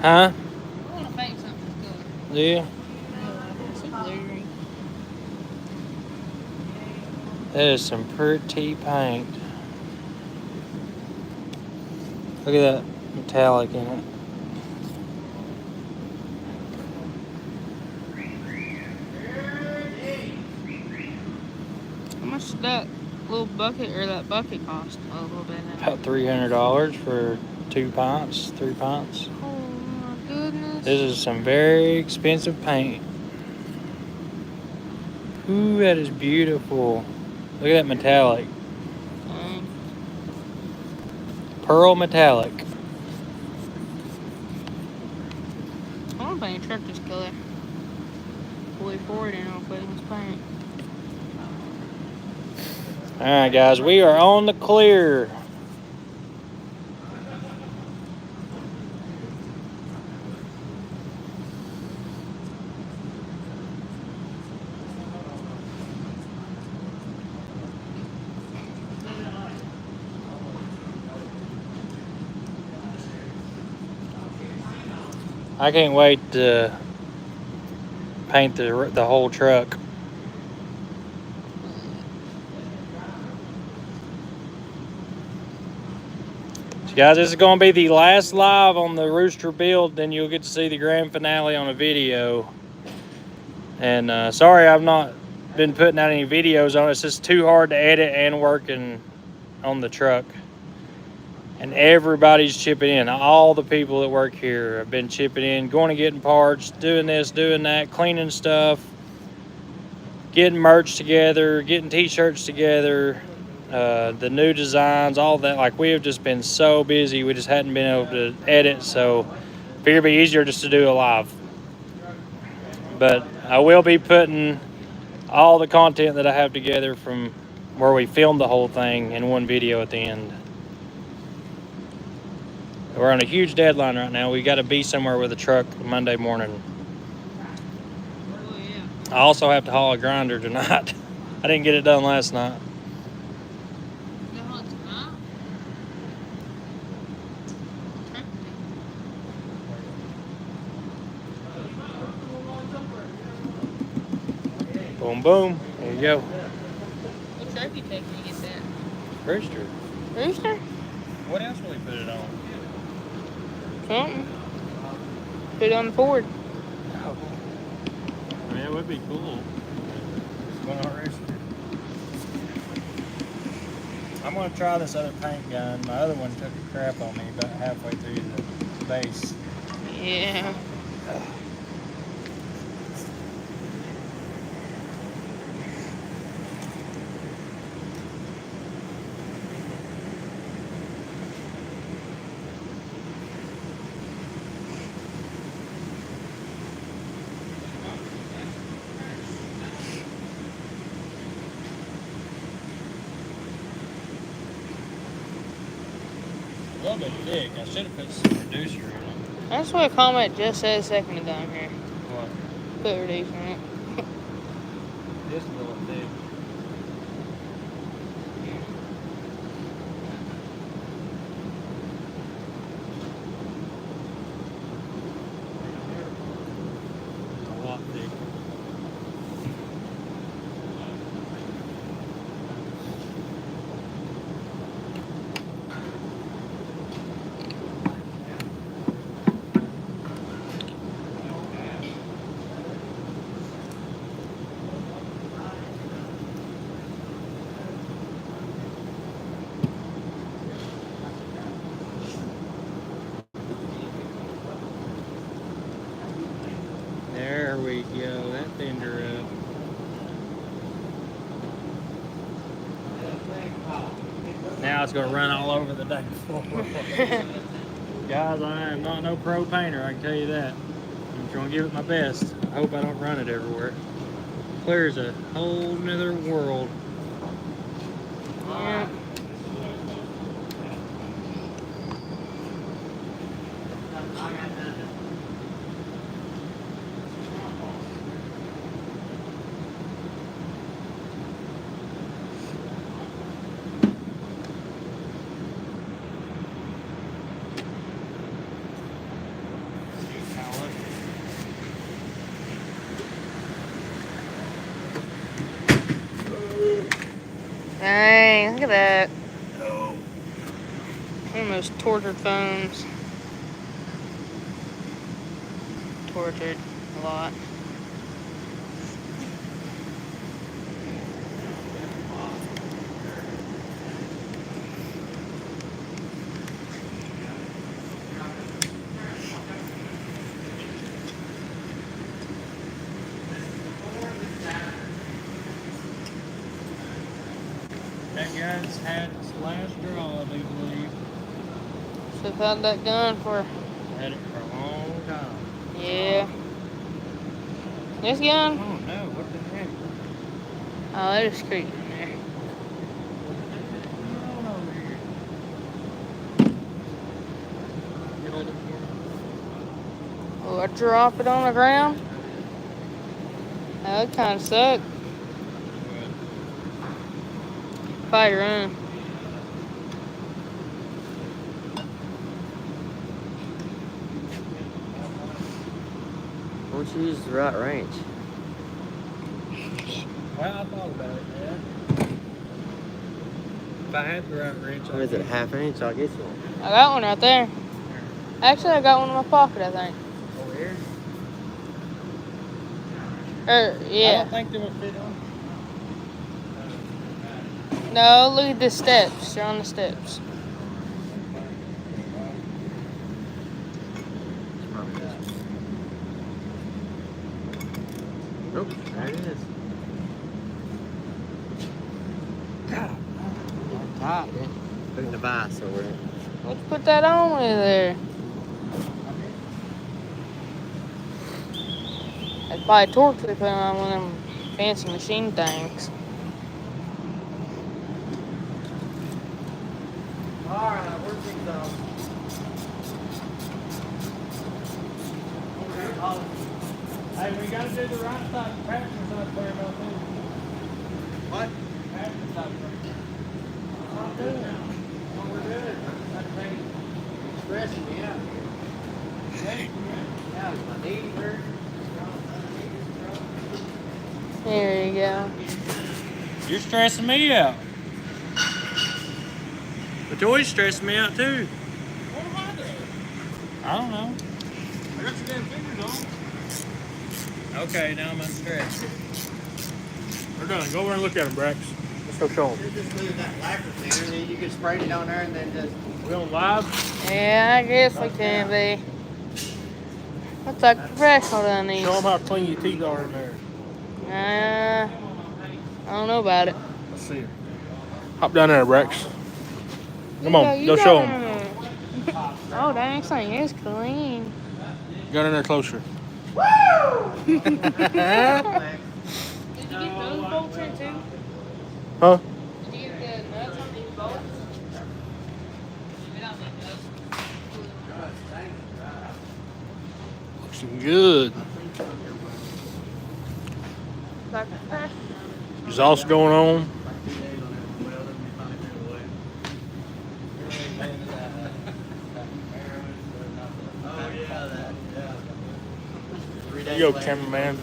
Huh? I want to paint something good. Do you? Yeah, it's a glittery. That is some pretty paint. Look at that metallic in it. How much did that little bucket or that bucket cost? Oh, a little bit now. About $300 for 2 pints, 3 pints. Oh my goodness. This is some very expensive paint. Ooh, that is beautiful. Look at that metallic. Dang. Pearl metallic. I want to paint a truck this color. Pull it forward and I'll put in this paint. Alright, guys, we are on the clear. I can't wait to paint the whole truck. So guys, this is going to be the last live on the Rooster build. Then you'll get to see the grand finale on a video. And sorry I've not been putting out any videos on it. It's just too hard to edit and working on the truck. And everybody's chipping in. All the people that work here have been chipping in, going and getting parts, doing this, doing that, cleaning stuff, getting merch together, getting t-shirts together, the new designs, all that. Like, we have just been so busy, we just hadn't been able to edit, so I figured it'd be easier just to do a live. But I will be putting all the content that I have together from where we filmed the whole thing in one video at the end. We're on a huge deadline right now. We got to be somewhere with a truck Monday morning. Oh, yeah. I also have to haul a grinder tonight. I didn't get it done last night. You know what's not? Boom, boom. There you go. What truck you taking to get that? Rooster. Rooster? What else will we put it on? Something. Put it on the Ford. Oh. I mean, it would be cool. Going on Rooster. I'm going to try this other paint gun. My other one took a crap on me about halfway through the base. Yeah. A little bit thick. I should have put some reducer in it. That's what a comment just said a second ago in here. What? Put reducer in it. This is a little thick. A lot thick. There we go. That fender up. Now it's going to run all over the dang floor. Guys, I am not no pro painter, I can tell you that. I'm trying to give it my best. I hope I don't run it everywhere. Clear's a whole nother world. Yeah. Dang, look at that. Almost tortured phones. Tortured a lot. That guy's had his last draw, I do believe. So I've had that gun for, Had it for a long time. yeah. This gun? Oh no, what the heck? Oh, that is creepy in there. What's going on over here? You hold it for me? Oh, I drop it on the ground? That kind of sucked. Probably run. Why don't you use the right wrench? Well, I thought about it, man. If I had the right wrench, What is it, a half inch? I'll get you one. I got one right there. Actually, I got one in my pocket, I think. Over here? Yeah. I don't think they would fit on. No, look at the steps. You're on the steps. Nope, there it is. God, tight, man. Putting the vise over it. Let's put that on with there. That's probably torque we put on one of them fancy machine things. Alright, where's things go? Hey, we gotta do the right side. Passenger's not clear about this. What? Passenger's not clear. What we're doing? What we're doing? That thing is stressing me out here. Yeah, my knee hurts. There you go. You're stressing me out. But you're always stressing me out too. What am I doing? I don't know. I got your damn fingers on. Okay, now I'm unstressed. We're done. Go over and look at them, Brax. Let's go show them. You just leave that lacquer cleaner, and then you can spray it on there and then just... We on live? Yeah, I guess we can be. Looks like professional down these. Show them how clean your teeth are in there. I don't know about it. Let's see it. Hop down there, Brax. Come on, You go got show it them. in there. Oh, dang, this thing is clean. Got in there closer. Did you get those bolts in too? Huh? Did you get the nuts on these bolts? Looking good. Like a pack. Exhaust going on. There you go, cameraman.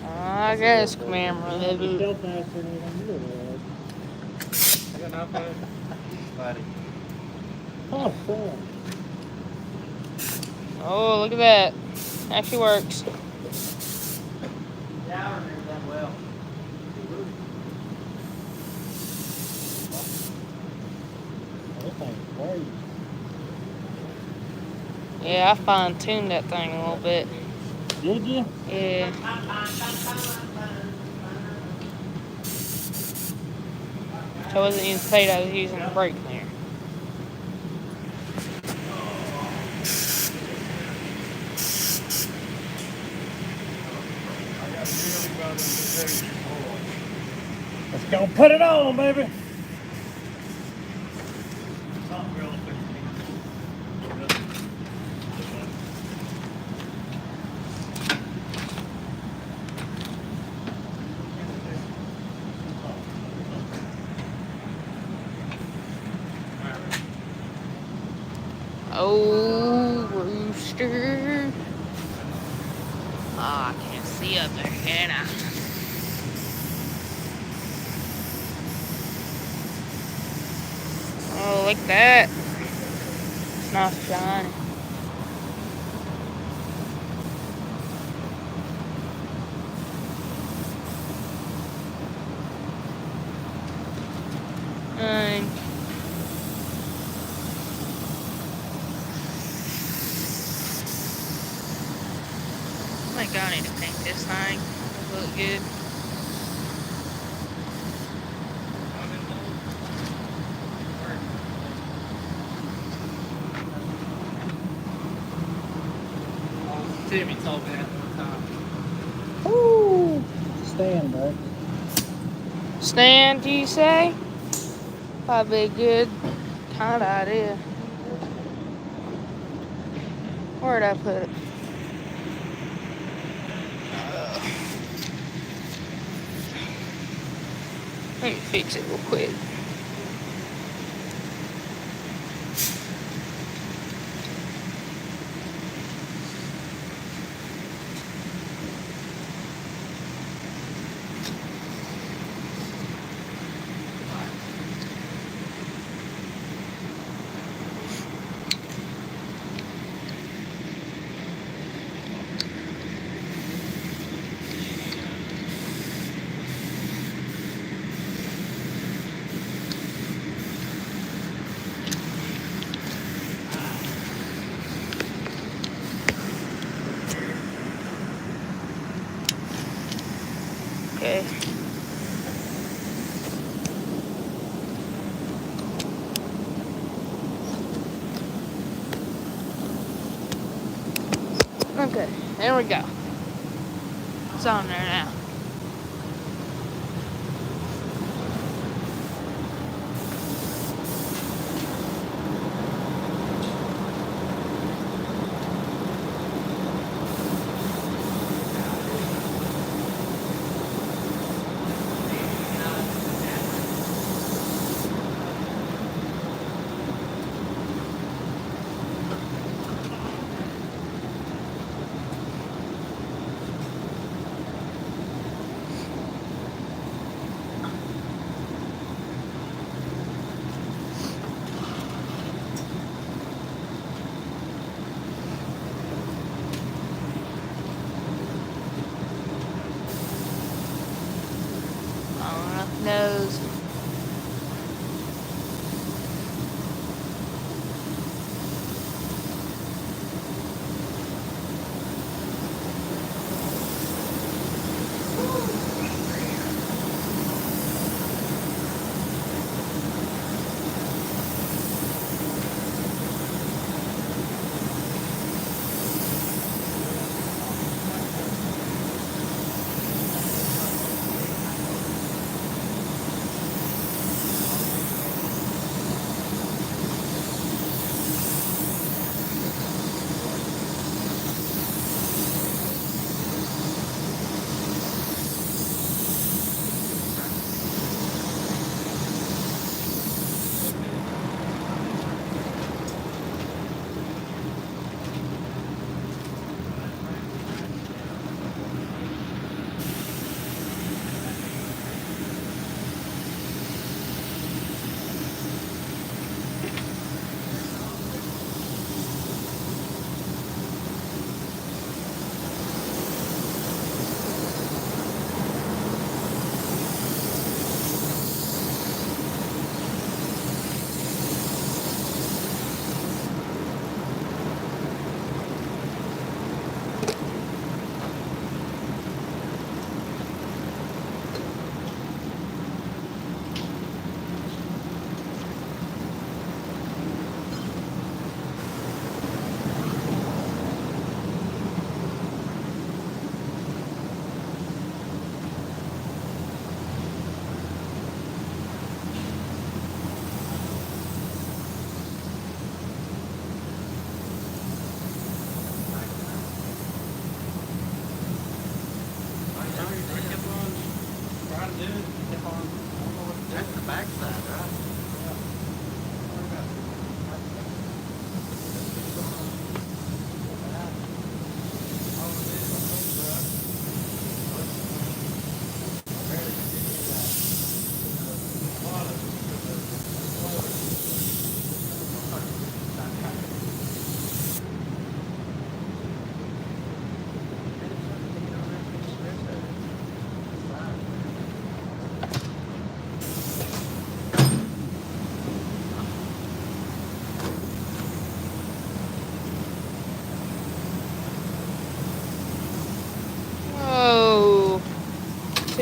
I guess camera. Oh, look at that. Actually works. Yeah, I remember that well. Yeah, I fine-tuned that thing a little bit. Did you? Yeah. I wasn't using plate, I was using a brake cleaner. Let's go put it on, baby. Oh, Rooster. Oh, I can't see up there, can I? Oh, look at that. Nice shiny. And I think I need to paint this thing. It'll look good. Timmy told me that one time. Woo! Stand, bro. Stand, do you say? Probably a good kind of idea. Where'd I put it? Let me fix it real quick. Okay. Okay, there we go. It's on there now. Long enough nose.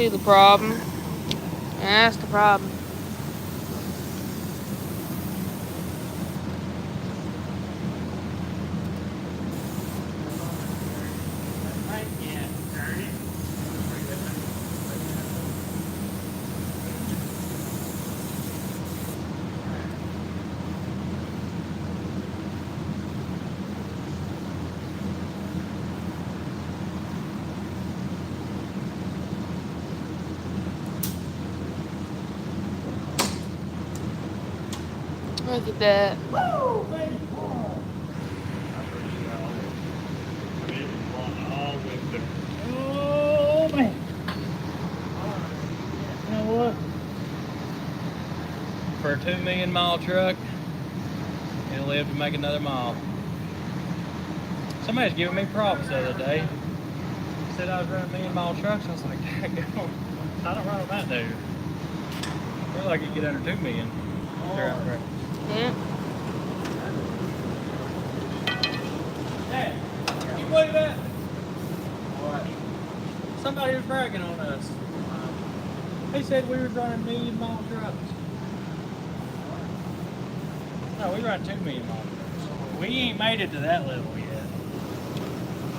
see the problem. And that's the problem. Look at that. Oh, man. You know what? For a 2 million mile truck, it'll live to make another mile. Somebody's giving me props the other day. He said I was running 1 million mile trucks. I was like, daggone, I don't run them that dude. I feel like I could get under 2 million. Right. Yeah. Dad, can you believe that? What? Somebody was bragging on us. He said we were running 1 million mile trucks. No, we run 2 million mile trucks. We ain't made it to that level yet.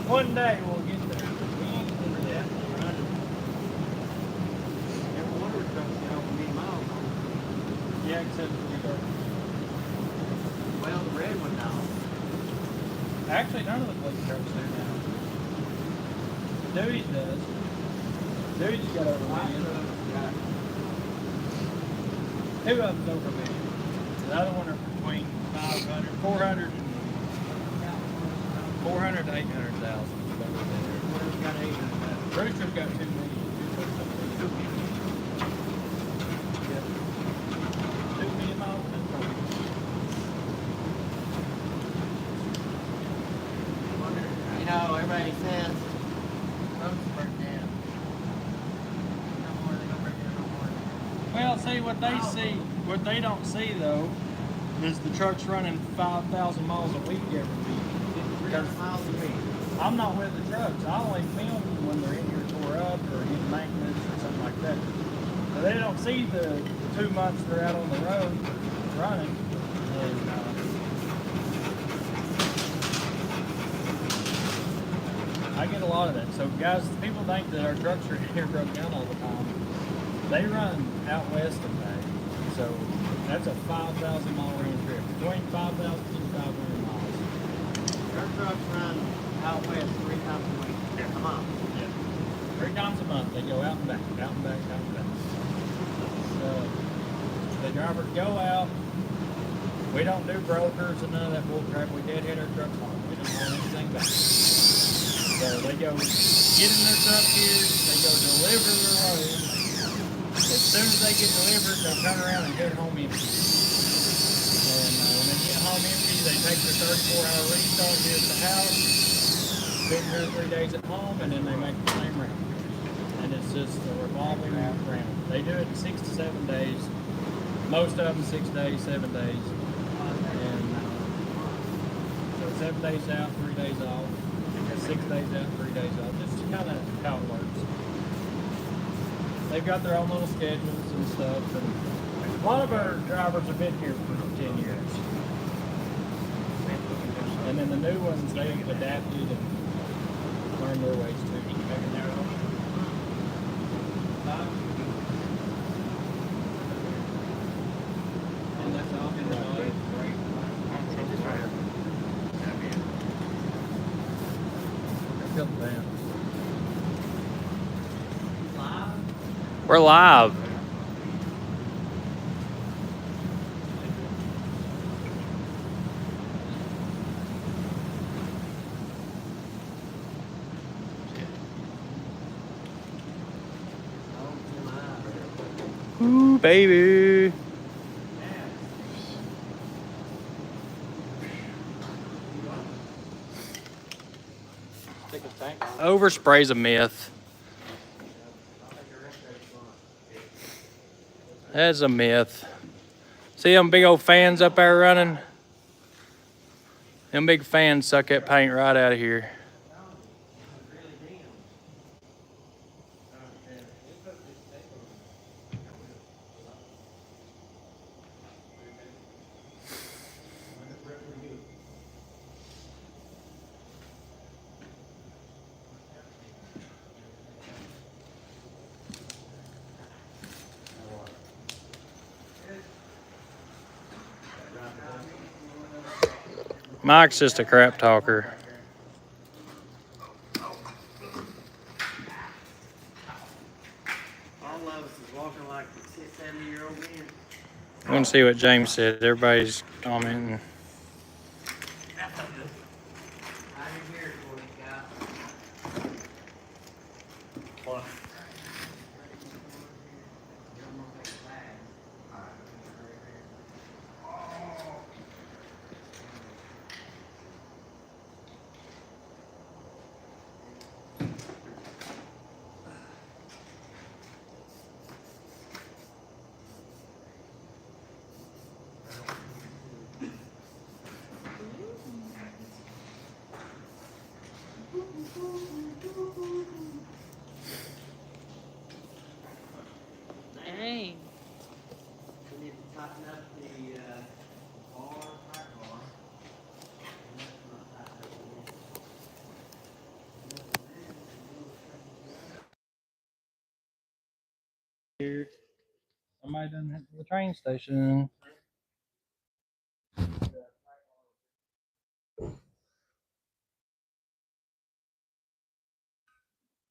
One day we'll get there. We ain't there yet. Never wondered if trucks get over 1 million miles. Yeah, except for the Well, the red one now. actually, none of the police trucks do now. Dewey's does. Dewey's got over 1 million. Two of them's over 1 million. The other one are between 500, 400, 400 to 800,000. Whatever's got 800,000. Rooster's got 2 million. 2 million miles. You know, everybody says roads burnt down. No more, they don't break down no more. Well, see what they don't see though, is the trucks running 5,000 miles a week every week. 300 miles a week. I'm not with the trucks. I only film when they're in here tore up or in maintenance or something like that. So they don't see the 2 months they're out on the road running. And, I get a lot of that. So guys, people think that our trucks are here broke down all the time. They run out west of that. So that's a 5,000 mile round trip. Between 5,000 and 500 miles. Our trucks run out west 3 times a week. A month. Yeah. 3 times a month they go out and back, out and back, out and back. So the drivers go out. We don't do brokers and none of that bull crap. We deadhead our trucks home. We don't haul anything back. So they go get in their truck here, they go deliver their load. As soon as they get delivered, they'll turn around and head home empty. And when they get home empty, they take their 34-hour restart here at the house, spend 2 or 3 days at home, and then they make the same round. And it's just a revolving round. They do it in 6 to 7 days. Most of them 6 days, 7 days. And so 7 days out, 3 days off. 6 days out, 3 days off. Just kind of how it works. They've got their own little schedules and stuff. And a lot of our drivers have been here for 10 years. And then the new ones, they've adapted and learned their ways too. And that's all good. We're live. Ooh, baby. Overspray's a myth. That's a myth. See them big old fans up there running? Them big fans suck that paint right out of here. Mike's just a crap talker. All of us is walking like 70-year-old men. I want to see what James said. Everybody's commenting. I didn't hear it for you guys. What? Dang. We need to tighten up the bar, track bar. And that's not tightened up yet. Here. Somebody done hit the train station.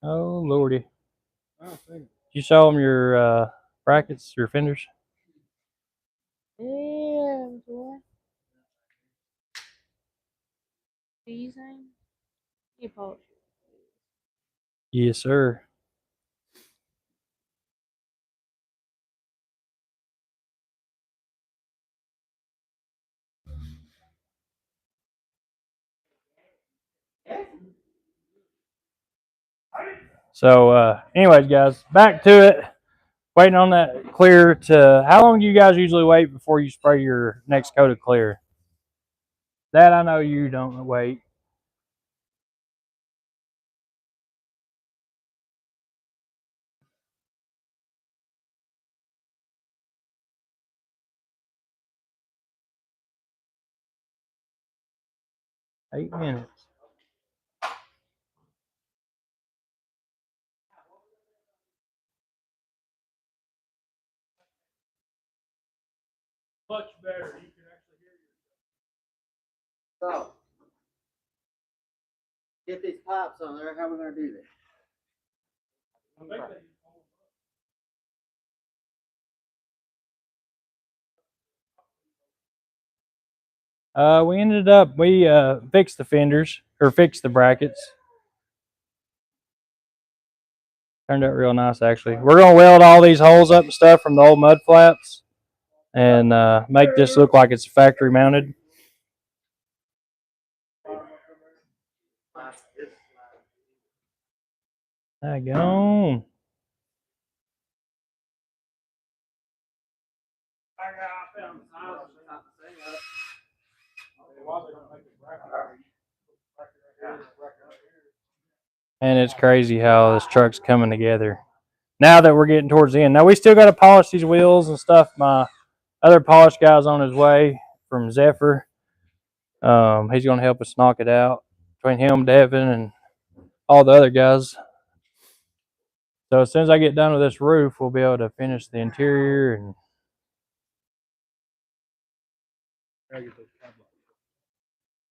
Oh, Lordy. You show them your brackets, your fenders? Yeah, boy. These things? You polish it. Yes, sir. So, anyways, guys, back to it. Waiting on that clear to. How long do you guys usually wait before you spray your next coat of clear? That I know you don't wait. Eight minutes. Much better. You can actually hear So, get these pipes on there. How are we going to do this? We ended up fixed the fenders or fixed the brackets. Turned out real nice actually. We're gonna weld all these holes up and stuff from the old mud flaps and make this look like it's factory mounted. Hang on. And it's crazy how this truck's coming together. Now that we're getting towards the end. Now we still got to polish these wheels and stuff. My other polish guy's on his way from Zephyr. He's going to help us knock it out between him, Devin, and all the other guys. So as soon as I get done with this roof, we'll be able to finish the interior and.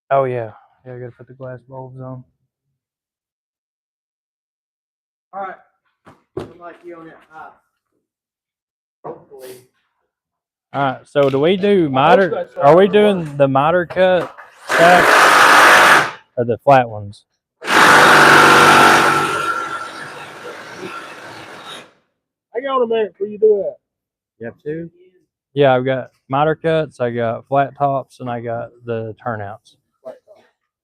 Oh yeah, I gotta put the glass bulbs on. All right. Look like you on that pipe. Hopefully. All right, so do we do miter? Are we doing the miter cut stack or the flat ones? Hang on a minute before you do that. You have two? Yeah, I've got miter cuts, I got flat tops, and I got the turnouts.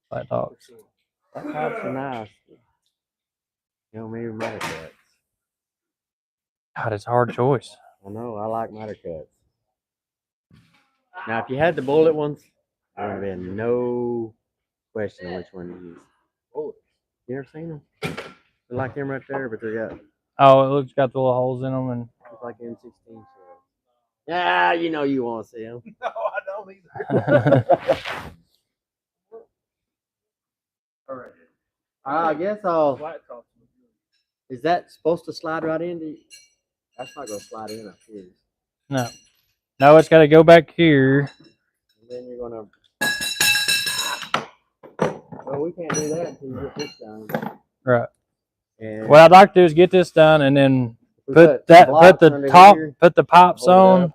Flat tops. That tops are nice. You know, maybe miter cuts. God, it's a hard choice. I know, I like miter cuts. Now, if you had the bullet ones, there would have been no question on which one to use. Bullets. You ever seen them? They're like them right there, but they got. Oh, it looks got the little holes in them, and It's like M16 shells. Yeah, you know you want to see them. No, I don't either. All right. I guess I'll. Flat tops. Is that supposed to slide right into? That's not gonna slide in up here. no, it's got to go back here. And then you're gonna. Well, we can't do that until you get this done. Right. And What I'd like to do is get this done and then we put some blocks under here, put the pipes hold it on. up,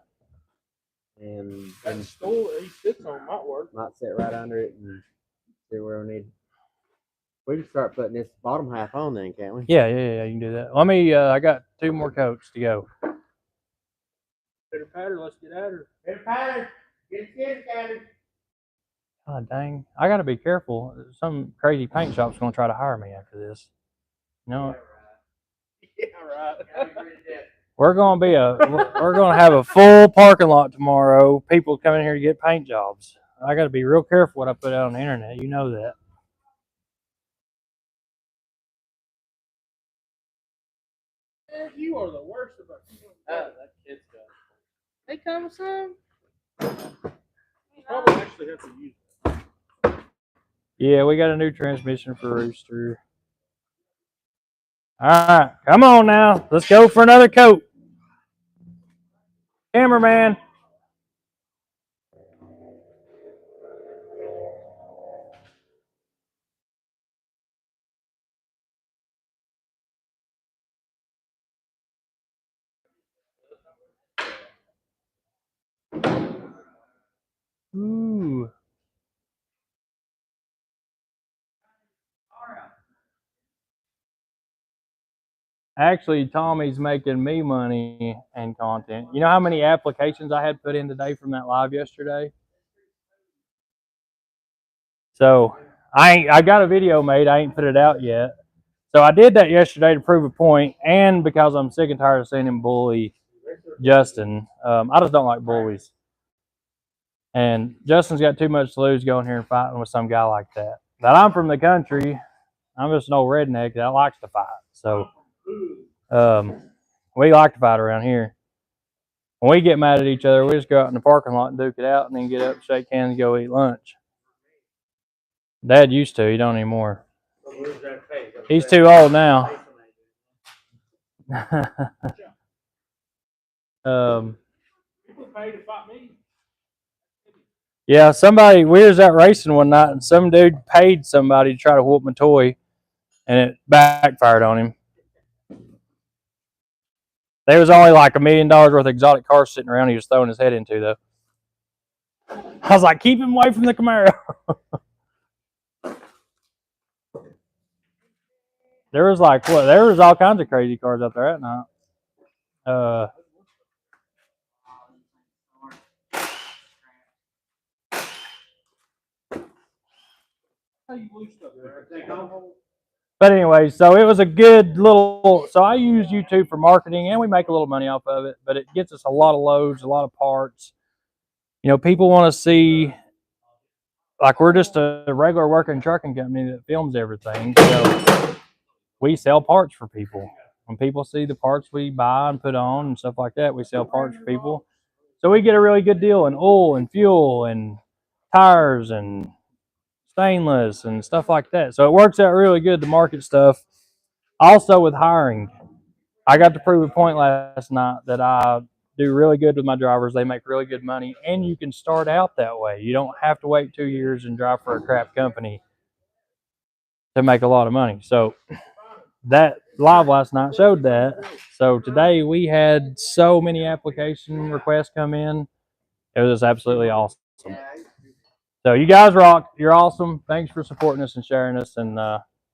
and That stool that he sits on might work. might sit right under it and see where we need. We can start putting this bottom half on then, can't we? Yeah, you can do that. Let me. I got 2 more coats to go. Pitter patter, let's get at her. Pitter patter, get it scattered. God dang! I got to be careful. Some crazy paint shop's gonna try to hire me after this. You know. Yeah, right. We're gonna have a full parking lot tomorrow. People coming here to get paint jobs. I got to be real careful what I put out on the internet. You know that. Man, you are the worst about that kid's got. They come with some. Probably actually have to use it. Yeah, we got a new transmission for Rooster. All right, come on now. Let's go for another coat. Cameraman. Ooh. Actually, Tommy's making me money and content. You know how many applications I had put in today from that live yesterday? So I got a video made. I ain't put it out yet. So I did that yesterday to prove a point, and because I'm sick and tired of seeing him bully Justin. I just don't like bullies. And Justin's got too much to lose going here and fighting with some guy like that. But I'm from the country. I'm just an old redneck that likes to fight. So we like to fight around here. When we get mad at each other, we just go out in the parking lot and duke it out and then get up, shake hands, and go eat lunch. Dad used to. He don't anymore. He's too old now. Yeah, somebody, we was out racing one night and some dude paid somebody to try to whoop my toy and it backfired on him. There was only like $1 million worth of exotic cars sitting around he was throwing his head into though. I was like, keep him away from the Camaro. There was like what? There was all kinds of crazy cars out there at night. But anyway, so it was a good little. So I use YouTube for marketing, and we make a little money off of it. But it gets us a lot of loads, a lot of parts. You know, people want to see. Like we're just a regular working trucking company that films everything. So we sell parts for people. When people see the parts we buy and put on and stuff like that, we sell parts for people. So we get a really good deal in oil and fuel and tires and stainless and stuff like that. So it works out really good to market stuff. Also with hiring, I got to prove a point last night that I do really good with my drivers. They make really good money, and you can start out that way. You don't have to wait 2 years and drive for a crap company to make a lot of money. So that live last night showed that. So today we had so many application requests come in. It was absolutely awesome. So you guys rock. You're awesome. Thanks for supporting us and sharing us and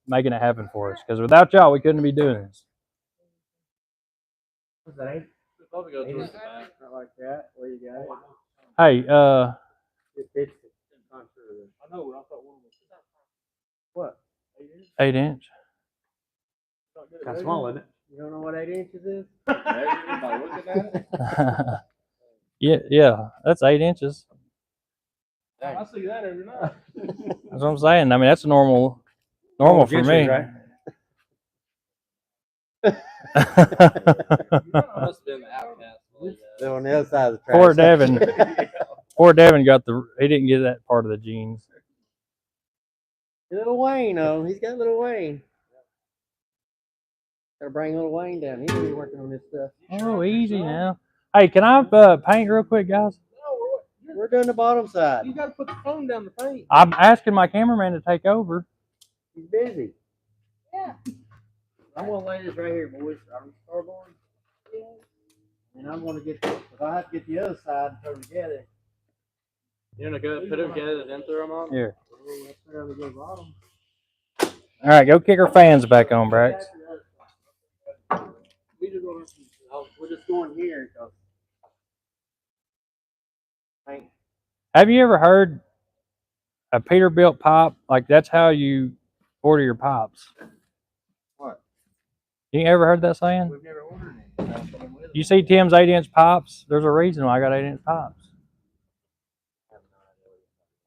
making it happen for us. Because without y'all, we couldn't be doing this. Not like that. Where you got it? Hey, I know. I thought one was What? 8 inch. Kind of small, isn't it? You don't know what 8 inches is? by looking at it. Yeah, that's 8 inches. I see that every night. That's what I'm saying. I mean, that's normal for me. Right? Must have been the outcast. They're on the other side of the track. Poor Devin. Poor Devin he didn't get that part of the jeans. Little Wayne, though. He's got little Wayne. Gotta bring little Wayne down. He's been working on this stuff. Oh, easy now. Hey, can I paint real quick, guys? We're doing the bottom side. You gotta put the phone down the paint. I'm asking my cameraman to take over. He's busy. Yeah. I'm gonna lay this right here, boys. On the starboard. Yeah. And I'm gonna get this, but I have to get the other side and put them together. You're gonna go put it together, then throw them on? Here. Let's put it on the bottom. All right, go kick our fans back on, Brax. We're just going here because. Have you ever heard a Peterbilt pipe? Like that's how you order your pipes. What? You ever heard that saying? We've never ordered any. You see Tim's 8-inch pipes? There's a reason why I got 8-inch pipes.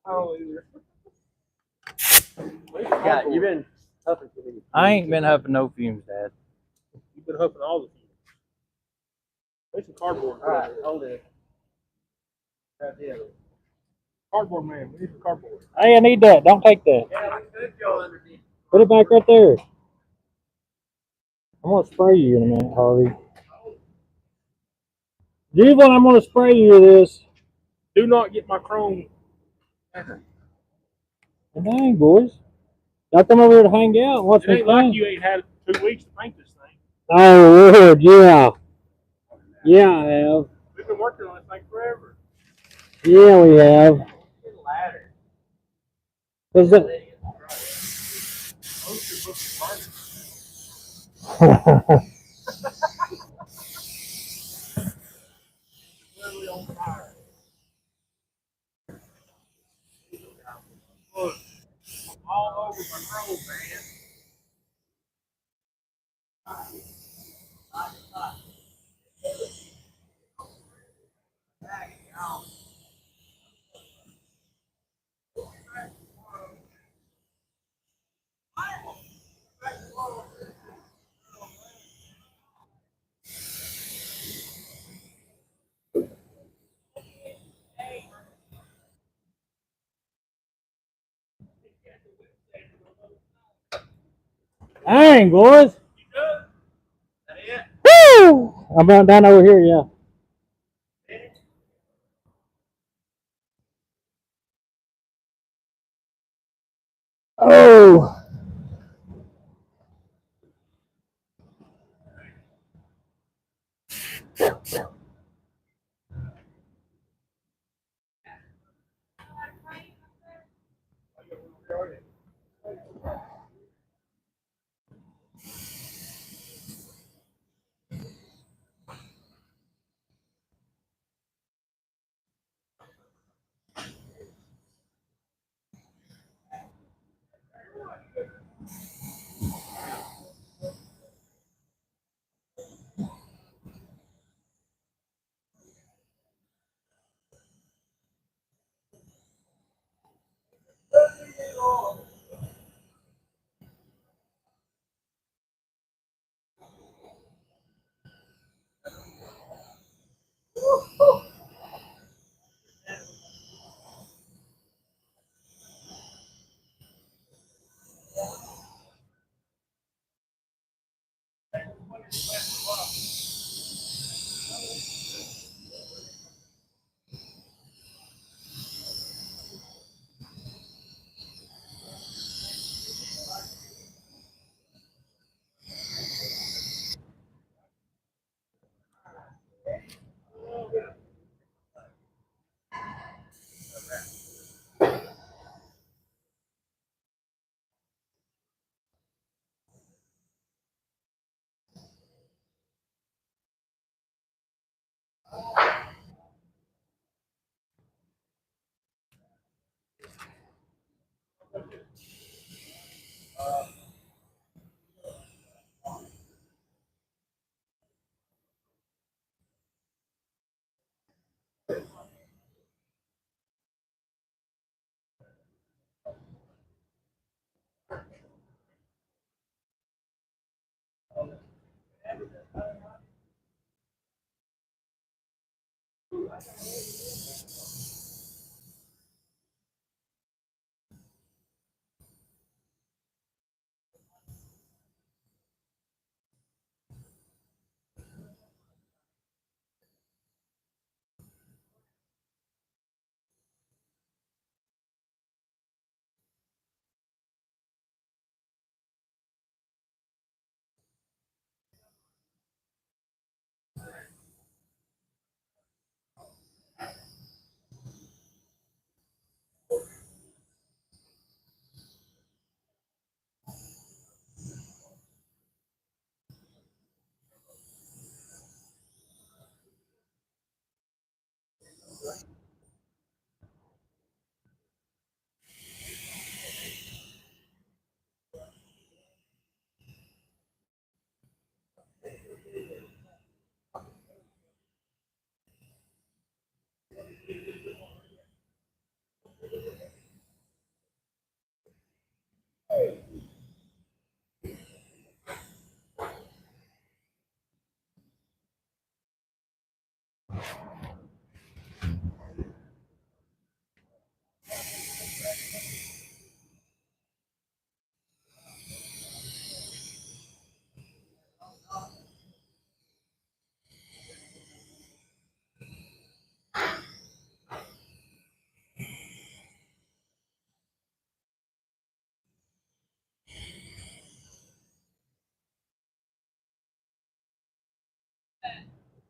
Oh, yeah, you've been huffing too many. I ain't been huffing no fumes, Dad. You've been huffing all the fumes. There's some cardboard. All right, hold it. Right there. Cardboard, man. We need some cardboard. Hey, I need that. Don't take that. Yeah, we could go underneath. Put it back right there. I'm gonna spray you in a minute, Harvey. Juvan, I'm gonna spray you with this. Do not get my chrome. Well, dang, boys. Y'all come over here to hang out and watch It me ain't like paint. you ain't had 2 weeks to paint this thing. Oh, Lord, yeah. Yeah, I have. We've been working on this thing forever. Yeah, we have. Ladder. What's that? All over my chrome, man. Dang, boys. Woo! I'm about down over here, yeah. Oh.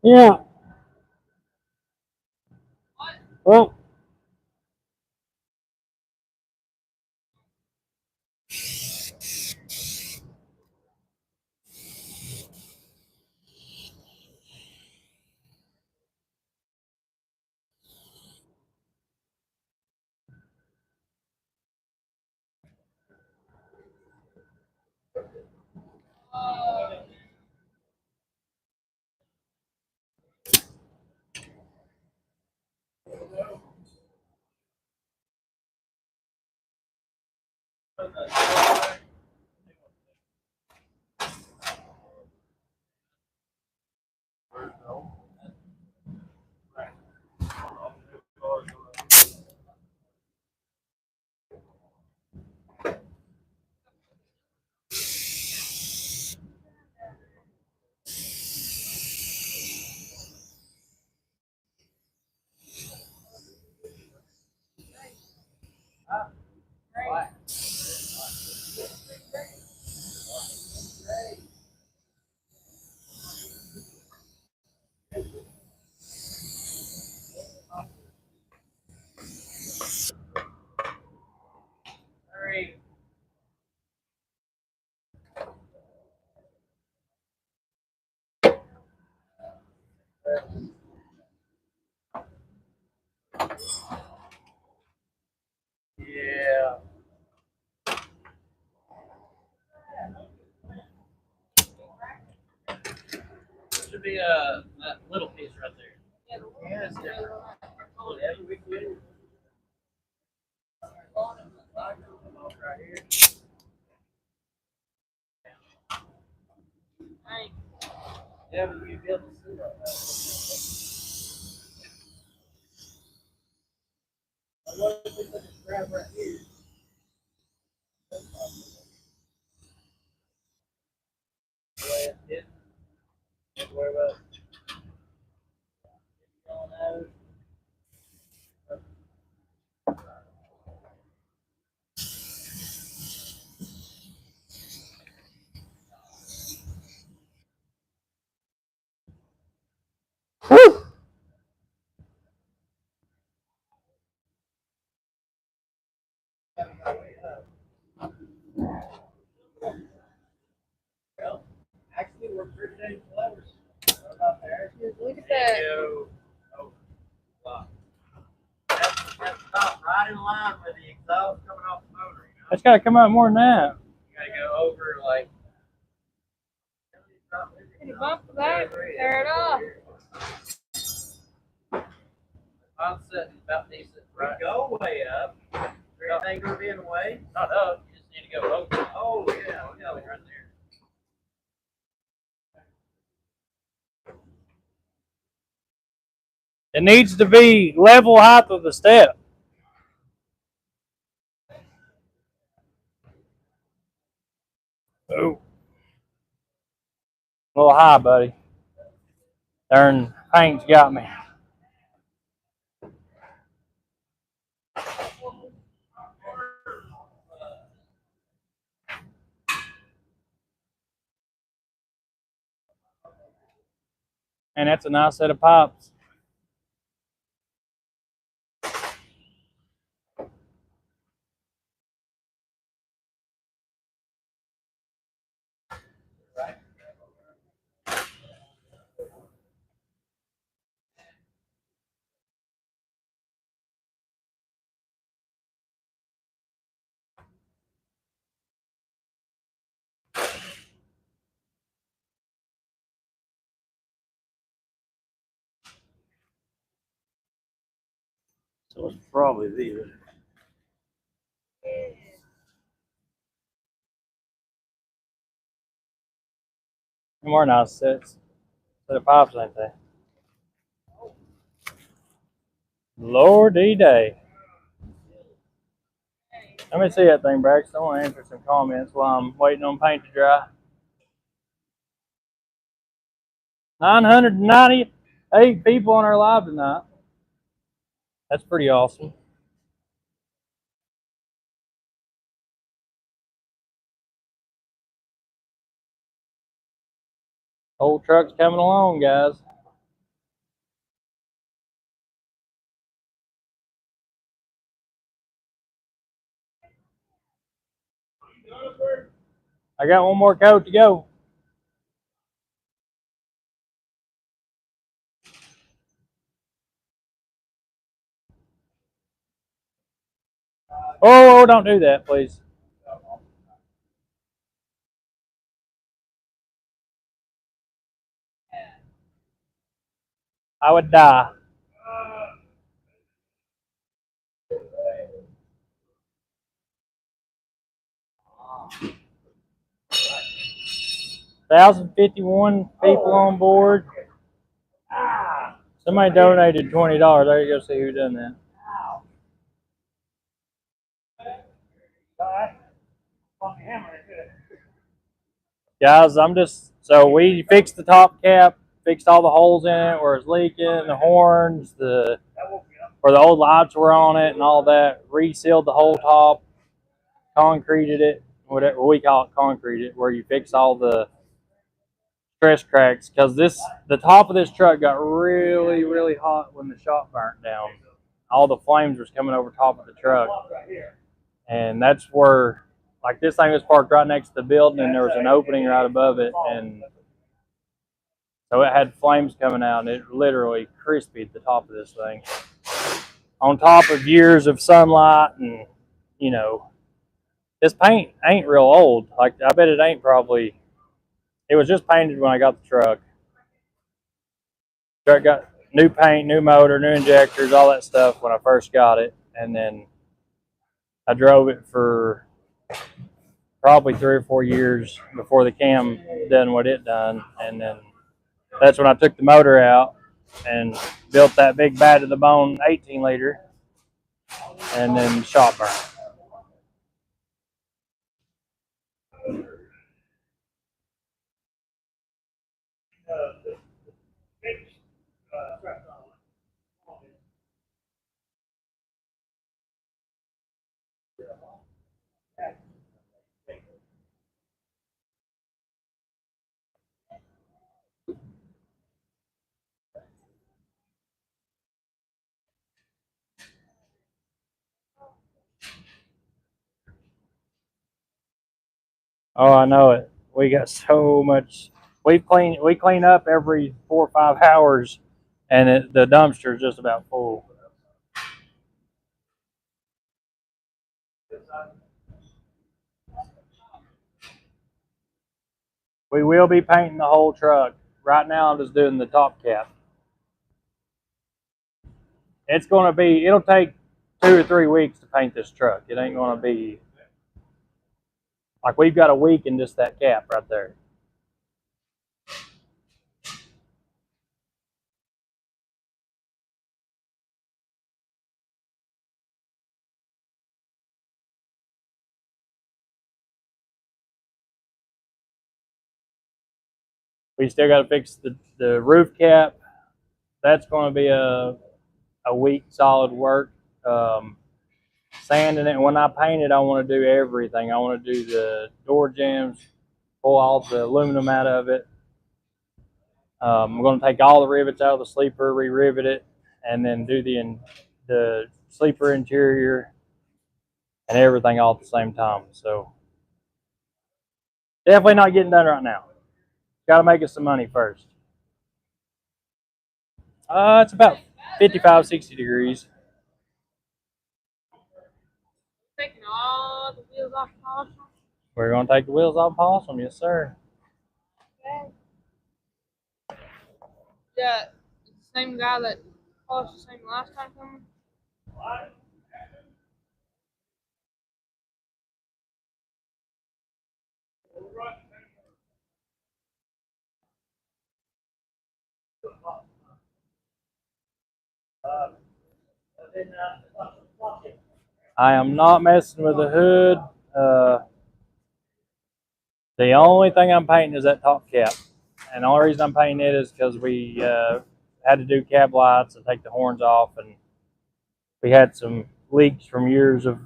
Yeah. Well. Yeah. Should be that little piece right there. Yeah, it's different. Every weekend. Right here. Yeah, but you'd be able to see that. What if we put this grab right here? Don't worry about it. Woo! Well, actually, we're pretty dang close. What about there? Look at that. Oh, wow. That's not right in line with the exhaust coming off the motor. You know? It's got to come out more than that. You gotta go over like. Can you bump the back? Tear it off. I'm sitting about decent. Right. Go way up. Is there anything gonna be in the way? Not up. You just need to go over. Oh yeah, yeah, right there. It needs to be level height of the step. Oh. A little high, buddy. Darn paint's got me. And that's a nice set of pipes. So it's probably these. More nice sets. Set of pipes, ain't they? Lordy day. Let me see that thing, Braxton. I want to answer some comments while I'm waiting on paint to dry. 998 people on our live tonight. That's pretty awesome. Old truck's coming along, guys. I got one more coat to go. Oh, don't do that, please. I would die. $1,051 people on board. Somebody donated $20. There you go. See who done that. Guys, so we fixed the top cap, fixed all the holes in it where it's leaking, the horns, where the old lights were on it and all that, resealed the whole top, concreted it, whatever we call it, concreted, where you fix all the stress cracks, because the top of this truck got really, really hot when the shop burnt down. All the flames was coming over top of the truck. And that's where, like, this thing was parked right next to the building, and there was an opening right above it, and so it had flames coming out, and it literally crispied the top of this thing. On top of years of sunlight, and this paint ain't real old. Like, I bet it ain't probably. It was just painted when I got the truck. Truck got new paint, new motor, new injectors, all that stuff when I first got it, and then I drove it for probably 3 or 4 years before the cam done what it done, and then that's when I took the motor out and built that big bad to the bone 18 liter, and then shop burn. Oh, I know it. We got so much. We clean up every 4 or 5 hours, and the dumpster is just about full. We will be painting the whole truck. Right now, I'm just doing the top cap. It'll take 2 or 3 weeks to paint this truck. It ain't gonna be like we've got a week in just that cap right there. We still got to fix the roof cap. That's going to be a week solid work. Sanding it. And when I paint it, I want to do everything. I want to do the door jambs, pull all the aluminum out of it. I'm going to take all the rivets out of the sleeper, re-rivet it, and then do the sleeper interior and everything all at the same time. So definitely not getting done right now. Got to make us some money first. It's about 55, 60 degrees. Taking all the wheels off the polish. We're going to take the wheels off and polish them, yes, sir. Okay. Yeah, it's the same guy that polished the same last time coming. I am not messing with the hood. The only thing I'm painting is that top cap. And the only reason I'm painting it is because we had to do cab lights and take the horns off, and we had some leaks from years of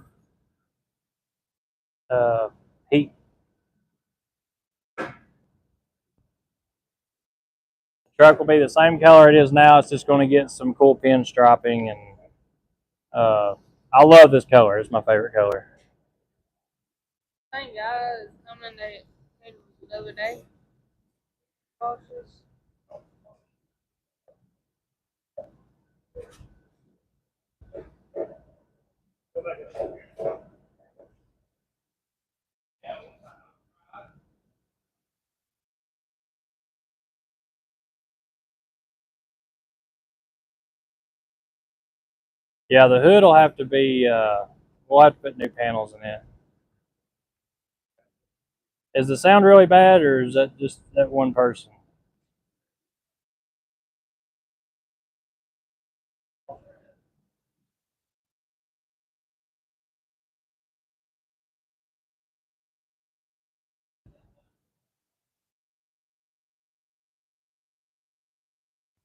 heat. The truck will be the same color it is now. It's just going to get some cool pinstriping, and I love this color. It's my favorite color. Same guy coming. They the other day. Cautious. Yeah, the hood will have to be, we'll have to put new panels in it. Is the sound really bad, or is that just that one person?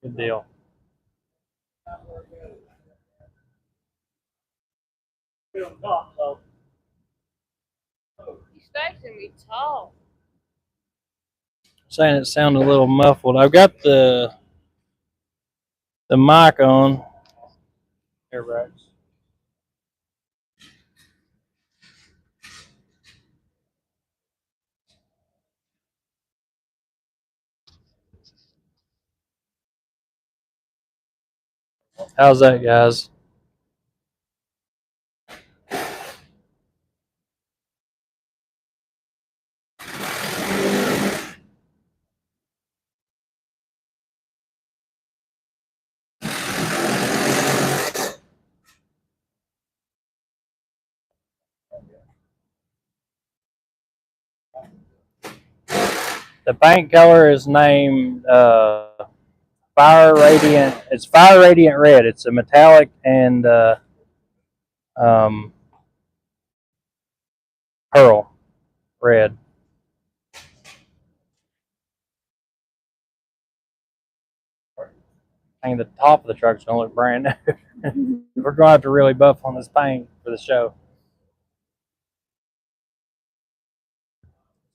Good deal. These stacks gonna be tall. Saying it sounded a little muffled. I've got the mic on. Here, Brax. How's that, guys? The paint color is named Fire Radiant. It's Fire Radiant Red. It's a metallic and um, pearl red. I think the top of the truck's gonna look brand new. We're gonna have to really buff on this paint for the show.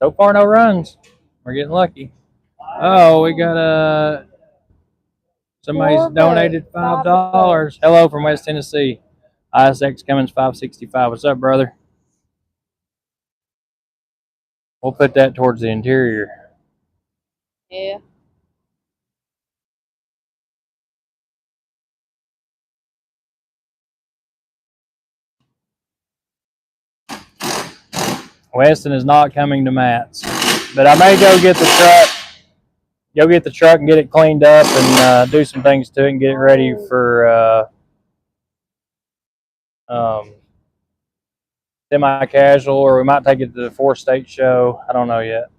So far, no runs. We're getting lucky. Oh, we got somebody's donated $5. Hello from West Tennessee. ISX Cummins 565. What's up, brother? We'll put that towards the interior. Yeah. Weston is not coming to Matt's, but I may go get the truck. Go get the truck and get it cleaned up and do some things to it and get it ready for semi-casual, or we might take it to the 4-state show. I don't know yet.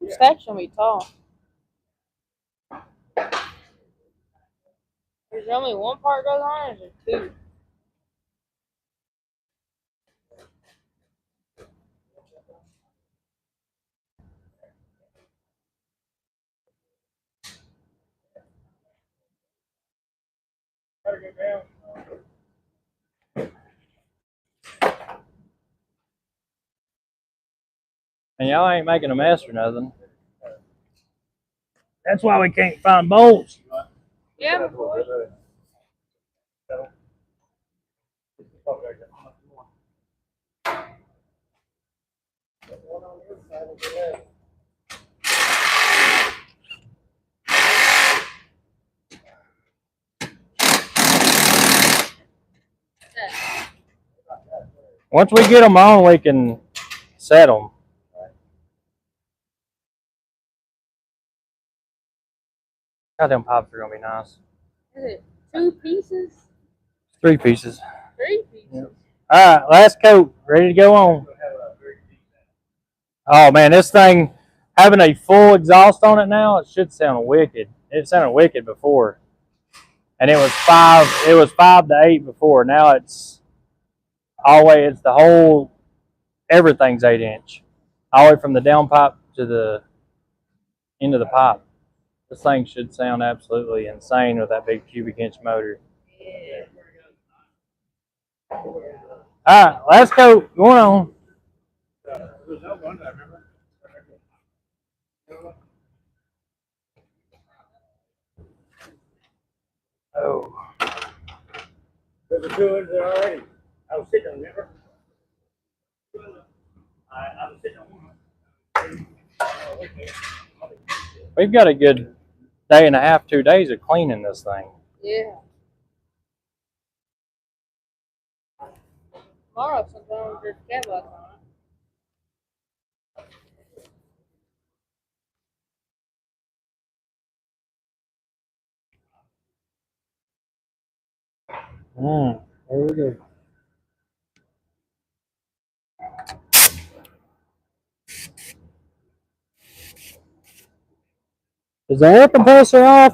Stacks gonna be tall. There's only one part goes on, or is there two? And y'all ain't making a mess or nothing. That's why we can't find bolts. Yeah, boy. Once we get them on, we can set them. God, them pops are gonna be nice. Is it 2 pieces? 3 pieces. 3 pieces? Yep. All right, last coat, ready to go on. Oh man, this thing having a full exhaust on it now, it should sound wicked. It sounded wicked before, and it was 5. It was 5 to 8 before. Now it's always, it's the whole, everything's 8-inch, all the way from the downpipe to the end of the pipe. This thing should sound absolutely insane with that big cubic inch motor. All right, last coat going on. Oh. There's a 2 in there already. I was sitting on there. We've got a good day and a half, 2 days of cleaning this thing. Yeah. Tomorrow, sometimes there's catbacks on it. There we go. Is the air compressor off?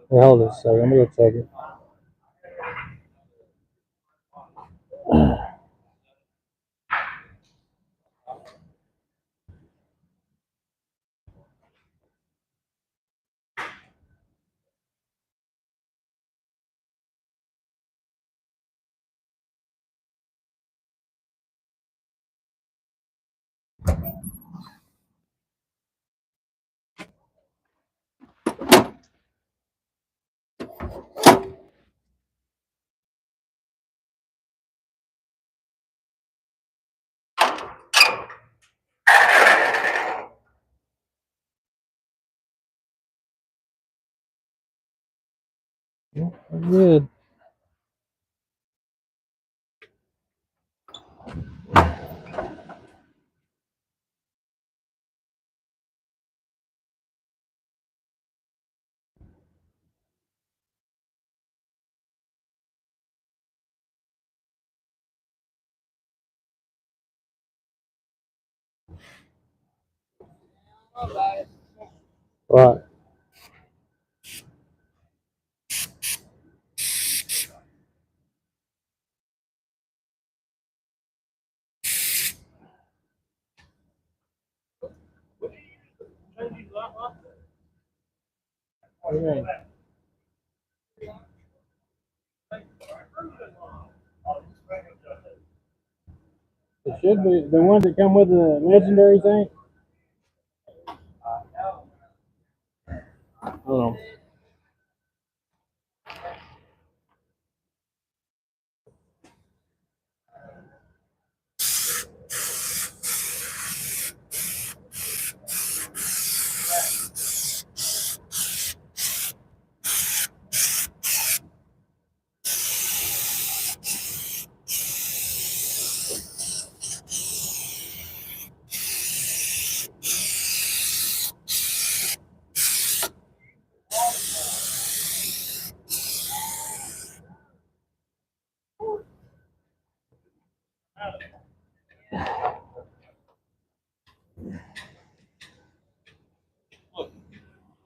Well, hold this a second. Let me go check it. We're good. Right. Okay. It should be the ones that come with the legendary thing. Hold on.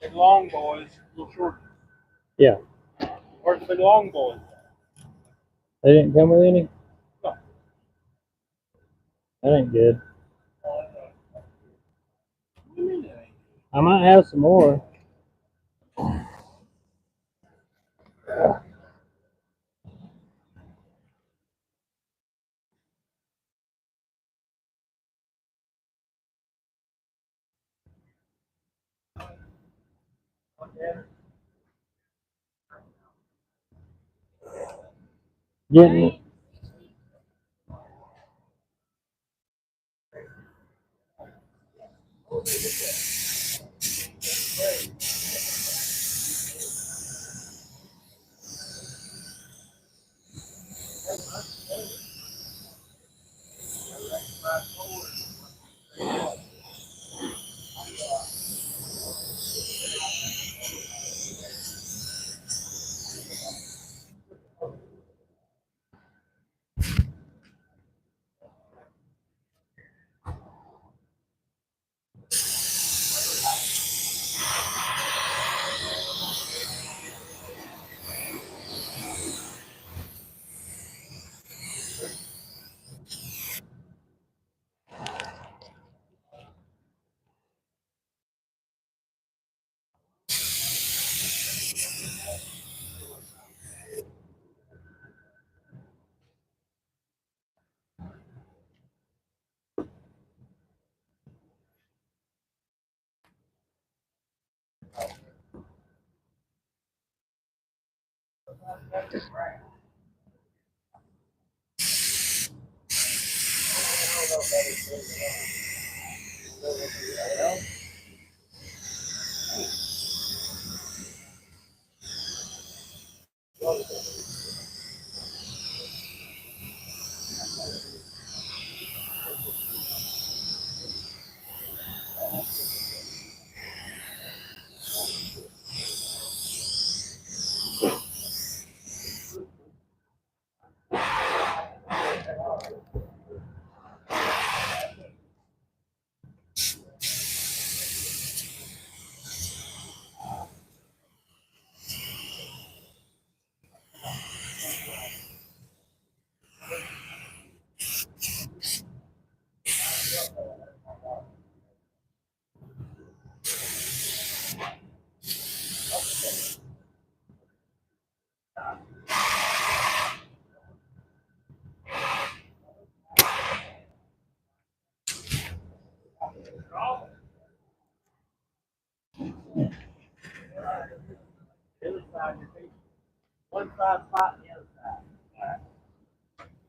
Big long boys, little short. Yeah. Where's the big long boys? They didn't come with any? No. That ain't good. I might have some more. Getting One side spot and the other side.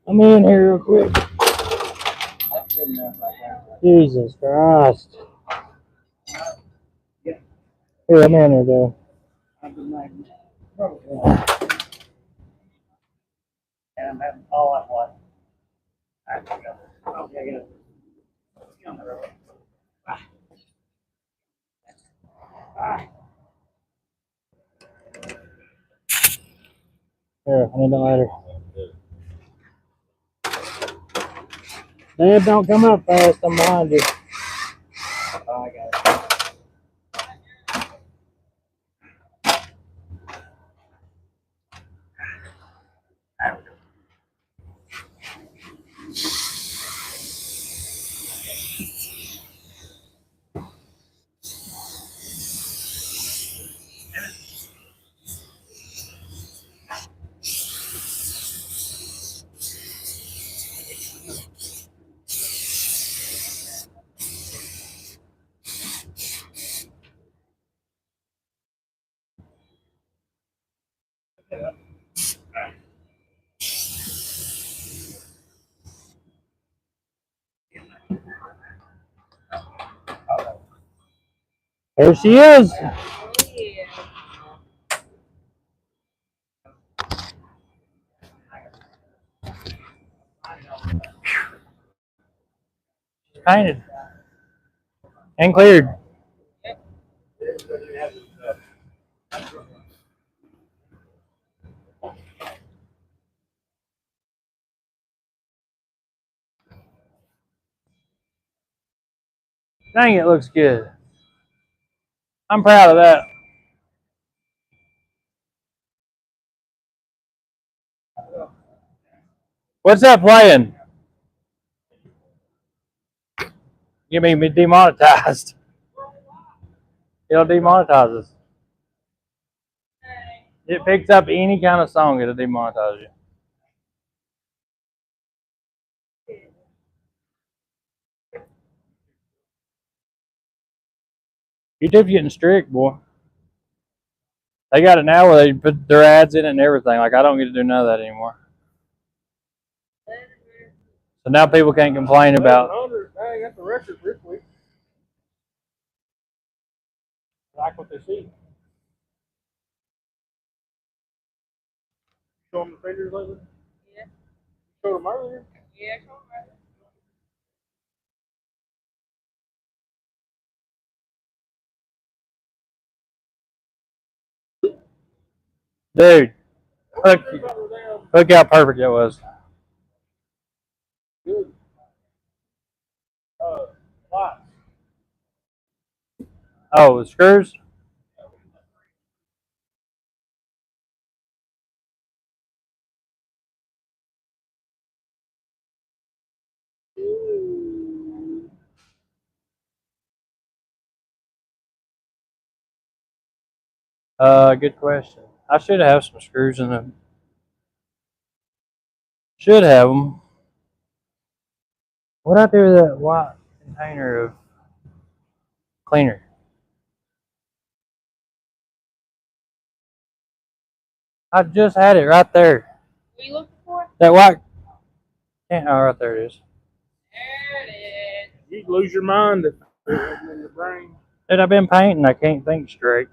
I'm in here real quick. That's good enough right there. Jesus Christ. Yeah. Here, I'm in here though. I've been like, and I'm having all that one. All right, go. Okay, go. Get on the road. Here, I need the lighter. Dad, don't come up fast. I'm behind you. Oh, I got it. There she is. Painted and cleared. Dang, it looks good. I'm proud of that. What's that playing? Get me demonetized. It'll demonetize us. It picks up any kind of song, it'll demonetize you. YouTube's getting strict, boy. They got it now where they put their ads in it and everything. Like, I don't get to do none of that anymore. So now people can't complain about. I got the record this week. Like what they see. Show them the fingers lately? Yeah. Showed them earlier? Yeah, I showed them Dude, look how perfect it was. Good. Lots. Oh, the screws? Good question. I should have some screws in them. Should have them. What I do with that white container of cleaner? I just had it right there. What are you looking for? That white. Yeah, oh, right there it is. There it is. You lose your mind if it wasn't in your brain. Dude, I've been painting. I can't think straight.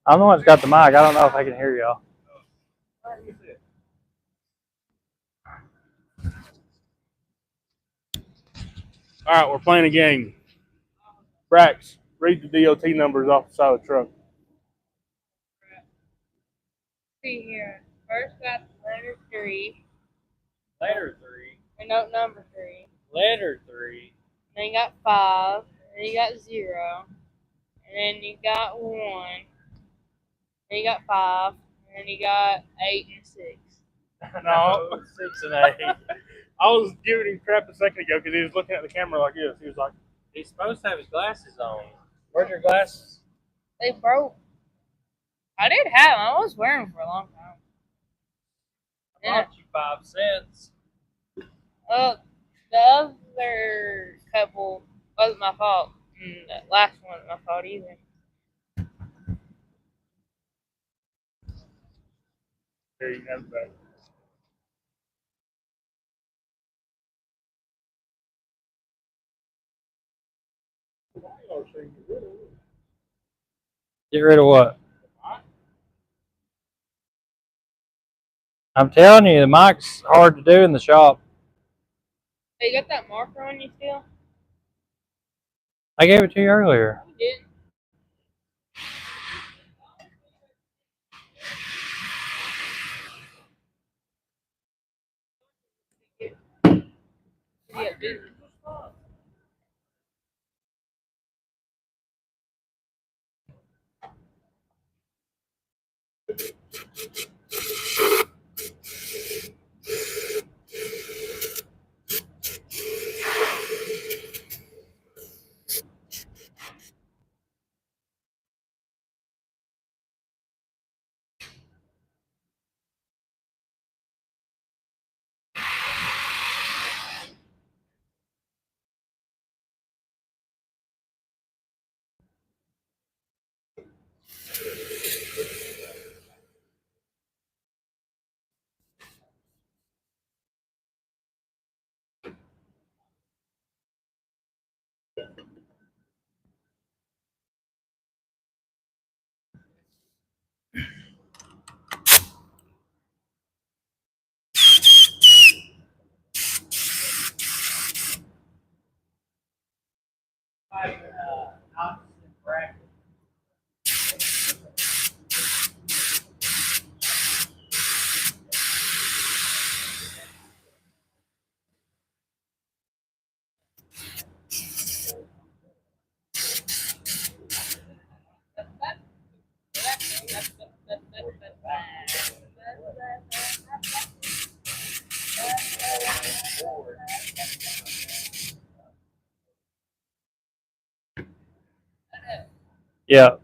I'm the one that's got the mic. I don't know if I can hear y'all. All right, we're playing a game. Brax, read the DOT numbers off the side of the truck. See here. First got letter 3. Letter 3. And no, number 3. Letter 3. Then you got 5. Then you got 0. And then you got 1. Then you got 5. And then you got 8 and 6. No. 6 and 8. I was giving him crap a second ago because he was looking at the camera like this. He was like, He's supposed to have his glasses on. Where's your glasses? They broke. I did have them. I was wearing them for a long time. I bought you 5 cents. The other couple wasn't my fault. And the last one wasn't my fault either. here, you can have it back. Get rid of what? I'm telling you, the mic's hard to do in the shop. Hey, you got that marker on you still? I gave it to you earlier. You didn't. Yeah, dude. Yeah.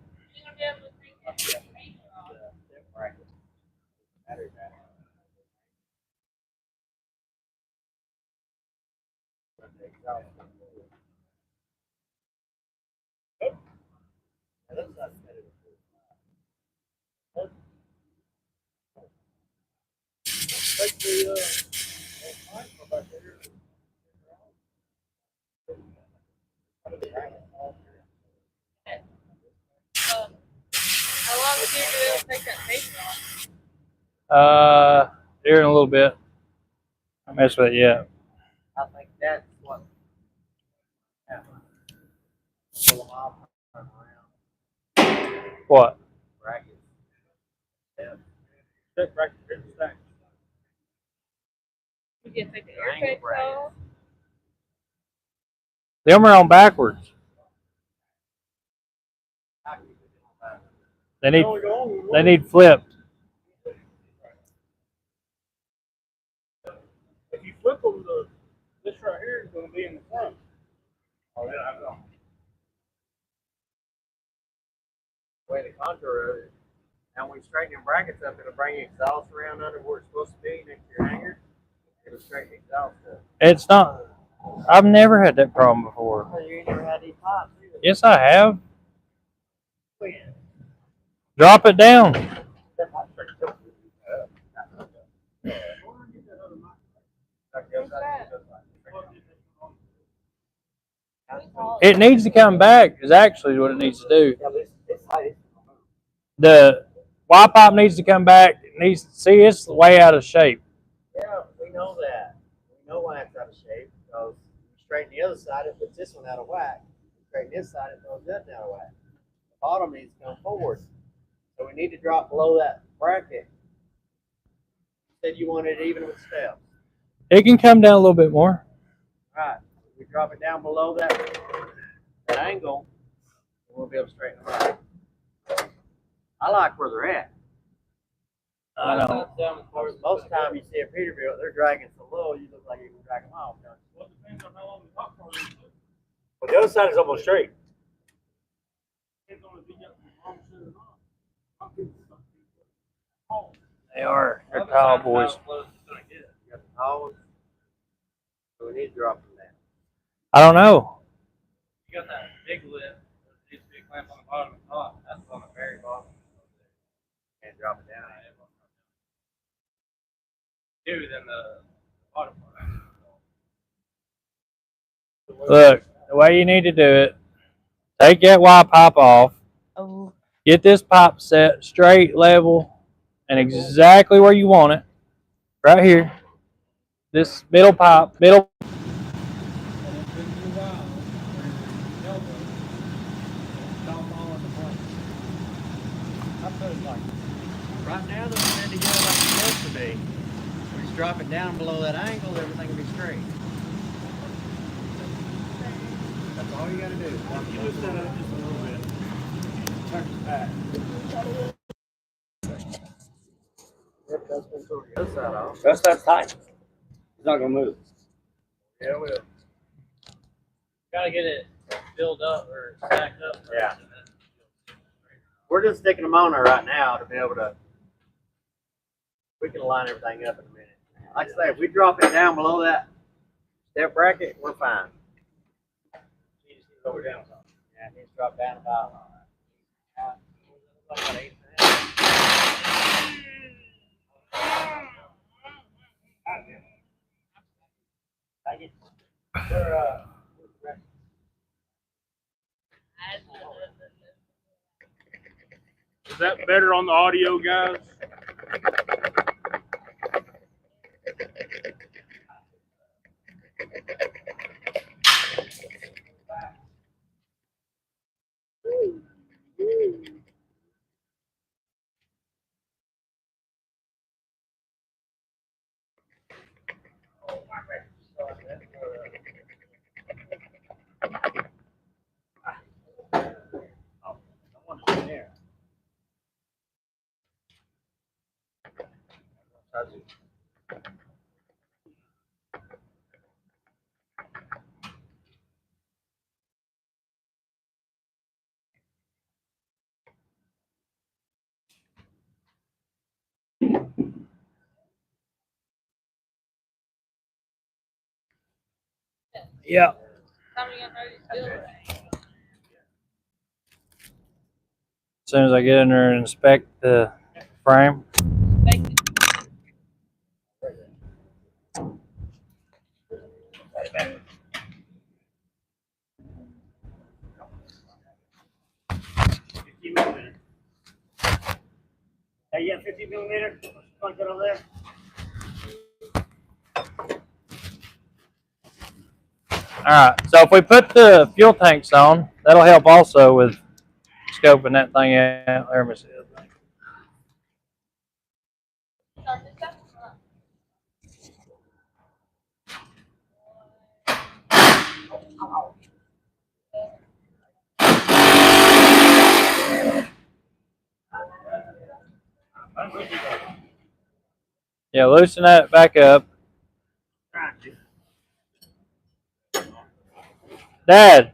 take the How long would you be able to take that tape off? Here in a little bit. I mess with it yet. I think that's what happened. Pull them off, turn around, What? bracket. Yeah. step back to the stack. You can take the air tapes off. Them are on backwards. They need flipped. If you flip them, this right here is going to be in the front. Oh, yeah, I know. The way the contour of it. And when you straighten your brackets up, it'll bring the exhaust around under where it's supposed to be next to your hanger. It'll straighten the exhaust up. It's not. I've never had that problem before. Oh, you ain't never had these pops either. Yes, I have. When? Drop it down. It needs to come back. Is actually what it needs to do. Yeah, but it's like The Y pipe needs to come back. It needs to see it's way out of shape. yeah, we know that. We know why it's out of shape because you straighten the other side, it puts this one out of whack. You straighten this side, it throws that out of whack. The bottom needs to come forward. So we need to drop below that bracket. You said you wanted it even with steps. It can come down a little bit more. Right. We drop it down below that angle, and we'll be able to straighten them out. I like where they're at. I know. Most of the time you see a Peterbilt, they're dragging so low, you look like you can drag them off. Well, it depends on how long the top part is. But the other side is almost straight. Depends on if you got the wrong set or not. They are. They're tall boys. You got the tall ones. So we need to drop them down. I don't know. You got that big lip. There needs to be a clamp on the bottom and top. That's on the very bottom. Can't drop it down. Two, then the bottom part. Look, the way you need to do it, take that Y pipe off. Oh. Get this pipe set straight, level, and exactly where you want it. Right here. This middle pipe, middle. Right now, they're set together like it's supposed to be. We just drop it down below that angle, everything will be straight. That's all you got to do. You lift that up just a little bit. Turn it back. Yep, that's been sort of the other side off. That's tight. It's not going to move. Yeah, we'll. Got to get it filled up or stacked up. First, Yeah. and then We're just sticking them on there right now to be able to. We can line everything up in a minute. Like I say, if we drop it down below that step bracket, we're fine. you just need to lower down some. Yeah, it needs to drop down about 8 Is that better on the audio, guys? Yeah. As soon as I get in there and inspect the frame. Hey, you got 50mm? Plug that over there. Alright, so if we put the fuel tanks on, that'll help also with scoping that thing out. There, let me see that thing. Yeah, loosen that back up. Dad,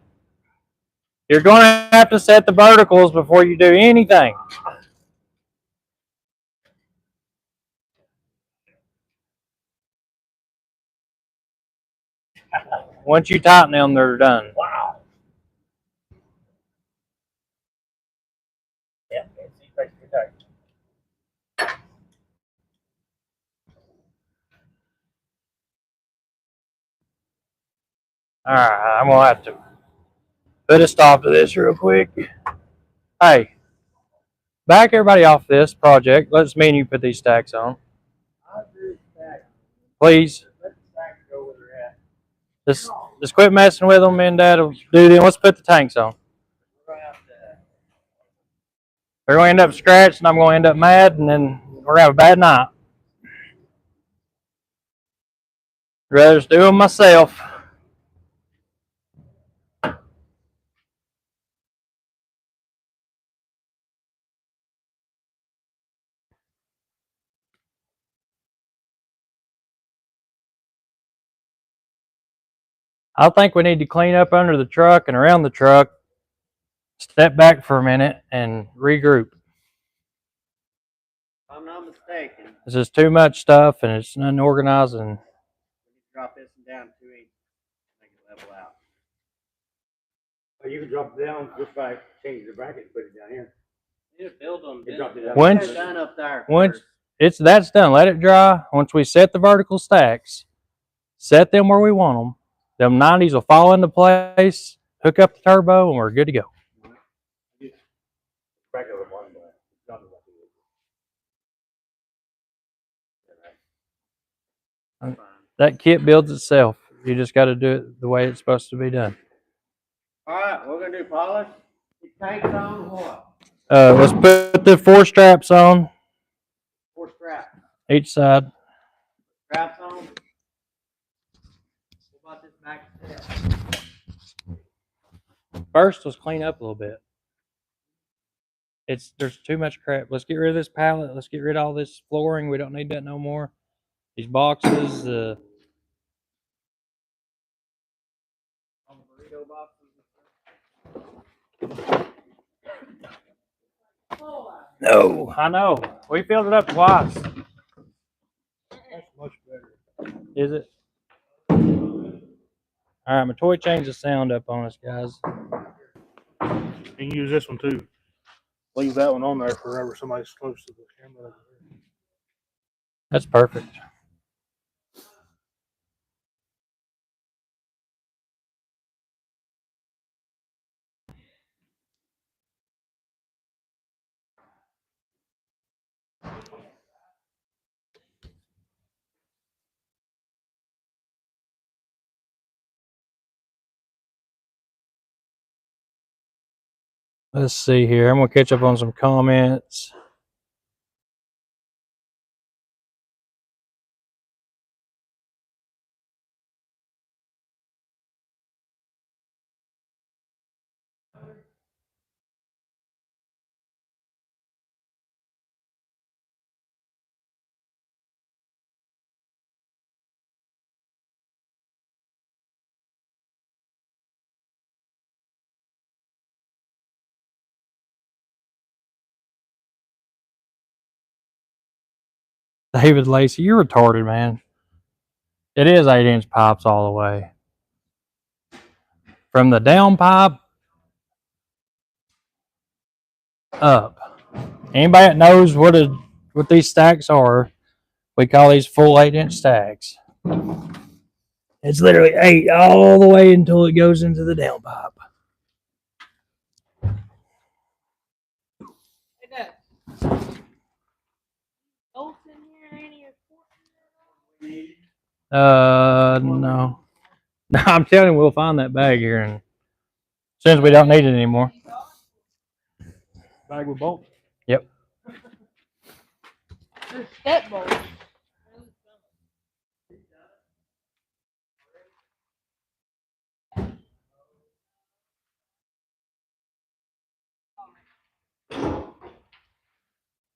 you're going to have to set the verticals before you do anything. Once you tighten them, they're done. Wow. Yeah, see, face protect. Alright, I'm going to have to put a stop to this real quick. Hey, back everybody off this project. Let's me and you put these stacks on. Please. Let the stacks go where they're at. Just quit messing with them, and Dad will do them. Let's put the tanks on. They're going to end up scratched, and I'm going to end up mad, and then we're going to have a bad night. I'd rather just do them myself. I think we need to clean up under the truck and around the truck, step back for a minute, and regroup. If I'm not mistaken, This is too much stuff, and it's unorganized, and we need to drop this one down 2 inches, make it level out. Well, you can drop it down just by changing the bracket and put it down here. You need to build them. You drop it down. Once- Get it done up there. once first. that's done, let it dry. Once we set the vertical stacks, set them where we want them. Them 90s will fall into place, hook up the turbo, and we're good to go. Bracket with one, but drop it like That kit builds itself. You just got to do it the way it's supposed to be done. All right, we're gonna do polish. The tanks on what? Let's put the 4 straps on 4 straps. each side. Straps on. What about this back step? First, let's clean up a little bit. There's too much crap. Let's get rid of this pallet. Let's get rid of all this flooring. We don't need that no more. These boxes. On the burrito boxes. No, I know. We filled it up twice. That's much better. Is it? All right, my toy changed the sound up on us, guys. You can use this one too. Leave that one on there for whenever somebody's close to the camera. That's perfect. Let's see here. I'm going to catch up on some comments. David Lacey, you're retarded, man. It is 8-inch pipes all the way. From the down pipe up. Anybody that knows what these stacks are, we call these full 8-inch stacks. It's literally 8 all the way until it goes into the downpipe. Hey, Dad. Bolts in here, any No. No, I'm telling you, we'll find that bag here, and as soon as we don't need it anymore. Bag with bolts. Yep. There's step bolts.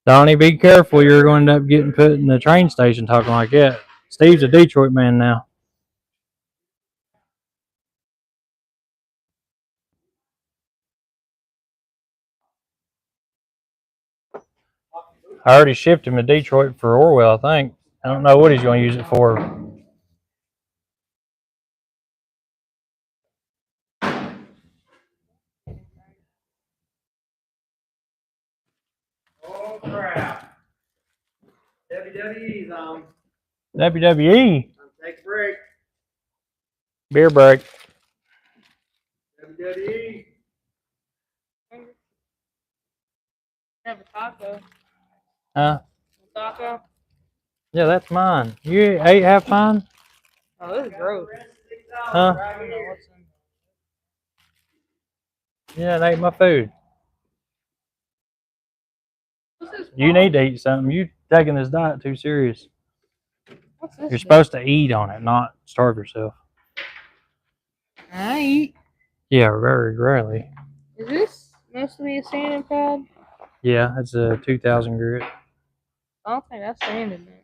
Donnie, be careful. You're going to end up getting put in the train station talking like that. Steve's a Detroit man now. I already shipped him to Detroit for Orwell, I think. I don't know what he's going to use it for. Oh crap! WWE's on. WWE. Take a break. Beer break. WWE. Have a taco. Huh? A taco. Yeah, that's mine. You ate half mine? Oh, this is gross. Huh? I don't know what's in Yeah, I ate my food. You need to eat something. You taking this diet too serious. What's this? You're supposed to eat on it, not starve yourself. I eat. Yeah, very rarely. Is this mostly a sanding pad? Yeah, it's a 2000 grit. I don't think that's sanding it.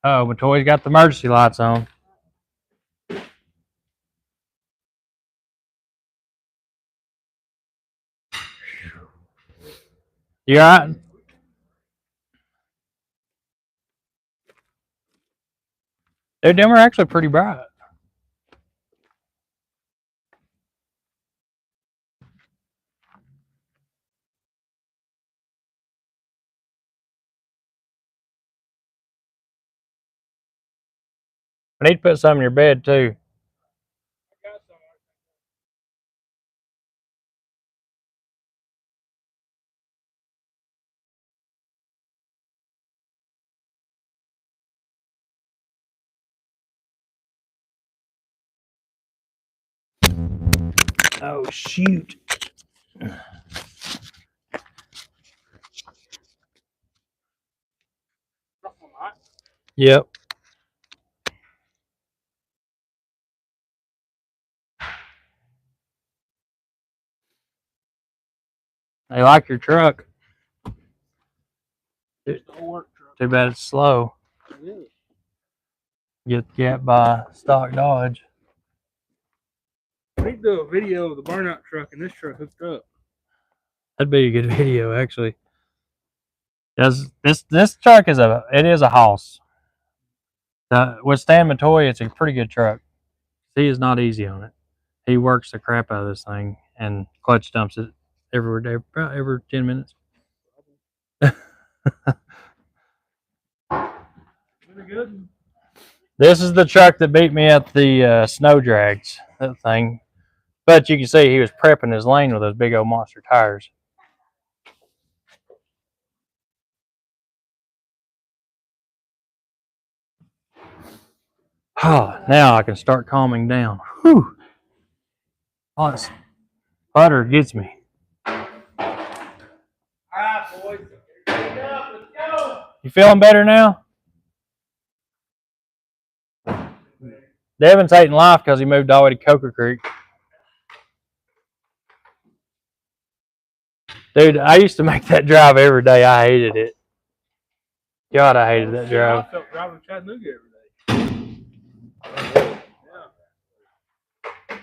Oh, but Toy's got the emergency lights on. You alright? Dude, them are actually pretty bright. I need to put some in your bed too. Oh shoot. Yep. They like your truck. Too bad it's slow. Get by stock Dodge. We need to do a video of the burnout truck and this truck hooked up. That'd be a good video, actually. This truck is a house. With Stan Matoy, it's a pretty good truck. He is not easy on it. He works the crap out of this thing and clutch dumps it every day, about every 10 minutes. Good. This is the truck that beat me at the snow drags, that thing. But you can see he was prepping his lane with those big old monster tires. Oh, now I can start calming down. Whew. Oh, this butter gets me. Alright, boys. Get up. Let's go. You feeling better now? Devin's hating life because he moved all the way to Coker Creek. Dude, I used to make that drive every day. I hated it. God, I hated that drive. I felt driving to Chattanooga every day. Yeah.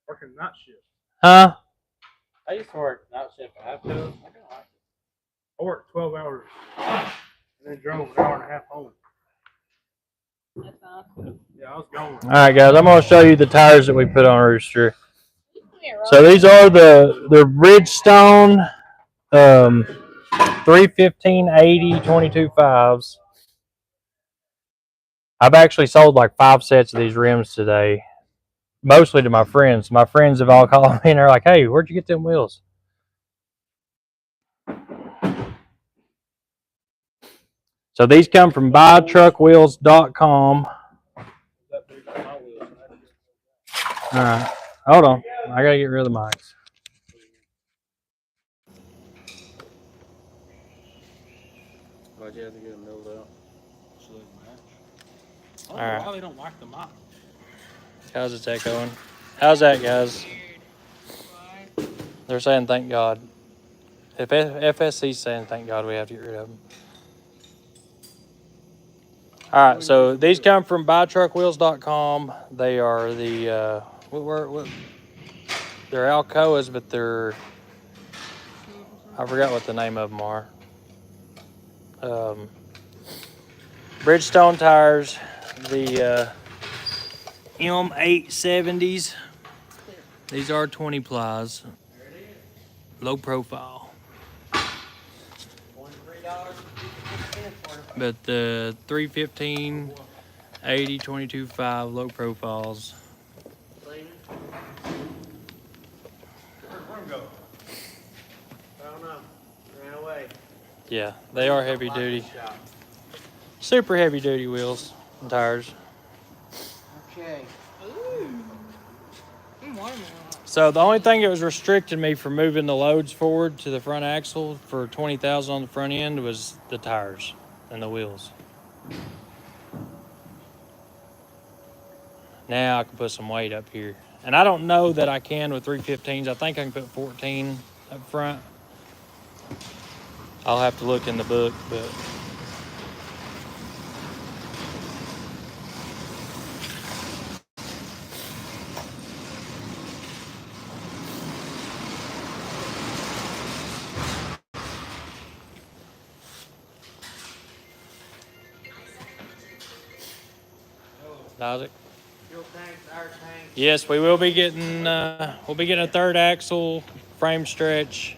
Working night shift. Huh? I used to work night shift. I have to. I kind of like it. I worked 12 hours and then drove an hour and a half home. That's awesome. Yeah, I was going. All right, guys, I'm going to show you the tires that we put on Rooster. So these are the Bridgestone 315/80 22.5s. I've actually sold like 5 sets of these rims today, mostly to my friends. My friends have all called me and they're like, "Hey, where'd you get them wheels?" So these come from buytruckwheels.com. All right, hold on. I gotta get rid of the mics. Why'd you have to get them milled out? So they match. All right. Why they don't like the mic? How's it echoing? How's that, guys? They're saying thank God. If FSC's saying thank God, we have to get rid of them. All right, so these come from buytruckwheels.com. They are the they're Alcoas, but they're, I forgot what the name of them are. Bridgestone tires, the M870s. These are 20 plies, low profile. But the 315/80 22.5 low profiles. Where'd one go? I don't know. Ran away. Yeah, they are heavy duty. Super heavy duty wheels and tires. Okay. So the only thing that was restricting me from moving the loads forward to the front axle for 20,000 on the front end was the tires and the wheels. Now I can put some weight up here. And I don't know that I can with 315s. I think I can put 14 up front. I'll have to look in the book, but Isaac? Fuel tanks, air tanks. Yes, we will be getting we'll be getting a third axle, frame stretch,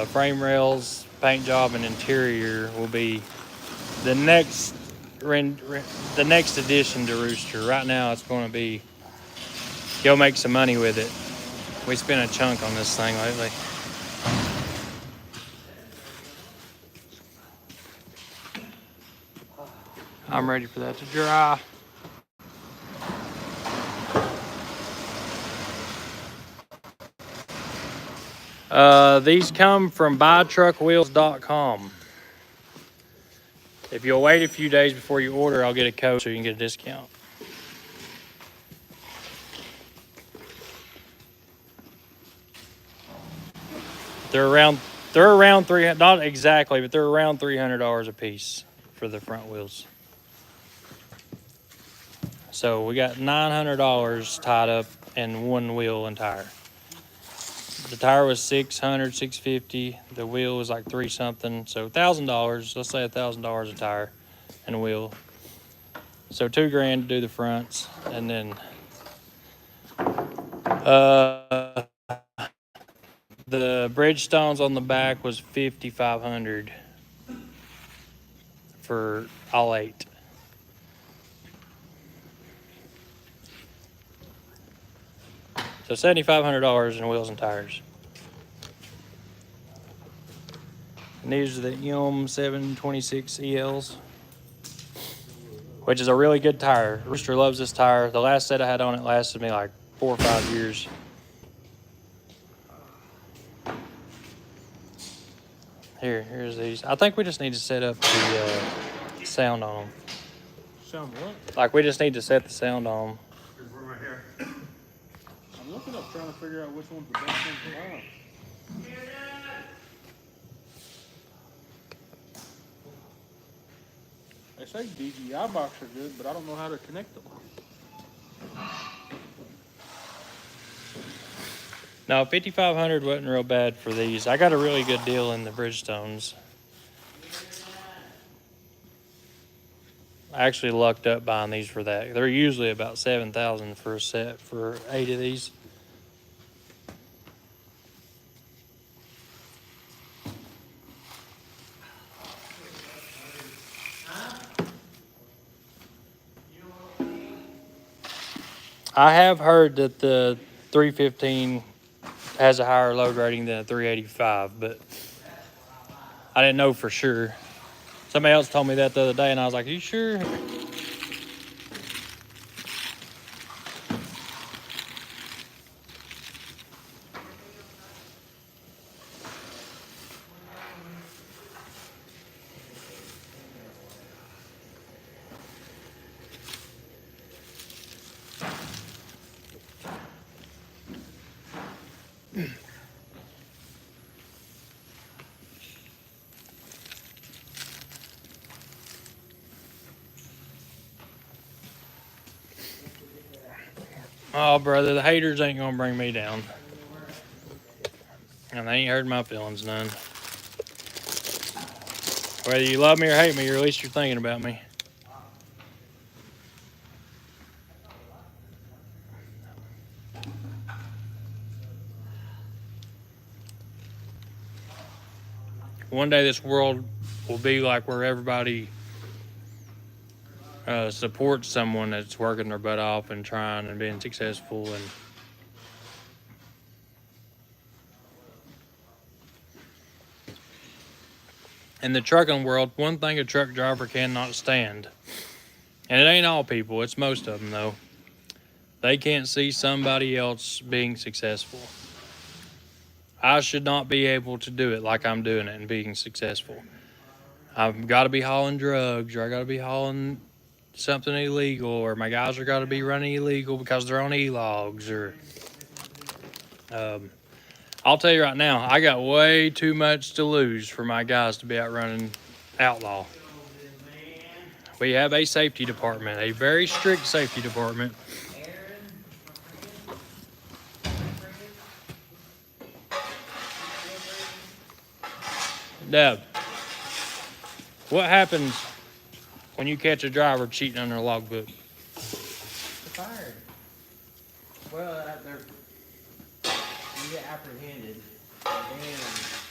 frame rails, paint job, and interior will be the next the next addition to Rooster. Right now, it's going to be go make some money with it. We spent a chunk on this thing lately. I'm ready for that to dry. These come from buytruckwheels.com. If you'll wait a few days before you order, I'll get a code so you can get a discount. They're around $300, not exactly, but they're around $300 a piece for the front wheels. So we got $900 tied up in one wheel and tire. The tire was $650. The wheel was like $3 something. So $1,000. Let's say $1,000 a tire and a wheel. So $2,000 to do the fronts, and then the Bridgestones on the back was $5,500 for all 8. So $7,500 in wheels and tires. And these are the M726 ELs, which is a really good tire. Rooster loves this tire. The last set I had on it lasted me like 4 or 5 years. Here's these. I think we just need to set up the sound on them. Sound what? Like we just need to set the sound on them. Here's one right here. I'm looking up trying to figure out which one's the best one to buy. They say DGI box are good, but I don't know how to connect them. No, $5,500 wasn't real bad for these. I got a really good deal in the Bridgestones. I actually lucked up buying these for that. They're usually about $7,000 for a set for 8 of these. I have heard that the 315 has a higher load rating than a 385, but I didn't know for sure. Somebody else told me that the other day, and I was like, you sure? Oh, brother, the haters ain't gonna bring me down. And they ain't hurt my feelings none. Whether you love me or hate me, or at least you're thinking about me. One day this world will be like where everybody supports someone that's working their butt off and trying and being successful. In the trucking world, one thing a truck driver cannot stand, and it ain't all people, it's most of them though, they can't see somebody else being successful. I should not be able to do it like I'm doing it and being successful. I've got to be hauling drugs, or I got to be hauling something illegal, or my guys are got to be running illegal because they're on e-logs, or I'll tell you right now, I got way too much to lose for my guys to be out running outlaw. We have a safety department, a very strict safety department. Deb, what happens when you catch a driver cheating on their logbook? They're fired. Well, you get apprehended, and then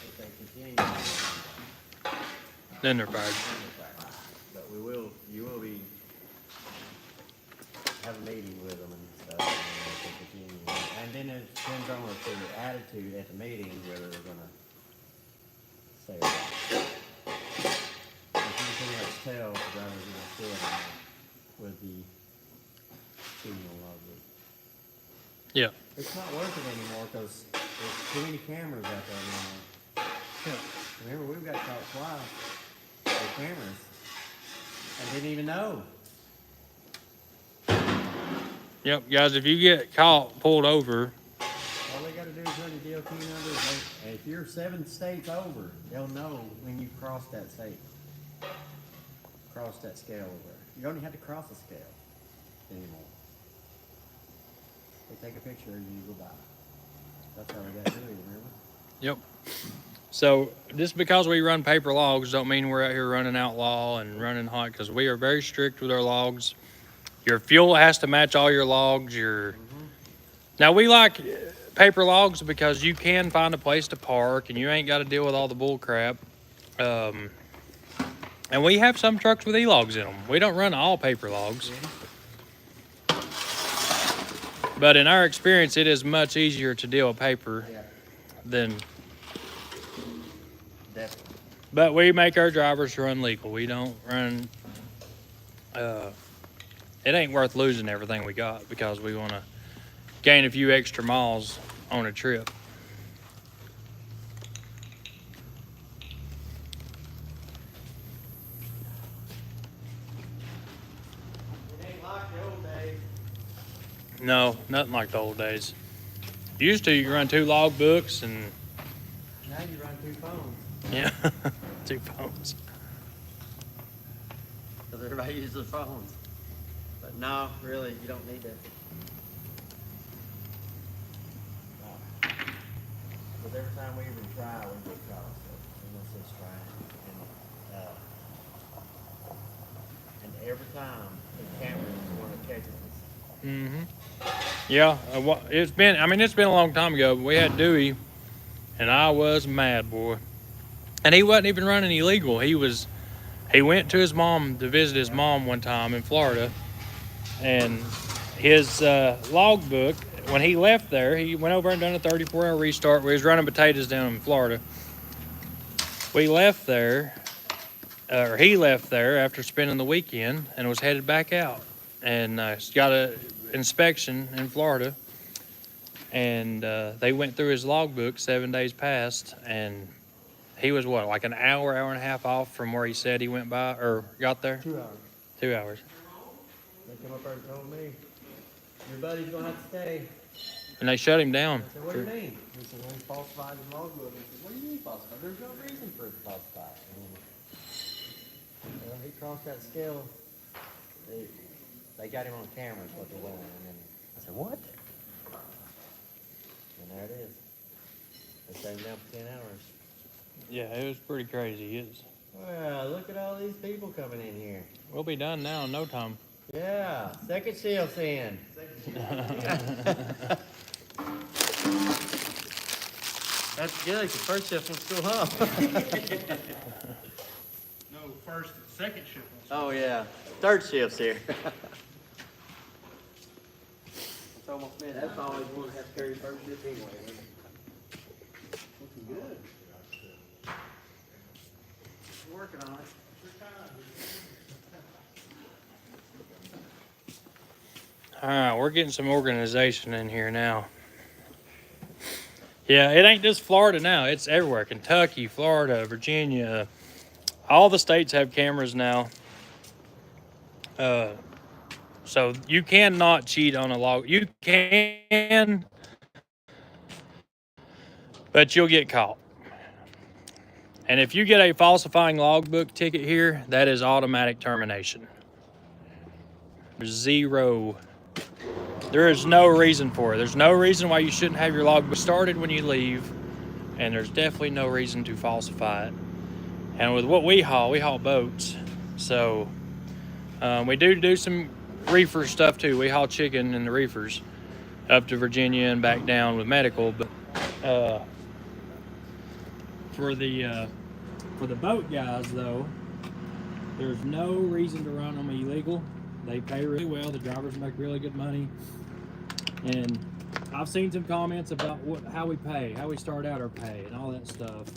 if they continue, Then they're fired. but you will be have a meeting with them and stuff, and if they continue. And then it depends on if their attitude at the meeting, whether they're gonna say that. If you can pretty much tell if the driver's gonna stay with the signal logbook. Yeah. It's not working anymore because there's too many cameras out there now. Yeah. Remember, we've got caught twice with cameras and didn't even know. Yep, guys, if you get caught, pulled over, All they got to do is run your DOT numbers. And if you're 7 states over, they'll know when you cross that state. Cross that scale over there. You don't even have to cross the scale anymore. They take a picture and you go by. That's how we got to do it, remember? yep. So just because we run paper logs don't mean we're out here running outlaw and running hot, because we are very strict with our logs. Your fuel has to match all your logs. Now we like paper logs because you can find a place to park and you ain't got to deal with all the bull crap. And we have some trucks with e-logs in them. We don't run all paper logs. But in our experience, it is much easier to deal with paper than... Definitely. But we make our drivers run legal. We don't run... it ain't worth losing everything we got because we want to gain a few extra miles on a trip. It ain't like the old days. No, nothing like the old days. Used to, you run 2 log books and... Now you run 2 phones. Yeah, 2 phones. Because everybody uses their phones. But no, really, you don't need that. No. Because every time we even try, we get caught. So unless it's trying. And every time, the cameras want to catch us. Mm-hmm. Yeah, it's been a long time ago, but we had Dewey, and I was mad, boy. And he wasn't even running illegal. He went to his mom to visit his mom one time in Florida, and his logbook, when he left there, he went over and done a 34-hour restart. We was running potatoes down in Florida. We left there, or he left there after spending the weekend and was headed back out. And got a inspection in Florida. And they went through his logbook 7 days past, and he was what, like an hour, hour and a half off from where he said he went by or got there? 2 hours. 2 hours. They come up there and told me, your buddy's gonna have to stay. And they shut him down. I said, what do you mean? He said, well, he falsified his logbook. I said, what do you mean falsified? There's no reason for it to falsify. Well, he crossed that scale. They got him on camera, is what they're doing. And then I said, what? And there it is. They shut him down for 10 hours. Yeah, it was pretty crazy. It's, Well, look at all these people coming in here. we'll be done now in no time. Yeah, second shift's in. That's good, 'cause first shift was still up. No, first and second shift. Oh, yeah. Third shift's here. It's almost midnight. That's always one that has to carry first shift anyway. Looking good. Working on it. All right, we're getting some organization in here now. Yeah, it ain't just Florida now. It's everywhere. Kentucky, Florida, Virginia. All the states have cameras now. So you cannot cheat on a log. You can, but you'll get caught. And if you get a falsifying logbook ticket here, that is automatic termination. There is no reason for it. There's no reason why you shouldn't have your logbook started when you leave, and there's definitely no reason to falsify it. And with what we haul boats, so we do some reefer stuff too. We haul chicken in the reefers up to Virginia and back down with medical, but for the boat guys though, there's no reason to run them illegal. They pay really well. The drivers make really good money. And I've seen some comments about how we pay, how we start out our pay and all that stuff.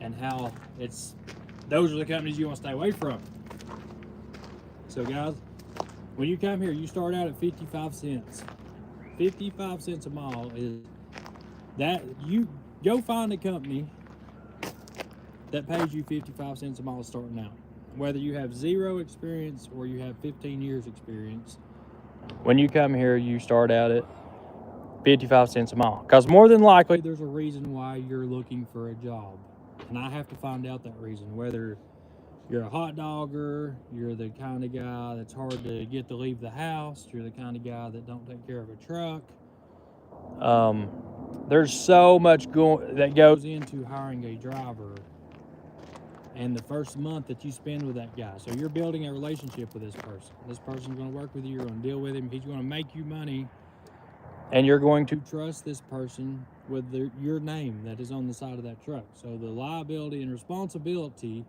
And how those are the companies you want to stay away from. So guys, when you come here, you start out at 55 cents. 55 cents a mile is that. You go find a company that pays you 55 cents a mile starting out. Whether you have 0 experience or you have 15 years experience, when you come here, you start out at 55 cents a mile. Because more than likely, there's a reason why you're looking for a job. And I have to find out that reason. Whether you're a hot dogger, you're the kind of guy that's hard to get to leave the house, you're the kind of guy that don't take care of a truck. There's so much that goes into hiring a driver. And the first month that you spend with that guy. So you're building a relationship with this person. This person's going to work with you. You're going to deal with him. He's going to make you money. And you're going to trust this person with your name that is on the side of that truck. So the liability and responsibility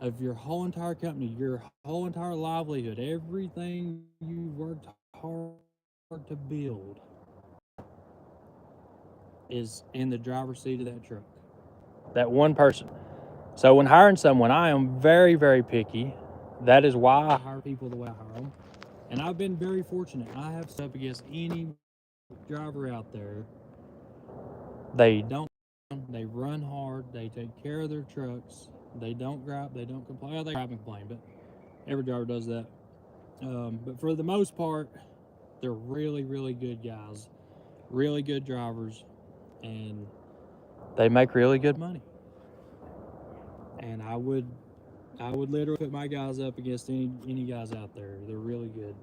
of your whole entire company, your whole entire livelihood, everything you've worked hard to build is in the driver's seat of that truck. That one person. So when hiring someone, I am very, very picky. That is why I hire people the way I hire them. And I've been very fortunate. I have stood up against any driver out there. They run hard. They take care of their trucks. They don't gripe. They don't complain. Well, they gripe and complain, but every driver does that. But for the most part, they're really, really good guys. Really good drivers. And they make really good money. And I would literally put my guys up against any guys out there. They're really good.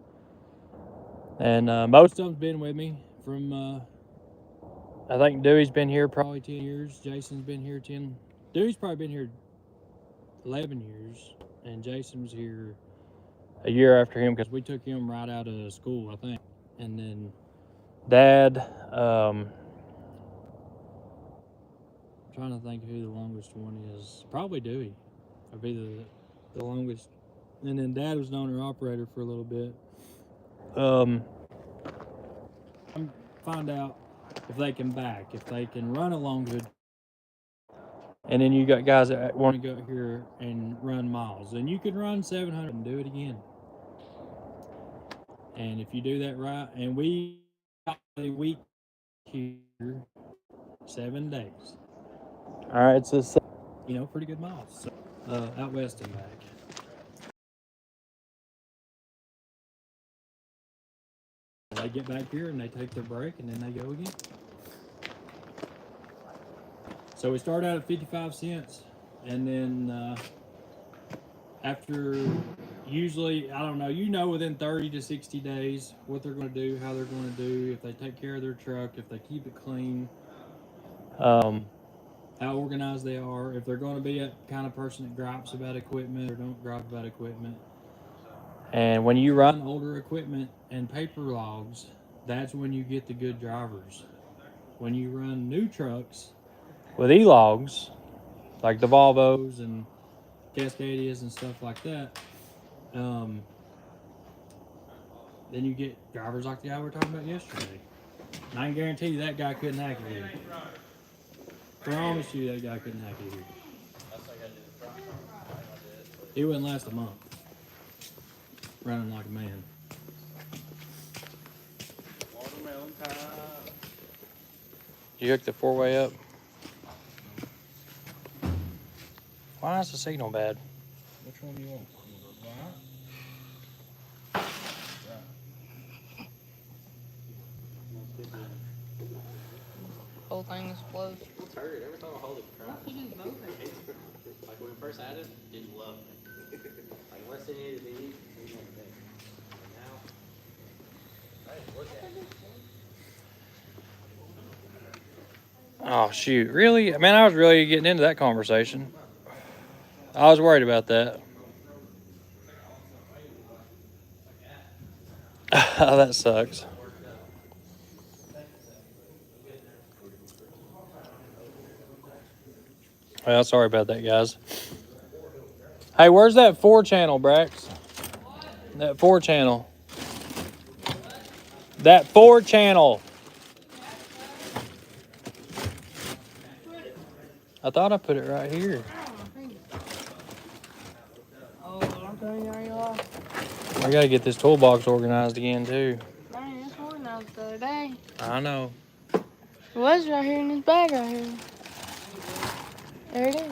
And most of them's been with me from, I think Dewey's been here probably 10 years. Jason's been here 10. Dewey's probably been here 11 years. And Jason was here a year after him because we took him right out of school, I think. And then Dad, trying to think who the longest one is. Probably Dewey would be the longest and then Dad was an owner-operator for a little bit. Find out if they can back, if they can run a long good. And then you got guys that want to go out here and run miles. And you can run 700 and do it again. And if you do that right, and we got a week here, 7 days. All right, so pretty good miles. So, out west and back. They get back here and they take their break and then they go again. So we start out at 55 cents, and then after usually, I don't know, within 30 to 60 days what they're going to do, how they're going to do, if they take care of their truck, if they keep it clean, how organized they are, if they're going to be a kind of person that gripes about equipment or don't gripe about equipment. And when you run older equipment and paper logs, that's when you get the good drivers. When you run new trucks with e-logs, like the Volvos and Cascadias and stuff like that, then you get drivers like the guy we were talking about yesterday. And I can guarantee you that guy couldn't hack it here. Promise you that guy couldn't hack it here. He wouldn't last a month running like a man. Watermelon time. You hook the 4-way up? Why is the signal bad? Which one do you want? Whole thing explodes. It's hurt. Every time I hold it, it cries. Like when we first had it, didn't love it. Like once they needed to eat, they didn't want it. Now, I didn't look at it. Oh, shoot. Really? Man, I was really getting into that conversation. I was worried about that. That sucks. Well, sorry about that, guys. Hey, where's that 4-channel, Brax? That 4-channel. That 4-channel. I thought I put it right here. I gotta get this toolbox organized again, too. Dang, it's organized the other day. I know. It was right here in this bag right here. There it is.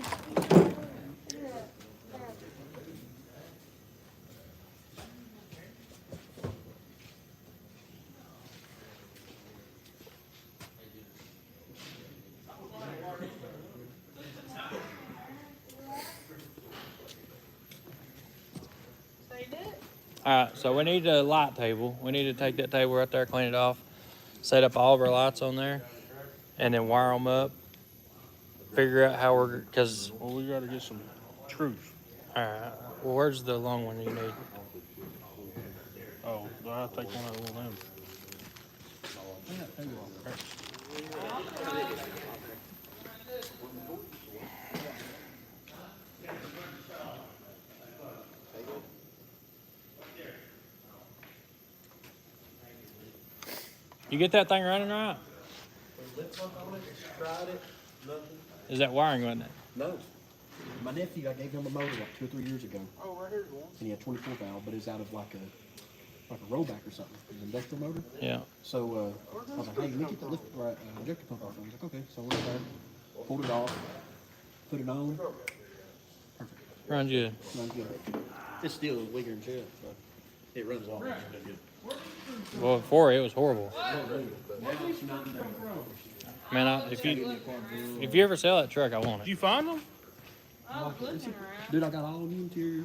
Alright, so we need a light table. We need to take that table right there, clean it off, set up all of our lights on there, and then wire them up. Figure out how we're, because... Well, we gotta get some truth. Alright, well, where's the long one you need? Oh, do I have to take one out of them? You get that thing running right? Tried it, nothing. Is that wiring, wasn't it? No. My nephew, I gave him a motor like 2 or 3 years ago. Oh, right here's one. And he had 24 valve, but it's out of like a rollback or something. It's an industrial motor. Yeah. So I was like, hey, let me get the lift injector pump off. I was like, okay. So I went there, pulled it off, put it on. Perfect. Runs good. Runs good. It's still weaker than shit, but it runs off. Good. Well, before it was horrible. Man, if you ever sell that truck, I want Did it. you find them? I was looking around. Dude, I got all new interior.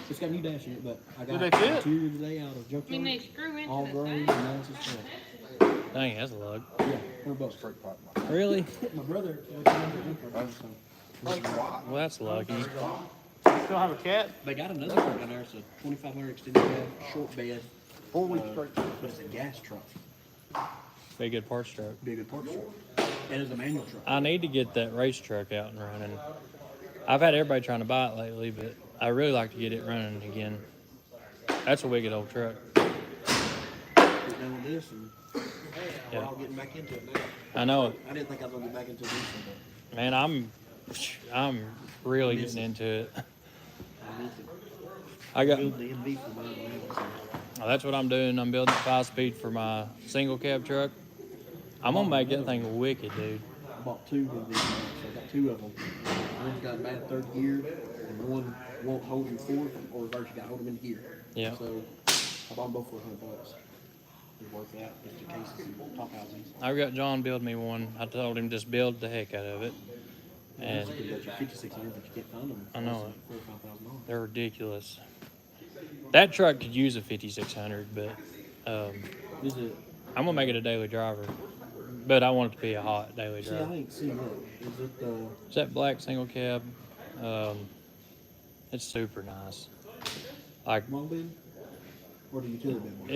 It's got new dash in it, but I got Did they fit? interior today out of I mean, they junkyard. screw into All the grade and thing. nice as fuck. Dang, that's a lug. Yeah, $100. Really? My brother was in the junkyard, so Well, that's lucky. Still have a cat? they got another truck down there. It's a 2500 extended cab, short bed, 4 weeks straight. but it's a gas truck. Be a good parts truck. Big a parts truck. And it's a manual truck. I need to get that race truck out and running. I've had everybody trying to buy it lately, but I really like to get it running again. That's a wicked old truck. Get done with this, and we're Yeah. all getting back into it now. I know it. I didn't think I was gonna get back into this one, Man, I'm really getting into it. but I missed it. I got. Build the MV for mine now. So. Oh, that's what I'm doing. I'm building a 5-speed for my single cab truck. I'm gonna make that thing wicked, dude. I bought 2 MVs, so I got 2 of them. One's got bad third gear, and one won't hold in fourth, or reverse, you got to hold them in gear. Yeah. So I bought them both for $100. It worked out just in case it's top housings. I've got John build me one. I told him just build the heck out of it. And You could get your 5600, but you can't find them. I know it. $4,000 or $5,000. they're ridiculous. That truck could use a 5600, but Is it? I'm gonna make it a daily driver. But I want it to be a hot daily See, I driver. ain't seen that. Is it It's that black single cab. It's super nice. Like long bed or the utility bed one?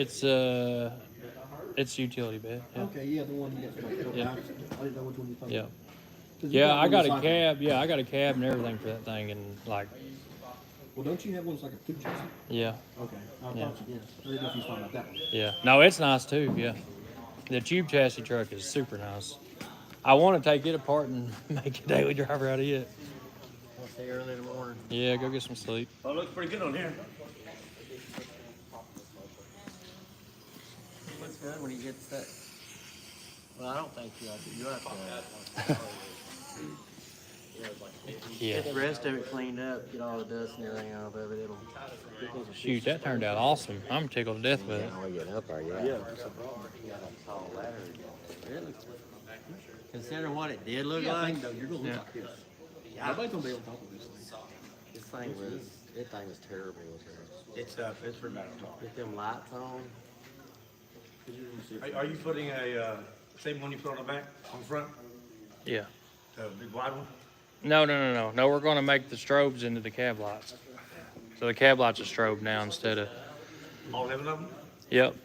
it's utility bed. Yeah. Okay, yeah, the one you got. Yeah. I didn't know which one you talking Yeah. about. 'Cause you Yeah, I one got a that's like cab. Yeah, I got a cab and everything for that thing, and like, Well, don't you have one that's like a tube chassis? yeah, Okay, I Yeah. thought you did. I didn't know if you was talking about that one. yeah. No, it's nice too. Yeah, the tube chassis truck is super nice. I want to take it apart and make a daily driver out of it. I'll see you early in the morning. Yeah, go get some sleep. Oh, it looks pretty good on here. Looks good when he gets that. Well, I don't think you have to. Yeah. Get the rest of it cleaned up, get all the dust and everything off of it. It'll. Shoot, that turned out awesome. I'm tickled to death with it. we getting up there yet. Yeah. Really? Considering what it did look like, No, you're gonna look like this. Nobody's gonna be on top of this thing. this thing was terrible. It's for battle talk. Get them lights on. Are you putting a same one you put on the back, on the front, Yeah. the big wide one? No. No, we're going to make the strobes into the cab lights. So the cab lights are strobe now instead of. All 11 of them? Yep.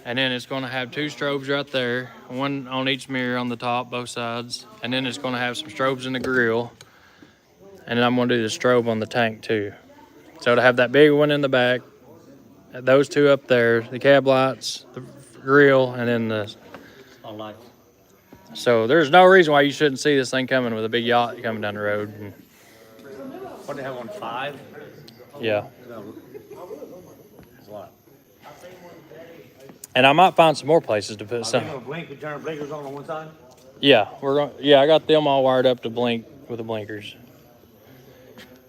And then it's going to have 2 strobes right there, one on each mirror on the top, both sides. And then it's going to have some strobes in the grill. And then I'm going to do the strobe on the tank too. So to have that big one in the back, those 2 up there, the cab lights, the grill, and then the. All lights. So there's no reason why you shouldn't see this thing coming with a big yacht coming down the road. And, What, they have on 5? yeah. That's a lot. And I might find some more places to put Are you some. gonna blink and turn blinkers on one side? Yeah, Yeah, I got them all wired up to blink with the blinkers.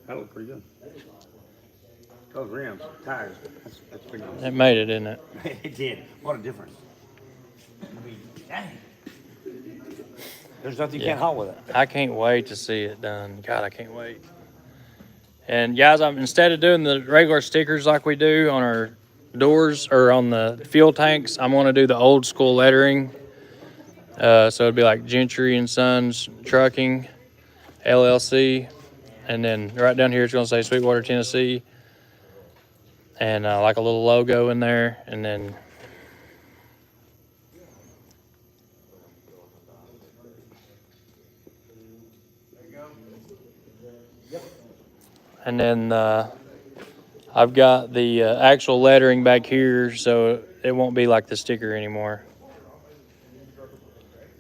That looks pretty good. Those rims, tires, that's pretty nice. It made it, didn't it? It did. What a difference. I mean, dang. There's nothing you can't haul with it. I can't wait to see it done. God, I can't wait. And guys, instead of doing the regular stickers like we do on our doors or on the fuel tanks, I'm going to do the old school lettering. So it'd be like Gentry and Sons Trucking, LLC. And then right down here, it's going to say Sweetwater, Tennessee. And like a little logo in there. And then I've got the actual lettering back here, so it won't be like the sticker anymore.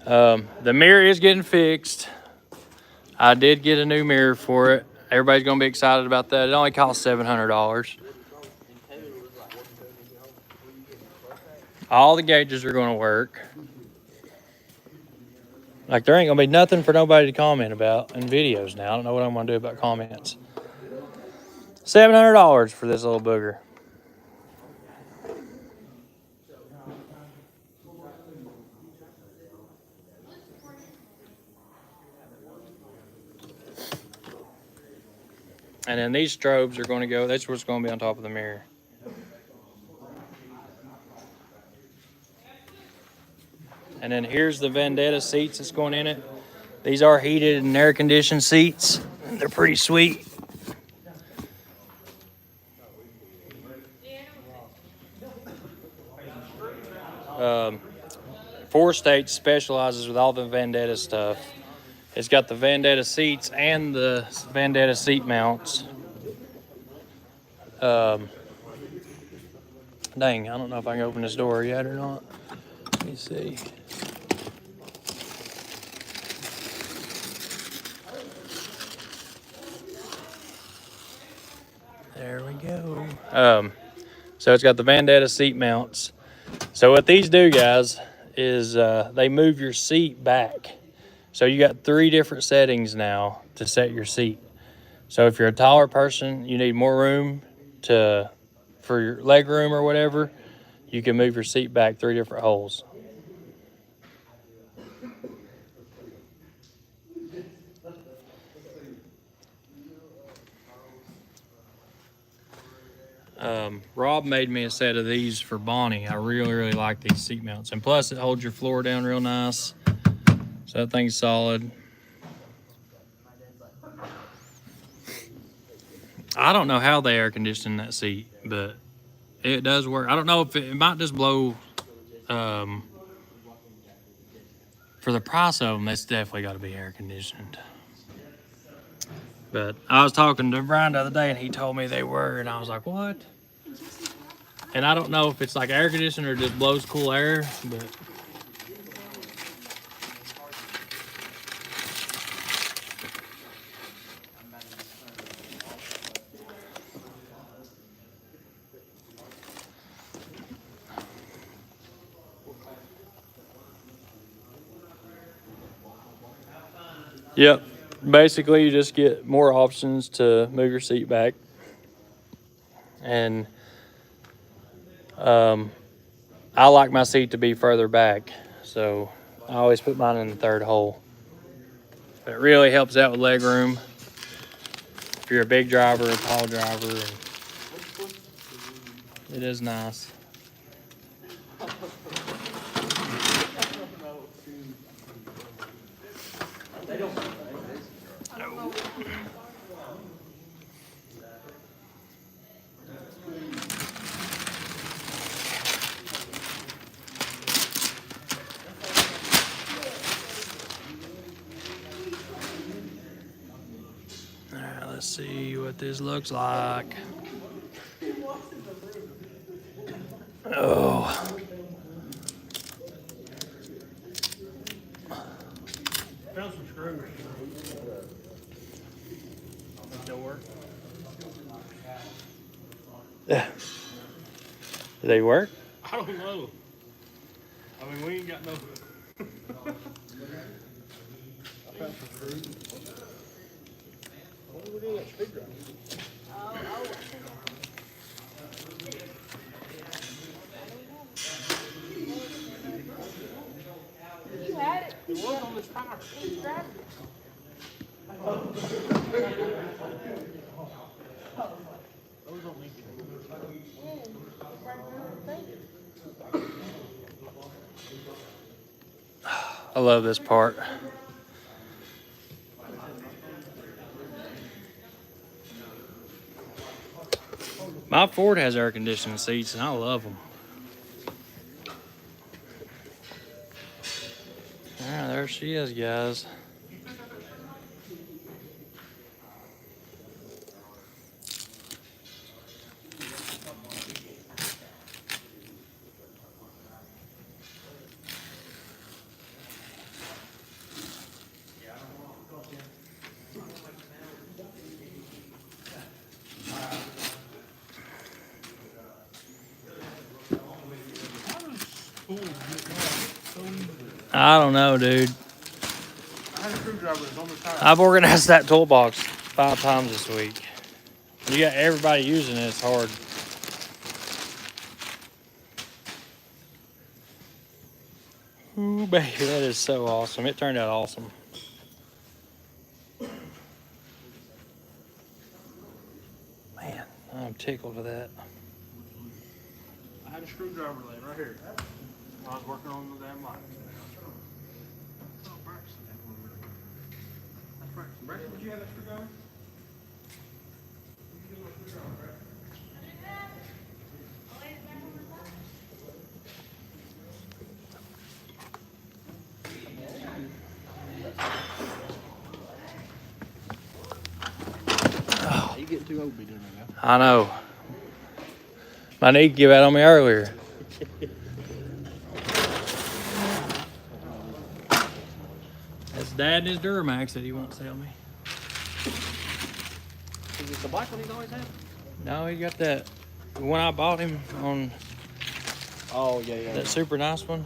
The mirror is getting fixed. I did get a new mirror for it. Everybody's gonna be excited about that. It only cost $700. All the gauges are gonna work. Like, there ain't gonna be nothing for nobody to comment about in videos now. I don't know what I'm gonna do about comments. $700 for this little booger. And then these strobes are going to go, that's what's going to be on top of the mirror. And then here's the Vendetta seats that's going in it. These are heated and air conditioned seats. They're pretty sweet. Four States specializes with all the Vendetta stuff. It's got the Vendetta seats and the Vendetta seat mounts. Dang, I don't know if I can open this door yet or not. Let me see. There we go. So it's got the Vendetta seat mounts. So what these do, guys, is they move your seat back. So you got 3 different settings now to set your seat. So if you're a taller person, you need more room for your leg room or whatever, you can move your seat back 3 different holes. Rob made me a set of these for Bonnie. I really, really like these seat mounts. And plus, it holds your floor down real nice. So that thing's solid. I don't know how they air condition that seat, but it does work. I don't know if it might just blow. For the price of them, it's definitely got to be air conditioned. But I was talking to Brian the other day, and he told me they were, and I was like, what? And I don't know if it's like air conditioner or just blows cool air, but yep. Basically, you just get more options to move your seat back. And I like my seat to be further back, so I always put mine in the 3rd hole. It really helps out with leg room. If you're a big driver, a tall driver, it is nice. All right, let's see what this looks like. Oh. Found some screws. They'll work. Yeah. Do they work? I don't know. I mean, we ain't got no. I found some screws. What do we do with that screwdriver? You had it. It was on this tire. He grabbed it. Those don't leak. I love this part. My Ford has air conditioning seats, and I love them. Yeah, there she is, guys. I don't know, dude. I had a screwdriver that's on the tire. I've organized that toolbox 5 times this week. You got everybody using it, it's hard. Ooh, baby, that is so awesome. It turned out awesome. Man, I'm tickled with that. I had a screwdriver laying right here. I was working on the damn light. Oh, Braxton. That's Braxton. Braxton, did you have that screwdriver? You get too old to be doing that now. I know. I need to give out on me earlier. That's Dad and his Duramax that he won't sell me. Is it the black one he's always had? No, he got that one I bought him on Oh, yeah. that super nice one.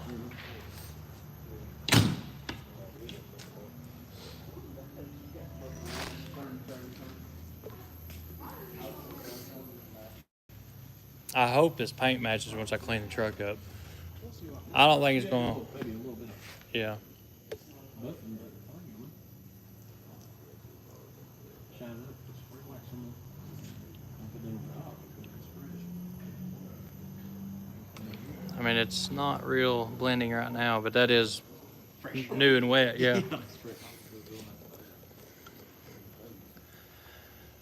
I hope this paint matches once I clean the truck up. I don't think it's going to. Maybe a little bit of Yeah. nothing, but shine up, just spray wax on the, put it on top, it's fresh. I mean, it's not real blending right now, but that is new and wet, yeah.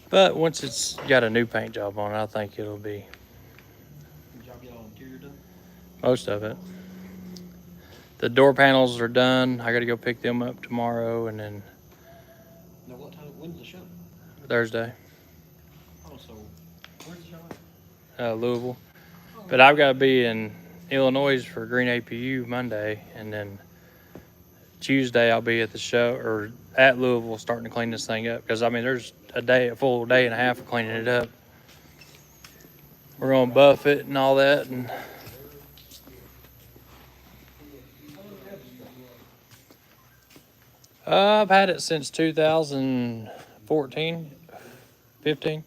But once it's got a new paint job on it, I think it'll be Did y'all get all interior done? most of it. The door panels are done. I got to go pick them up tomorrow, and then Now, what time, when's the show? Thursday, Oh, so, where's the show at? Louisville. But I've got to be in Illinois for Green APU Monday, and then Tuesday I'll be at the show or at Louisville starting to clean this thing up. Because I mean, there's a full day and a half of cleaning it up. We're gonna buff it and all that, and I've had it since 2014, 15.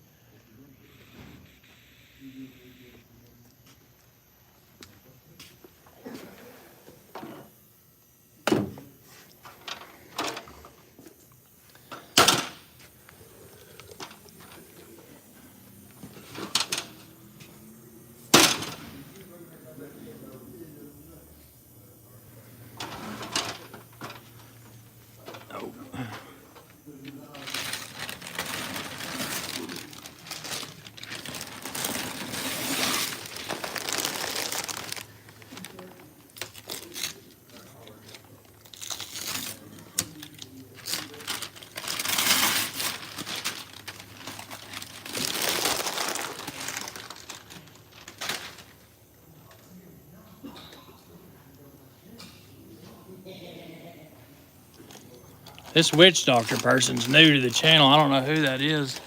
This witch doctor person's new to the channel. I don't know who that is.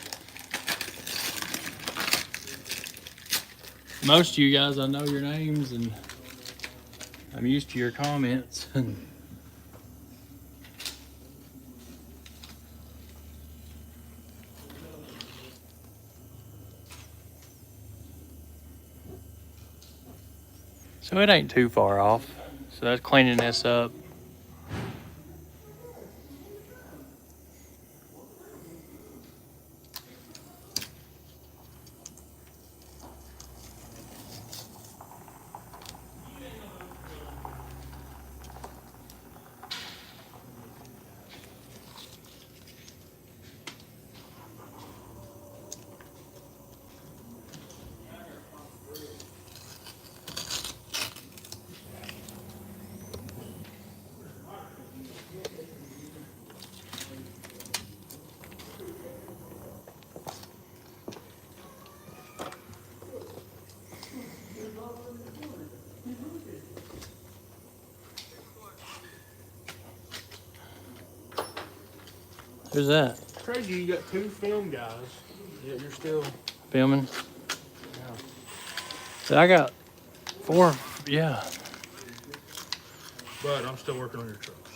Most of you guys, I know your names and I'm used to your comments. So it ain't too far off. So that's cleaning this up. Who's that? Crazy, you got 2 film guys, yet you're still. Filming? So I got 4, yeah. But I'm still working on your trucks.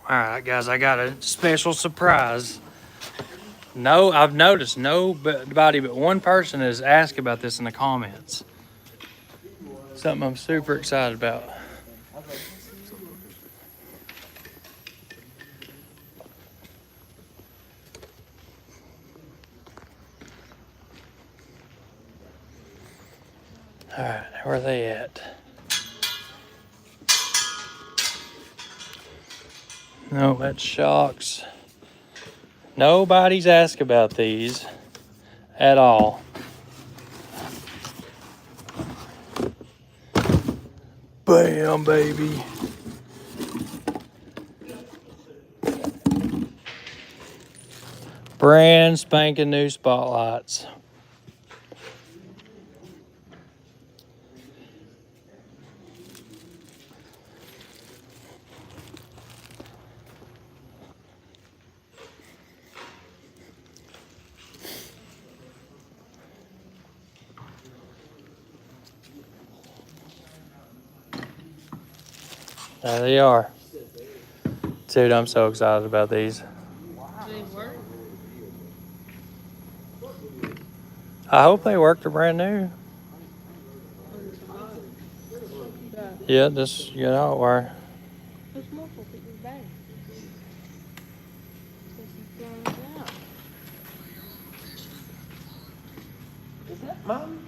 All right, guys, I got a special surprise. No, I've noticed nobody but one person has asked about this in the comments. Something I'm super excited about. All right, where are they at? No, that's shocks. Nobody's asked about these at all. Bam, baby. Brand spanking new spotlights. There they are. Dude, I'm so excited about these. They work. I hope they work. They're brand new. Yeah, just get out where. There's multiple people's bags. Says he's throwing it out. Is that mine?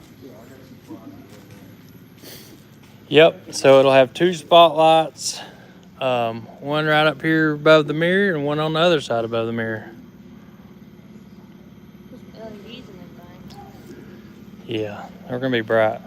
Yep, so it'll have 2 spotlights. One right up here above the mirror and one on the other side above the mirror. There's LEDs and everything. Yeah, they're gonna be bright.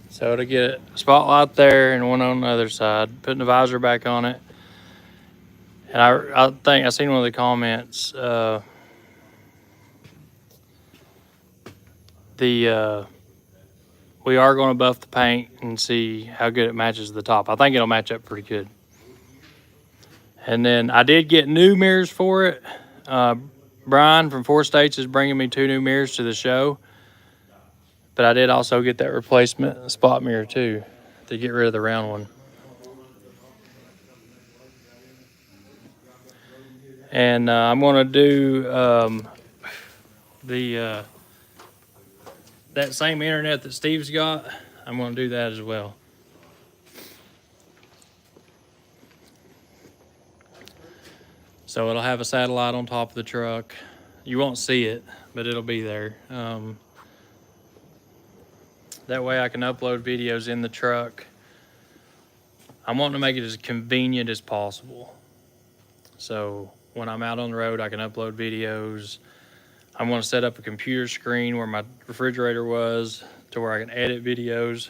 So to get a spotlight there and one on the other side, putting the visor back on it. And I think I seen one of the comments. We are going to buff the paint and see how good it matches the top. I think it'll match up pretty good. And then I did get new mirrors for it. Brian from 4 States is bringing me 2 new mirrors to the show. But I did also get that replacement spot mirror too, to get rid of the round one. And I'm going to do that same internet that Steve's got. I'm going to do that as well. So it'll have a satellite on top of the truck. You won't see it, but it'll be there. That way I can upload videos in the truck. I'm wanting to make it as convenient as possible. So when I'm out on the road, I can upload videos. I'm going to set up a computer screen where my refrigerator was to where I can edit videos.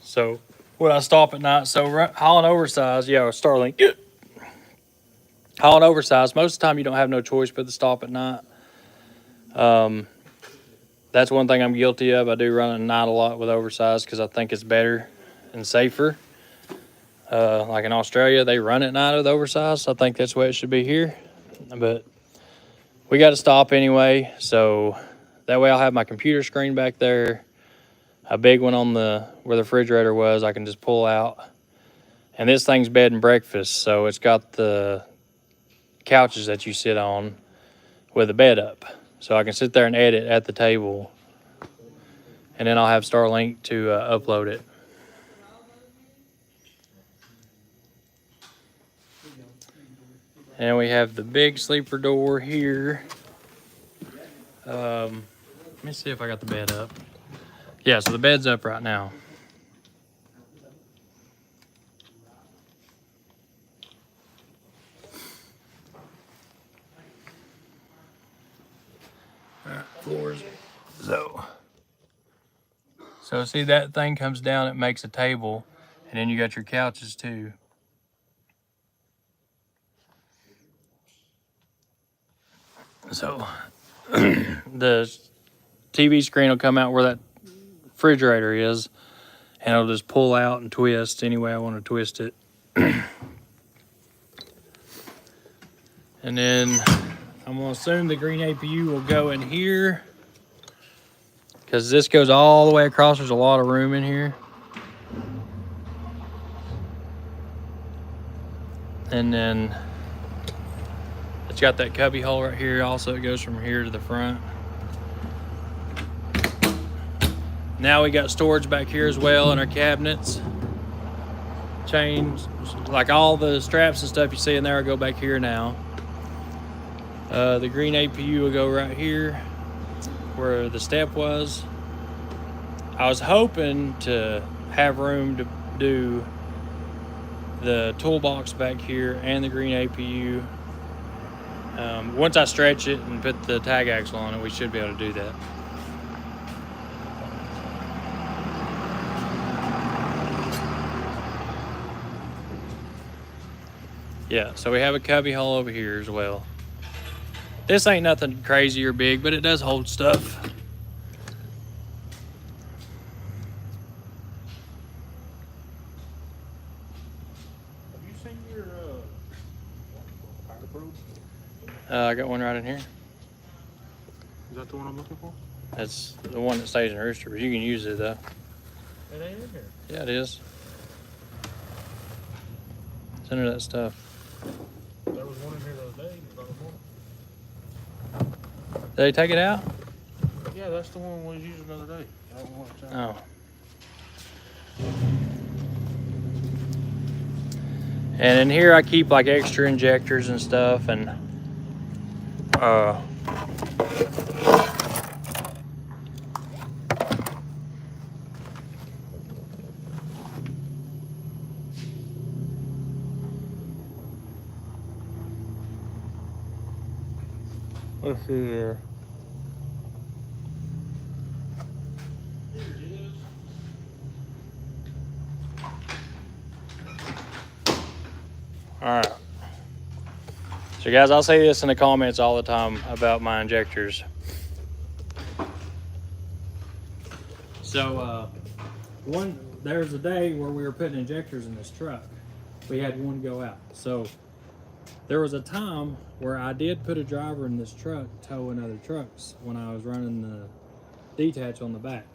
So when I stop at night, so hauling oversized, yeah, Starlink. Hauling oversized, most of the time you don't have no choice but to stop at night. That's one thing I'm guilty of. I do run at night a lot with oversized because I think it's better and safer. Like in Australia, they run at night with oversized. So I think that's the way it should be here. But we got to stop anyway. So that way I'll have my computer screen back there. A big one on where the refrigerator was, I can just pull out. And this thing's bed and breakfast. So it's got the couches that you sit on with a bed up. So I can sit there and edit at the table. And then I'll have Starlink to upload it. And we have the big sleeper door here. Let me see if I got the bed up. Yeah, so the bed's up right now. Floors. So see, that thing comes down, it makes a table, and then you got your couches too. So the TV screen will come out where that refrigerator is, and it'll just pull out and twist any way I want to twist it. And then I'm going to assume the green APU will go in here because this goes all the way across. There's a lot of room in here. And then it's got that cubby hole right here. Also, it goes from here to the front. Now we got storage back here as well in our cabinets. Chains, like all the straps and stuff you see in there will go back here now. The green APU will go right here where the step was. I was hoping to have room to do the toolbox back here and the green APU Once I stretch it and put the tag axle on it, we should be able to do that. Yeah, so we have a cubby hole over here as well. This ain't nothing crazy or big, but it does hold stuff. Have you seen your fire probe? I got one right in here. Is that the one I'm looking for? That's the one that stays in Rooster, but you can use it though. It ain't in here. Yeah, it is. It's under that stuff. There was one in here the other day. Was on the phone. Did they take it out? Yeah, that's the one we was using the other day. That one was out. Oh. And in here I keep like extra injectors and stuff, and let's see here. All right. So guys, I'll say this in the comments all the time about my injectors. So there's a day where we were putting injectors in this truck. We had one go out. So there was a time where I did put a driver in this truck towing other trucks when I was running the detach on the back.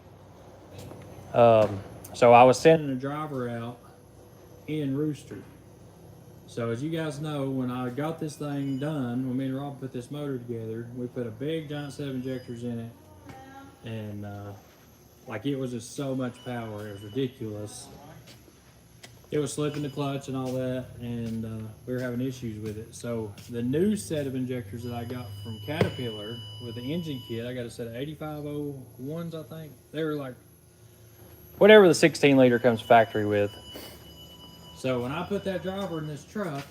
So I was sending a driver out in Rooster. So as you guys know, when I got this thing done, when me and Rob put this motor together, we put a big giant set of injectors in it, and like it was just so much power, it was ridiculous. It was slipping the clutch and all that, and we were having issues with it. So the new set of injectors that I got from Caterpillar with the engine kit, I got a set of 8501s, I think. They were like whatever the 16 liter comes factory with. So when I put that driver in this truck,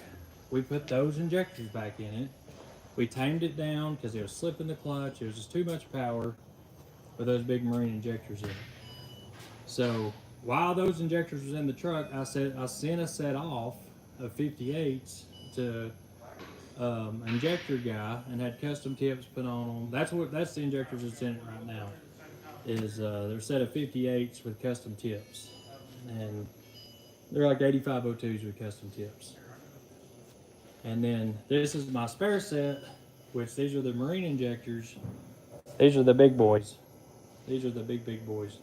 we put those injectors back in it. We tamed it down because it was slipping the clutch. It was just too much power with those big marine injectors in it. So while those injectors was in the truck, I sent a set off of 58s to injector guy and had custom tips put on them. That's the injectors that's in it right now. Is they're a set of 58s with custom tips, and they're like 8502s with custom tips. And then this is my spare set, which these are the marine injectors. These are the big boys. These are the big boys.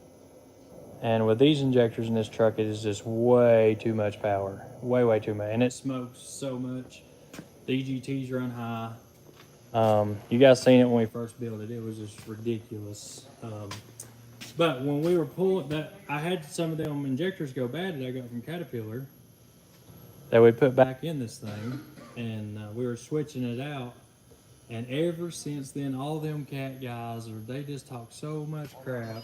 And with these injectors in this truck, it is just way too much power. Way too much. And it smokes so much. The EGTs run high. You guys seen it when we first built it. It was just ridiculous. But when we were pulling that, I had some of them injectors go bad that I got from Caterpillar that we put back in this thing, and we were switching it out. And ever since then, all them cat guys, they just talk so much crap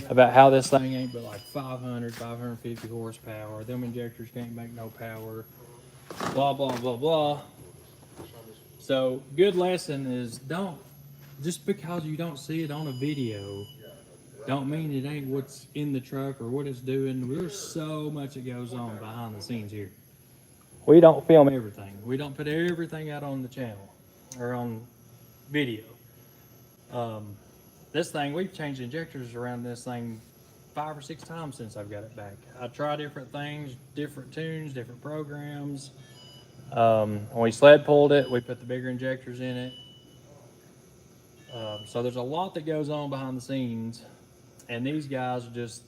about how this thing ain't but like 500, 550 horsepower. Them injectors can't make no power. Blah, blah, blah, blah. So, good lesson is just because you don't see it on a video, don't mean it ain't what's in the truck or what it's doing. There's so much that goes on behind the scenes here. We don't film everything. We don't put everything out on the channel or on video. This thing, we've changed injectors around this thing 5 or 6 times since I've got it back. I try different things, different tunes, different programs. When we sled pulled it, we put the bigger injectors in it. So there's a lot that goes on behind the scenes, and these guys are just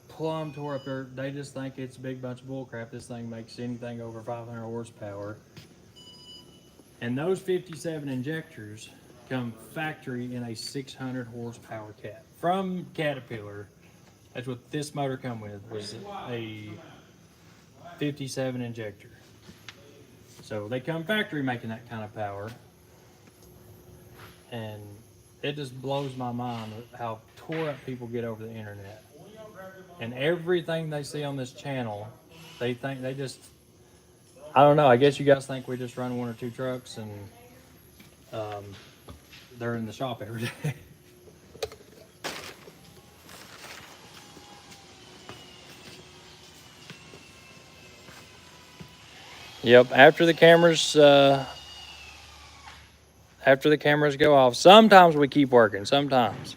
plumb tore up there. They just think it's a big bunch of bullcrap. This thing makes anything over 500 horsepower. And those 57 injectors come factory in a 600 horsepower cat from Caterpillar. That's what this motor come with, was a 57 injector. So they come factory making that kind of power. And it just blows my mind how tore up people get over the internet. And everything they see on this channel, I don't know, I guess you guys think we just run 1 or 2 trucks and they're in the shop every day. Yep, after the cameras go off, sometimes we keep working, sometimes.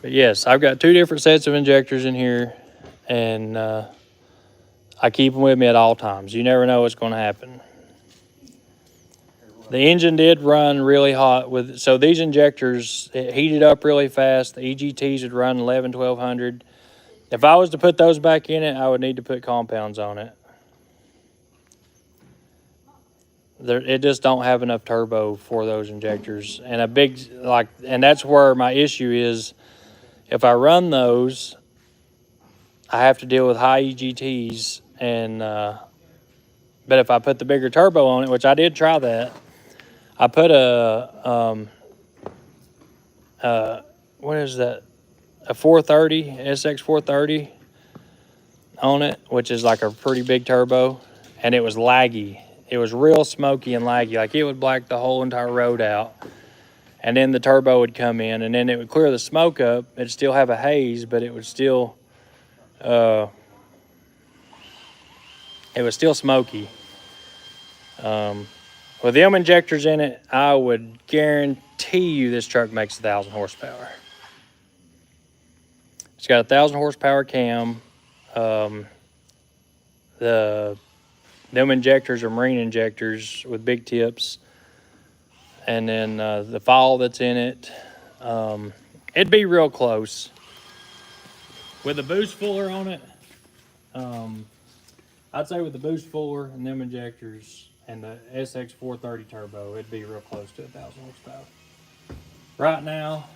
But yes, I've got 2 different sets of injectors in here, and I keep them with me at all times. You never know what's going to happen. The engine did run really hot so these injectors, it heated up really fast. The EGTs would run 1200. If I was to put those back in it, I would need to put compounds on it. It just don't have enough turbo for those injectors. And and that's where my issue is. If I run those, I have to deal with high EGTs, but if I put the bigger turbo on it, which I did try that, I put what is that? A 430, SX 430 on it, which is like a pretty big turbo, and it was laggy. It was real smoky and laggy. Like it would black the whole entire road out. And then the turbo would come in, and then it would clear the smoke up. It'd still have a haze, but it would still, it was still smoky. With them injectors in it, I would guarantee you this truck makes 1,000 horsepower. It's got a 1,000 horsepower cam. Them injectors are marine injectors with big tips. And then the fall that's in it, it'd be real close. With the boost fuller on it, I'd say with the boost fuller and them injectors and the SX 430 turbo, it'd be real close to 1,000 horsepower. Right now,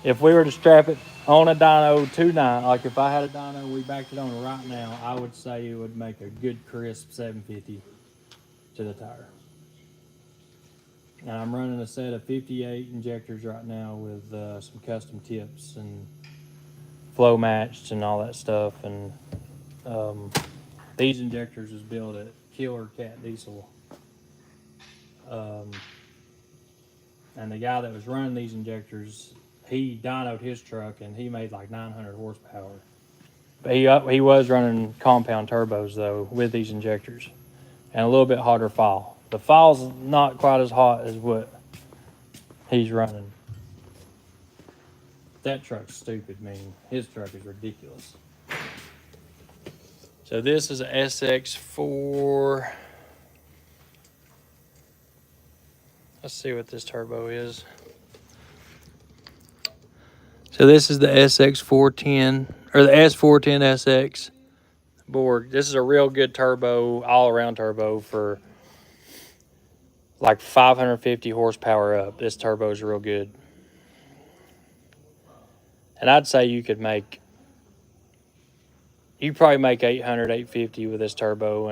if we were to strap it on a dyno tonight, like if I had a dyno, we backed it on right now, I would say it would make a good crisp 750 to the tire. And I'm running a set of 58 injectors right now with some custom tips and flow matched and all that stuff. And these injectors was built at Killer Cat Diesel. And the guy that was running these injectors, he dynoed his truck and he made like 900 horsepower. But he was running compound turbos though with these injectors and a little bit hotter fall. The fall's not quite as hot as what he's running. That truck's stupid, man. His truck is ridiculous. So this is a SX4. Let's see what this turbo is. So this is the SX410, or the S410SX board. This is a real good turbo, all-around turbo for like 550 horsepower up. This turbo is real good. And I'd say you probably make 800, 850 with this turbo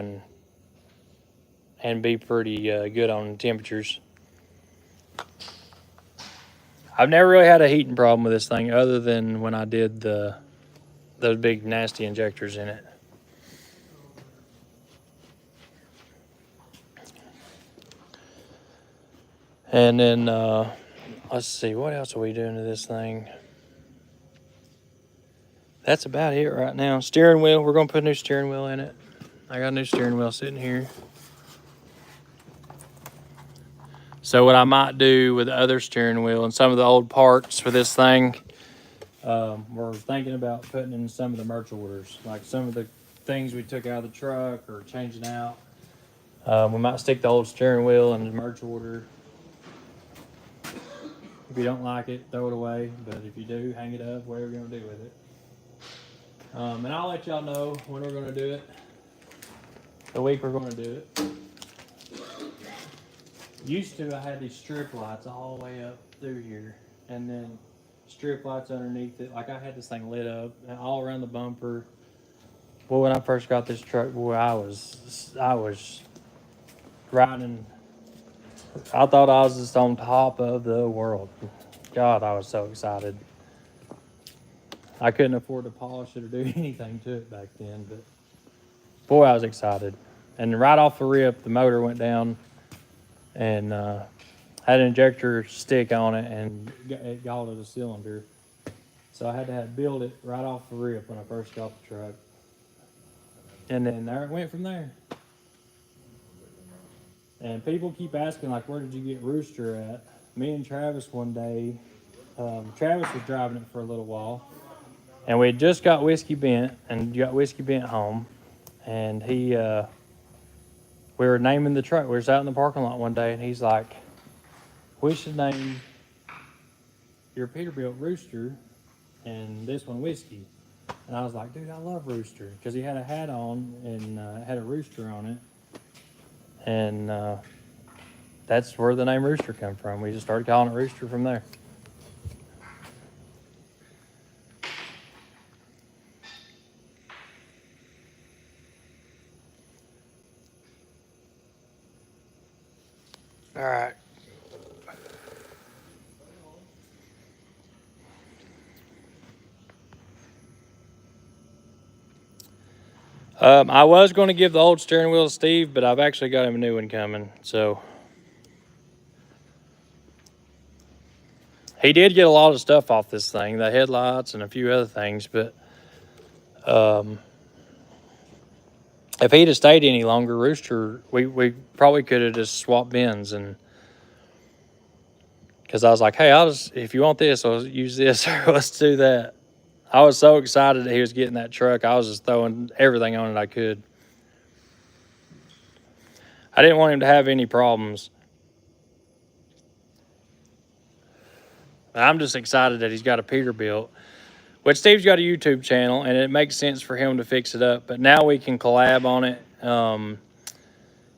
and be pretty good on temperatures. I've never really had a heating problem with this thing other than when I did those big nasty injectors in it. And then, let's see, what else are we doing to this thing? That's about it right now. Steering wheel, we're going to put a new steering wheel in it. I got a new steering wheel sitting here. So what I might do with the other steering wheel and some of the old parts for this thing, we're thinking about putting in some of the merch orders, like some of the things we took out of the truck or changing out. We might stick the old steering wheel in the merch order. If you don't like it, throw it away. But if you do, hang it up, whatever you're going to do with it. And I'll let y'all know when we're going to do it. The week we're going to do it. Used to, I had these strip lights all the way up through here. And then strip lights underneath it. Like I had this thing lit up and all around the bumper. Boy, when I first got this truck, boy, I was riding. I thought I was just on top of the world. God, I was so excited. I couldn't afford to polish it or do anything to it back then, but boy, I was excited. And right off the rip, the motor went down and had an injector stick on it, and it galled the cylinder. So I had to build it right off the rip when I first got the truck. And then there it went from there. And people keep asking, like, where did you get Rooster at? Me and Travis one day, Travis was driving it for a little while. And we had just got Whiskey Bent and got Whiskey Bent home. And we were naming the truck. We were out in the parking lot one day, and he's like, we should name your Peterbilt Rooster and this one Whiskey. And I was like, dude, I love Rooster. Because he had a hat on and had a rooster on it. And that's where the name Rooster come from. We just started calling it Rooster from there. All right. I was going to give the old steering wheel to Steve, but I've actually got him a new one coming. So he did get a lot of stuff off this thing, the headlights and a few other things. But if he'd have stayed any longer, Rooster, we probably could have just swapped bins. And because I was like, hey, if you want this, I'll use this, or let's do that. I was so excited that he was getting that truck. I was just throwing everything on it I could. I didn't want him to have any problems. I'm just excited that he's got a Peterbilt, which Steve's got a YouTube channel, and it makes sense for him to fix it up. But now we can collab on it.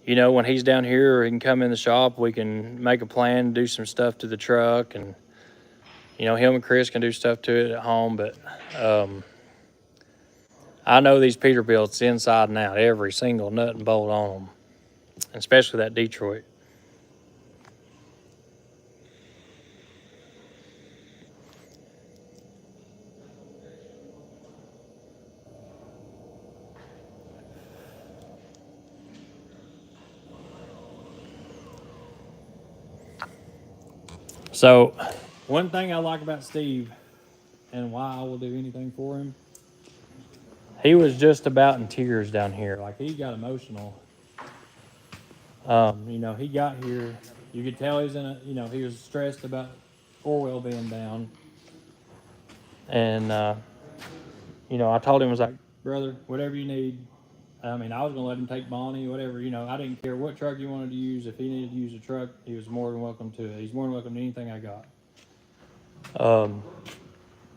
You know, when he's down here, or he can come in the shop, we can make a plan, do some stuff to the truck, and, you know, him and Chris can do stuff to it at home. But I know these Peterbilts inside and out, every single nut and bolt on them, especially that Detroit. So, one thing I like about Steve, and why I will do anything for him, he was just about in tears down here. Like, he got emotional. You know, he got here, you could tell he's he was stressed about four-wheel being down. And, you know, I told him, I was like, brother, whatever you need. I mean, I was going to let him take Bonnie, whatever, you know, I didn't care what truck he wanted to use. If he needed to use a truck, he was more than welcome to it. He's more than welcome to anything I got.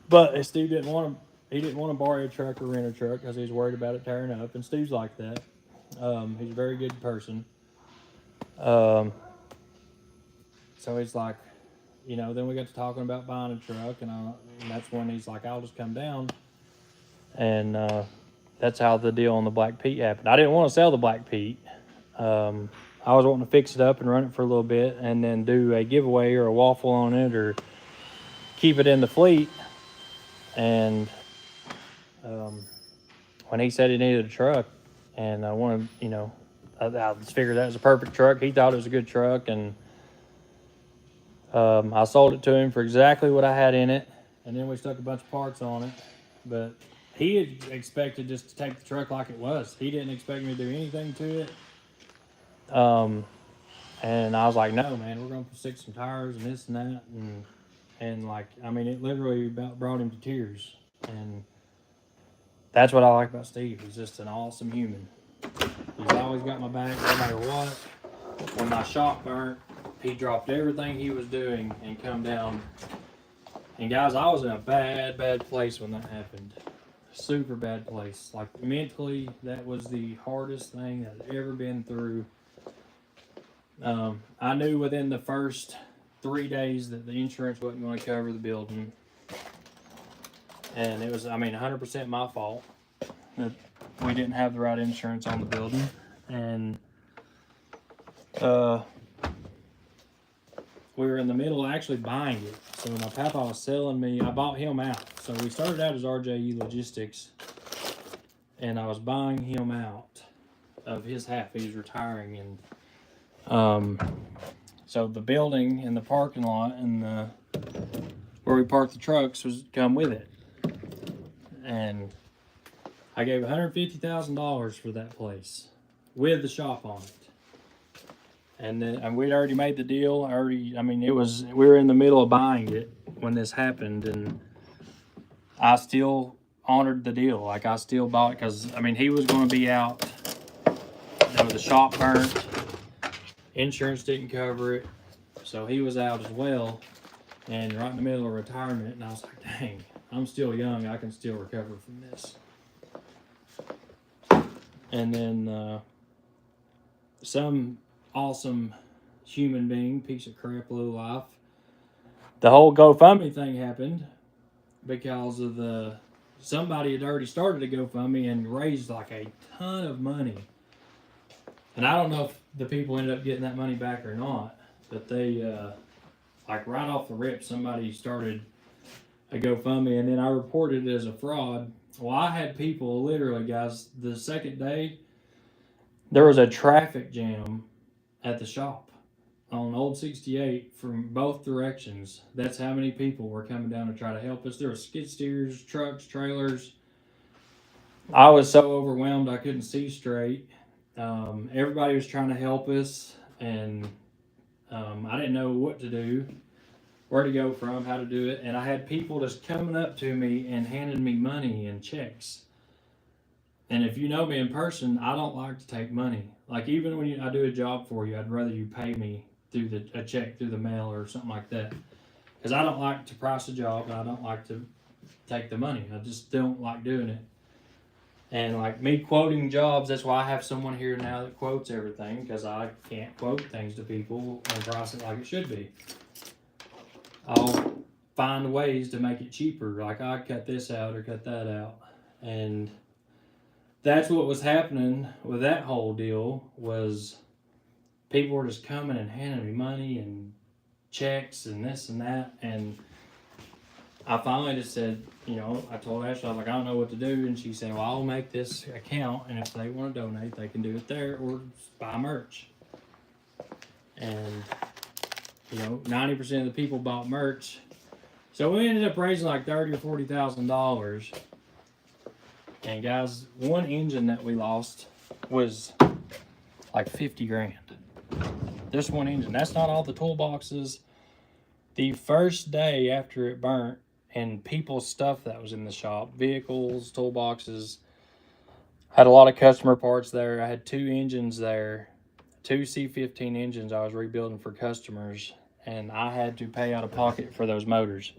But Steve didn't want to borrow a truck or rent a truck because he was worried about it tearing up. And Steve's like that. He's a very good person. So he's like, you know, then we got to talking about buying a truck, and that's when he's like, I'll just come down. And that's how the deal on the Black Pete happened. I didn't want to sell the Black Pete. I was wanting to fix it up and run it for a little bit, and then do a giveaway or a waffle on it, or keep it in the fleet. And when he said he needed a truck, and I wanted, you know, I just figured that was a perfect truck. He thought it was a good truck, and I sold it to him for exactly what I had in it, and then we stuck a bunch of parts on it. But he had expected just to take the truck like it was. He didn't expect me to do anything to it. And I was like, no, man, we're going to stick some tires and this and that. And like, I mean, it literally about brought him to tears. And that's what I like about Steve. He's just an awesome human. He's always got my back no matter what. When my shop burnt, he dropped everything he was doing and come down. And guys, I was in a bad place when that happened. Super bad place. Like, mentally, that was the hardest thing I've ever been through. I knew within the first 3 days that the insurance wasn't going to cover the building. And it was, I mean, 100% my fault that we didn't have the right insurance on the building. And we were in the middle of actually buying it. So my papa was selling me, I bought him out. So we started out as RJE Logistics, and I was buying him out of his half. He was retiring, and So the building and the parking lot and where we parked the trucks was come with it. And I gave $150,000 for that place with the shop on it. And we'd already made the deal. We were in the middle of buying it when this happened, and I still honored the deal. Like, I still bought it because, he was going to be out. The shop burnt. Insurance didn't cover it. So he was out as well, and right in the middle of retirement. And I was like, dang, I'm still young. I can still recover from this. And then some awesome human being, piece of crap, low life. The whole GoFundMe thing happened because of somebody had already started a GoFundMe and raised like a ton of money. And I don't know if the people ended up getting that money back or not, but they, like right off the rip, somebody started a GoFundMe, and then I reported it as a fraud. Well, I had people, literally, guys, the second day, there was a traffic jam at the shop on Old 68 from both directions. That's how many people were coming down to try to help us. There were skid steers, trucks, trailers. I was so overwhelmed I couldn't see straight. Everybody was trying to help us, and I didn't know what to do, where to go from, how to do it. And I had people just coming up to me and handing me money and checks. And if you know me in person, I don't like to take money. Like, even when I do a job for you, I'd rather you pay me through a check through the mail or something like that. Because I don't like to price a job, and I don't like to take the money. I just don't like doing it. And like me quoting jobs, that's why I have someone here now that quotes everything, because I can't quote things to people and price it like it should be. I'll find ways to make it cheaper. Like, I cut this out or cut that out. And that's what was happening with that whole deal, was people were just coming and handing me money and checks and this and that. And I finally just said, I told Ashley, I was like, I don't know what to do. And she said, well, I'll make this account, and if they want to donate, they can do it there or buy merch. And 90% of the people bought merch. So we ended up raising like $30,000 or $40,000. And guys, one engine that we lost was like 50 grand. This one engine. That's not all the toolboxes. The first day after it burnt, and people's stuff that was in the shop, vehicles, toolboxes, had a lot of customer parts there. I had 2 engines there, 2 C15 engines I was rebuilding for customers, and I had to pay out of pocket for those motors,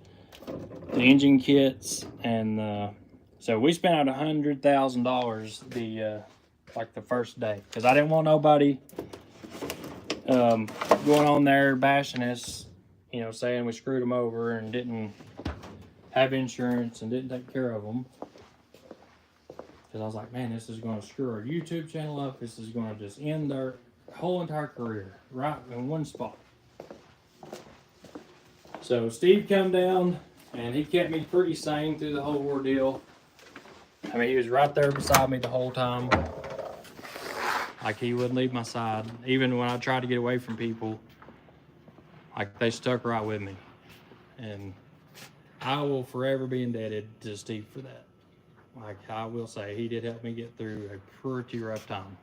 the engine kits, and so we spent out $100,000 the first day, because I didn't want nobody going on there bashing us, saying we screwed them over and didn't have insurance and didn't take care of them. Because I was like, man, this is going to screw our YouTube channel up. This is going to just end their whole entire career right in one spot. So Steve come down, and he kept me pretty sane through the whole ordeal. He was right there beside me the whole time. Like, he wouldn't leave my side. Even when I tried to get away from people, like, they stuck right with me. And I will forever be indebted to Steve for that. Like, I will say, he did help me get through a pretty rough time.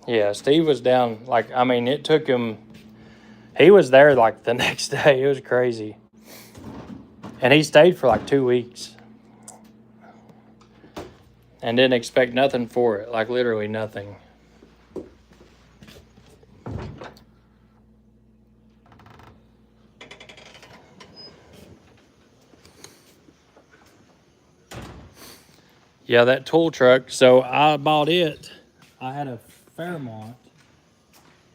Yeah, Steve was down, it took him, he was there like the next day. It was crazy. And he stayed for like 2 weeks. And didn't expect nothing for it, like literally nothing. Yeah, that tool truck, so I bought it I had a Fairmont.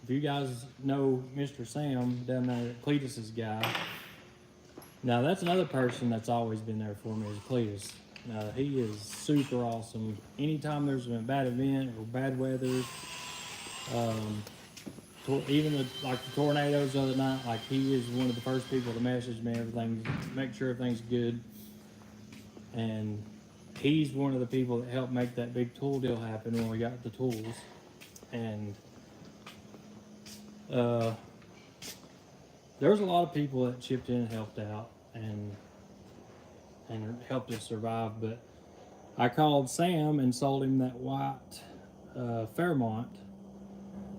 If you guys know Mr. Sam down there, Cletus's guy. Now that's another person that's always been there for me is Cletus. He is super awesome. Anytime there's a bad event or bad weather, even like the tornadoes the other night, like he is one of the first people to message me everything, make sure everything's good. And he's one of the people that helped make that big tool deal happen when we got the tools. And there's a lot of people that chipped in and helped out and helped us survive. But I called Sam and sold him that white Fairmont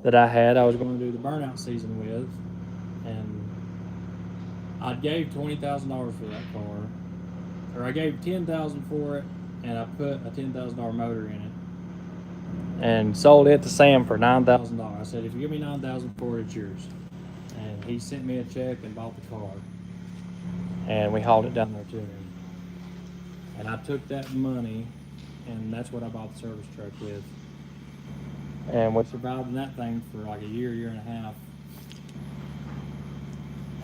that I had. I was going to do the burnout season with, and I gave $20,000 for that car, or I gave $10,000 for it, and I put a $10,000 motor in it, and sold it to Sam for $9,000. I said, if you give me $9,000 for it, it's yours. And he sent me a check and bought the car, and we hauled it down there to him. And I took that money, and that's what I bought the service truck with. And we survived in that thing for like a year, year and a half.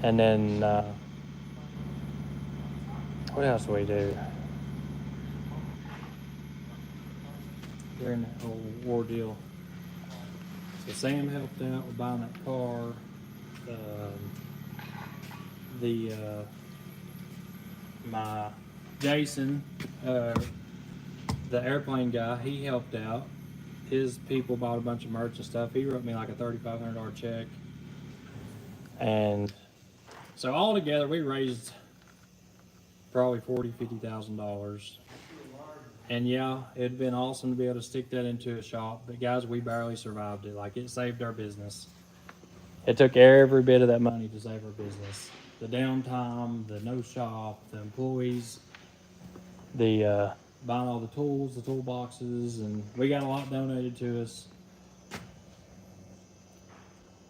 And then, what else do we do during that whole ordeal? So Sam helped out with buying that car. My Jason, the airplane guy, he helped out. His people bought a bunch of merch and stuff. He wrote me like a $3,500 check. And so all together, we raised probably $40,000-$50,000. And yeah, it'd been awesome to be able to stick that into a shop. But guys, we barely survived it. Like, it saved our business. It took every bit of that money to save our business. The downtime, the no shop, the employees, the buying all the tools, the toolboxes, and we got a lot donated to us.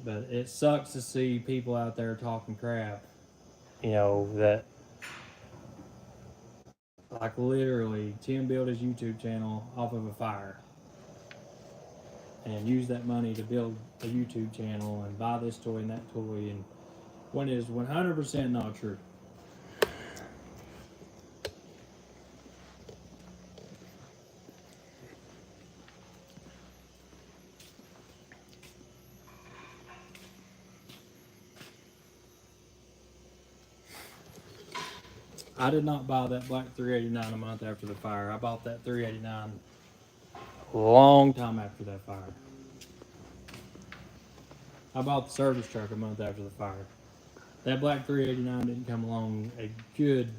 But it sucks to see people out there talking crap, you know, that, like, literally, Tim built his YouTube channel off of a fire and use that money to build a YouTube channel and buy this toy and that toy, and when it is 100% not true. I did not buy that black 389 a month after the fire. I bought that 389 a long time after that fire. I bought the service truck a month after the fire. That black 389 didn't come along a good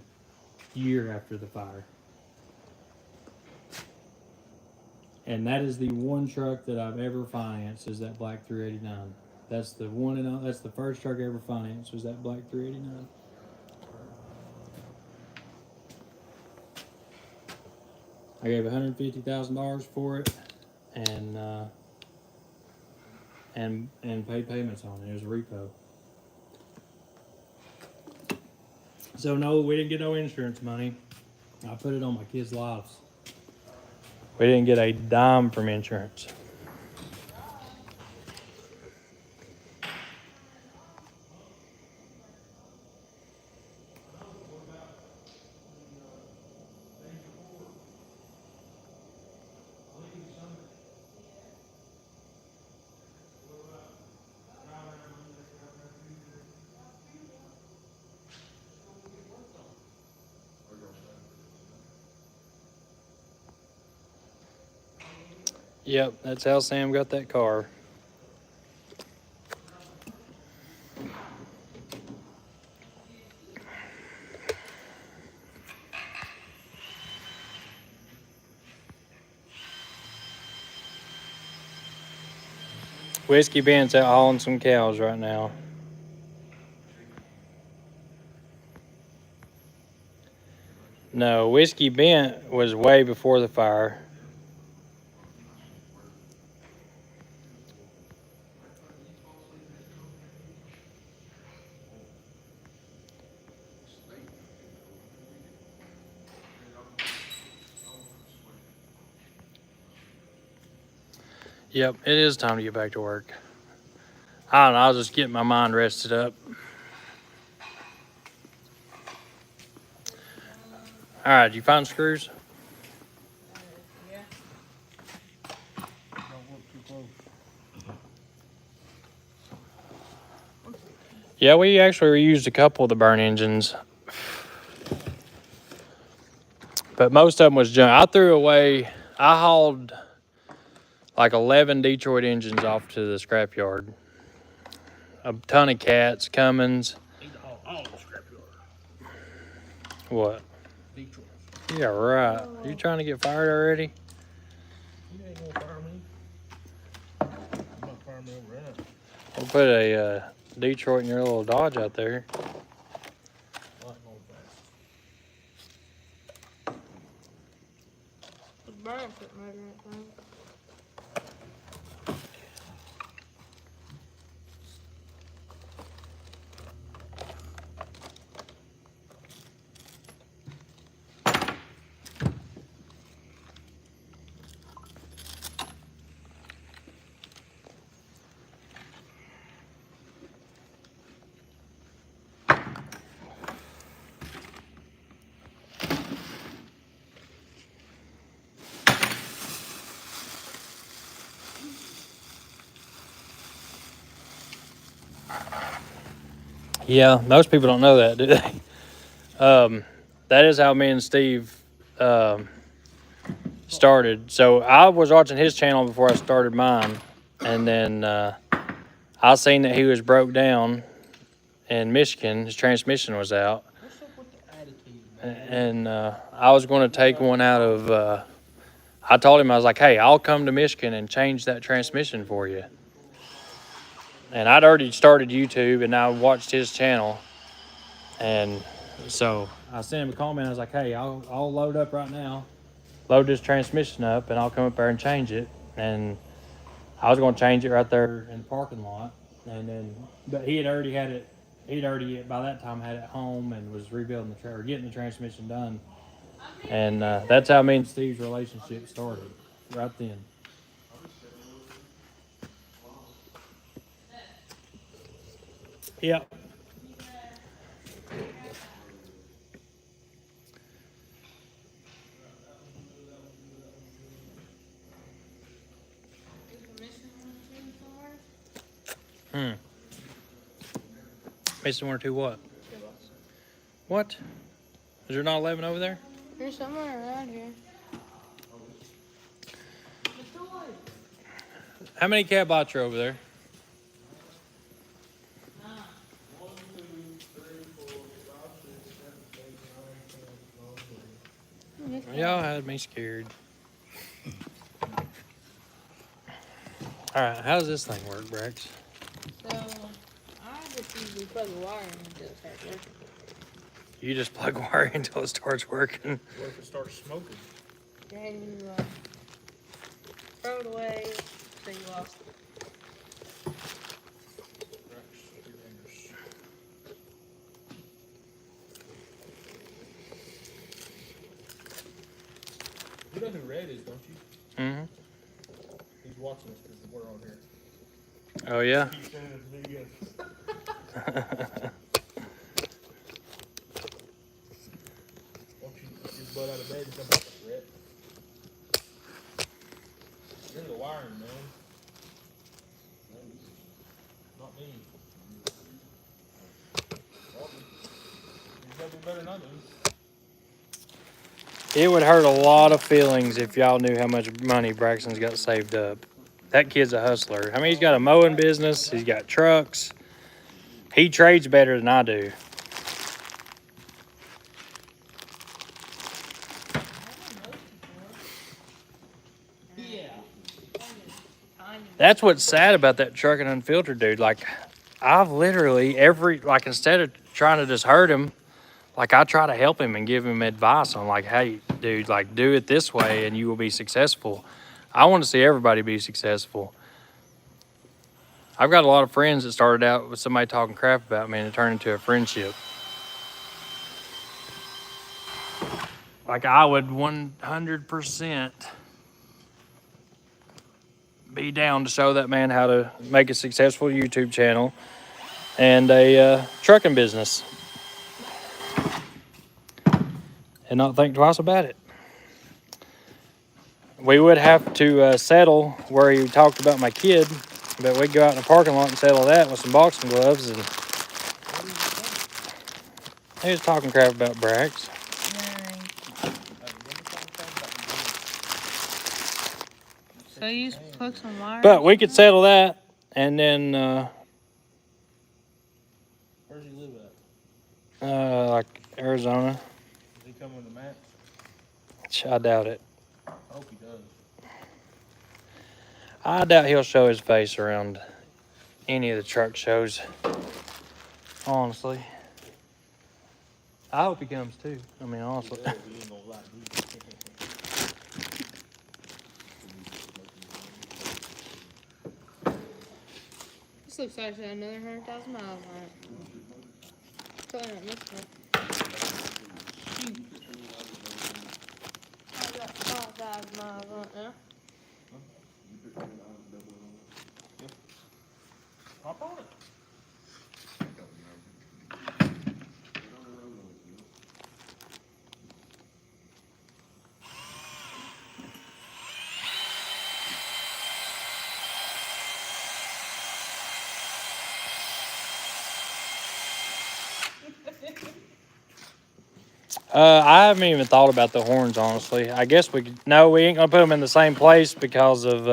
year after the fire. And that is the one truck that I've ever financed, is that black 389. That's the one, and that's the first truck I ever financed, was that black 389. I gave $150,000 for it, and paid payments on it. It was a repo. So no, we didn't get no insurance money. I put it on my kids' lives. We didn't get a dime from insurance. Yep, that's how Sam got that car. Whiskey Bent's out hauling some cows right now. No, Whiskey Bent was way before the fire. Yep, it is time to get back to work. I don't know, I was just getting my mind rested up. All right, did you find screws? Yeah. Don't work too close. Yeah, we actually reused a couple of the burn engines. But most of them was junk. I threw away, I hauled like 11 Detroit engines off to the scrapyard. A ton of cats, Cummins. Need to haul all the scrapyard. What? Detroit. Yeah, right. Are you trying to get fired already? You ain't gonna fire me. You might fire me over that. We'll put a Detroit in your little Dodge out there. I like going fast. The burn put motor in that thing. Yeah, most people don't know that, do they? That is how me and Steve started. So I was watching his channel before I started mine, and then I seen that he was broke down in Michigan. His transmission was out, What's up with the attitude, man? and I was going to take one out of. I told him, I was like, "Hey, I'll come to Michigan and change that transmission for you." And I'd already started YouTube, and I watched his channel, and so I sent him a comment. I was like, "Hey, I'll load up right now, load this transmission up, and I'll come up there and change it." And I was going to change it right there in the parking lot, and then, but he had already had it. He'd already by that time had it home and was rebuilding or getting the transmission done. And that's how me and Steve's relationship started, right then. Yep. Missing one or two what? What? Is there not 11 over there? There's somewhere around here. How many cat bots are over there? Y'all had me scared. All right, how does this thing work, Brax? So, I just usually plug the wire in until it starts working. You just plug wire until it starts working. What if it starts smoking? Then you throw it away, so you lost it. You know who Red is, don't you? Mm-hmm. He's watching us because we're on here. Oh, yeah? He's sending us videos. Won't you get your butt out of bed and come back, Red? You're the wiring, man. Not me. Well, you gotta do better than I do. It would hurt a lot of feelings if y'all knew how much money Braxton's got saved up. That kid's a hustler. I mean, he's got a mowing business. He's got trucks. He trades better than I do. Yeah. That's what's sad about that truck and unfiltered dude. Like, I've literally instead of trying to just hurt him, like I try to help him and give him advice on like, hey, dude, like do it this way and you will be successful. I want to see everybody be successful. I've got a lot of friends that started out with somebody talking crap about me and it turned into a friendship. Like I would 100% be down to show that man how to make a successful YouTube channel and a trucking business and not think twice about it. We would have to settle where he talked about my kid, but we'd go out in the parking lot and settle that with some boxing gloves. And he was talking crap about Brax. So you just plug some wires? But we could settle that, and then Where's he live at? like Arizona. Does he come with the map? I doubt it. I hope he does. I doubt he'll show his face around any of the truck shows. Honestly, I hope he comes too. I mean, honestly. He ain't gonna lie, dude. This looks like it's got another 100,000 miles on it. Probably not this one. Shoot. I got 5,000 miles on it now. Hop on it. I haven't even thought about the horns, honestly. I guess we could. No, we ain't gonna put them in the same place because of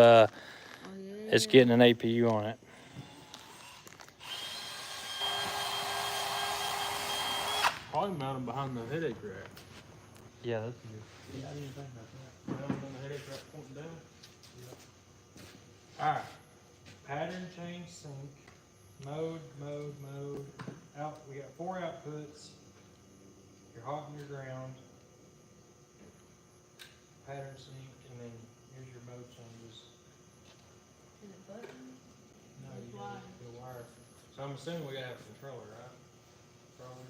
it's getting an APU on it. Probably mount him behind the headache rack. Yeah, that's good. Yeah, I didn't think about that. Mount him on the headache rack pointing down. Yeah. Alright. Pattern change sync. Mode. Out. We got 4 outputs. Your hot and your ground. Pattern sync, and then here's your mode changes. Is it button? No, you got the wire. So I'm assuming we gotta have a controller, right? Probably.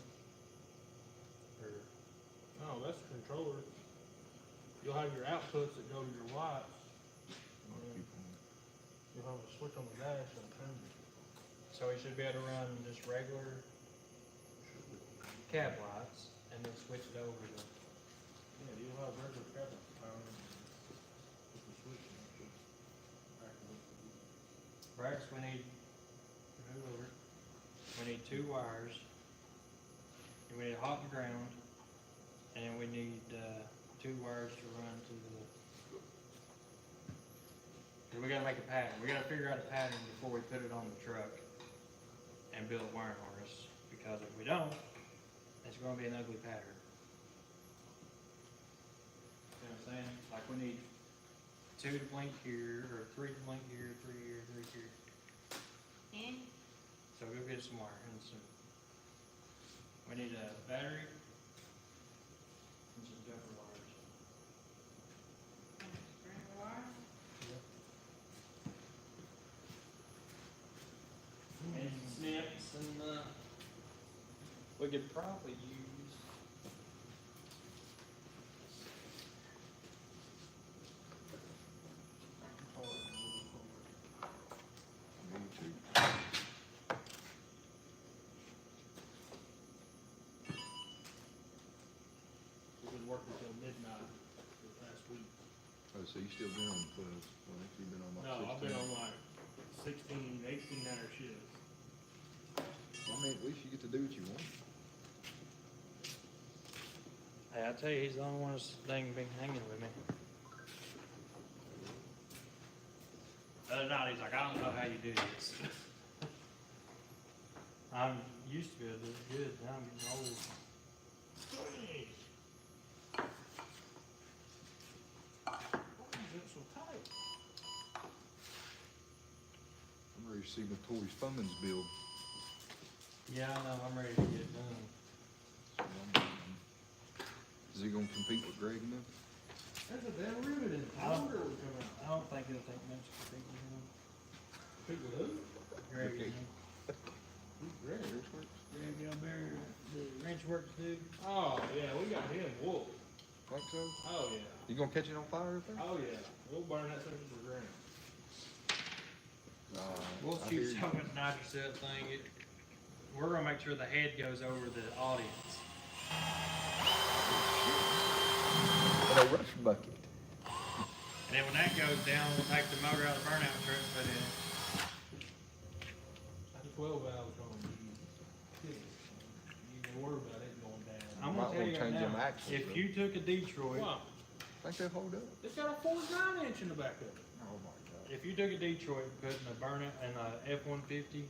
Or No, that's the controller. You'll have your outputs that go to your lights. You'll have a switch on the dash and turn it. so we should be able to run just regular cab lights and then switch it over to. Yeah, you'll have regular cabinet power. With the switch and it. Brax, we need. Move over. We need 2 wires. We need a hot and ground, and then we need 2 wires to run to the. We gotta make a pattern. We gotta figure out a pattern before we put it on the truck and build a wiring harness. Because if we don't, it's gonna be an ugly pattern. You know what I'm saying? Like we need 2 to blink here, or 3 to blink here, 3 here, 3 here. And So go get some wire and some. We need a battery and some jumper wires. string wire? And snips and we could probably use. We've been working till midnight this last week. Oh, so you still been on 12? Well, actually you've been on like No, 16. I've been on like 16, 18-hour shifts. Well, I mean, at least you get to do what you want. Hey, I tell you, he's the only one that's dang been hanging with me. The other night, he's like, I don't know how you do this. I'm used to it, it's good. Now I'm getting old. Why is it so tight? I'm ready to see Notorious Foreman's build. Yeah, I know. I'm ready to get done. Is he gonna compete with Greg now? There's a damn rivet in it. I don't- Wonder it would come out. I don't think he'll take much to think with him. Compete with who? Greg, Okay. Who's Greg? Greg Gilbert, the wrench works dude. Oh, yeah, we got him whooped. Think so? Oh, yeah. You gonna catch it on fire up there? Oh, yeah. We'll burn that thing to the ground. We'll I shoot hear you. some of the nitrocell thing. We're gonna make sure the head goes over the audience. In a rush bucket. And then when that goes down, we'll take the motor out of the burnout truck and put it in. That's a 12 valve going. You ain't gonna worry about it going down. I'm Might gonna tell wanna you right change them now, axles, if though. you took a Detroit, Wow. Think they'll hold up? It's got a 49" in the back of it. Oh my god. if you took a Detroit and put in a burnout and a F-150,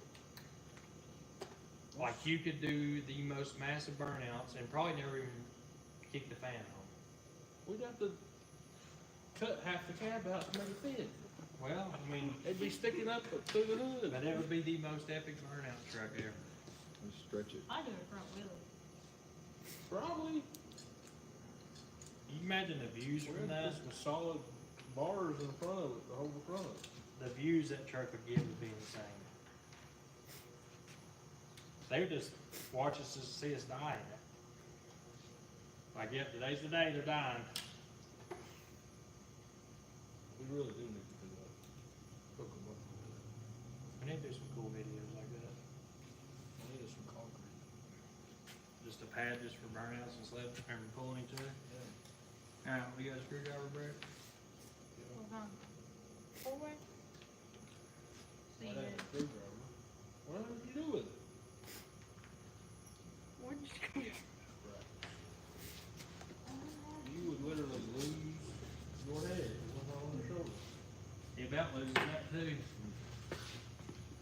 like you could do the most massive burnouts and probably never even kick the fan on. We'd have to cut half the cab out to make it fit. Well, I mean, It'd be sticking up through the hood. but it would be the most epic burnout truck ever. Let's stretch it. I do a front wheel. Probably. Can you imagine the views We'd from have that? to put some solid bars in front of it to hold the front of it. The views that truck would give would be insane. They would just watch us, just see us die in it. Like, yep, today's the day they're dying. We really do need to do that. Hook 'em up. We need to do some cool videos like that. We need some concrete. Just a pad just for burnouts and sled and pulling each other. Alright, we got a screwdriver, Brett? What kind? 4-way? See Might you. have a screwdriver. What did you do with it? Where'd you screw? You would literally lose your head. It was not on your shoulder. He about loses that too.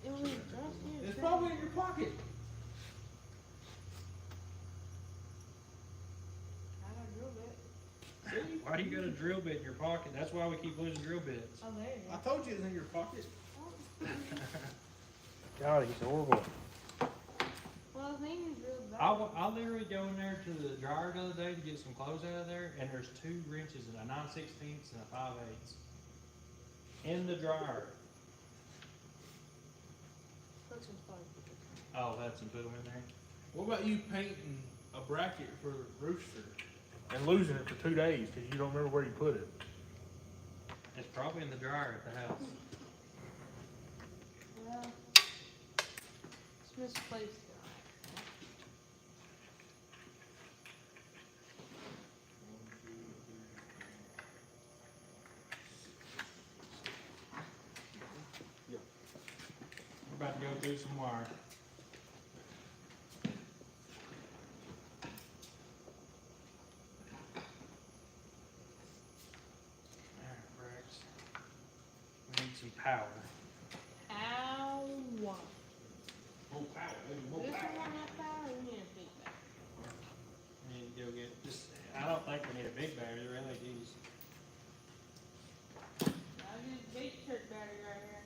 It was just here. It's probably in your pocket. I got a drill bit. See? Why do you got a drill bit in your pocket? That's why we keep losing drill bits. Oh, there you I go. told you it was in your pocket. God, he's horrible. Well, the thing is real bad. I literally go in there to the dryer the other day to get some clothes out of there, and there's 2 wrenches, a 9/16 and a 5/8 in the dryer. Looks just fun. Oh, Hudson put them in there. What about you painting a bracket for Rooster and losing it for 2 days because you don't remember where you put it? It's probably in the dryer at the house. Well, it's misplaced. We're about to go through some wire. Alright, Brax. We need some power. Ow. More power, maybe more This power. one have power, we need a big bag. We need to go get this. I don't think we need a big battery, they're LEDs. I use big church battery right here.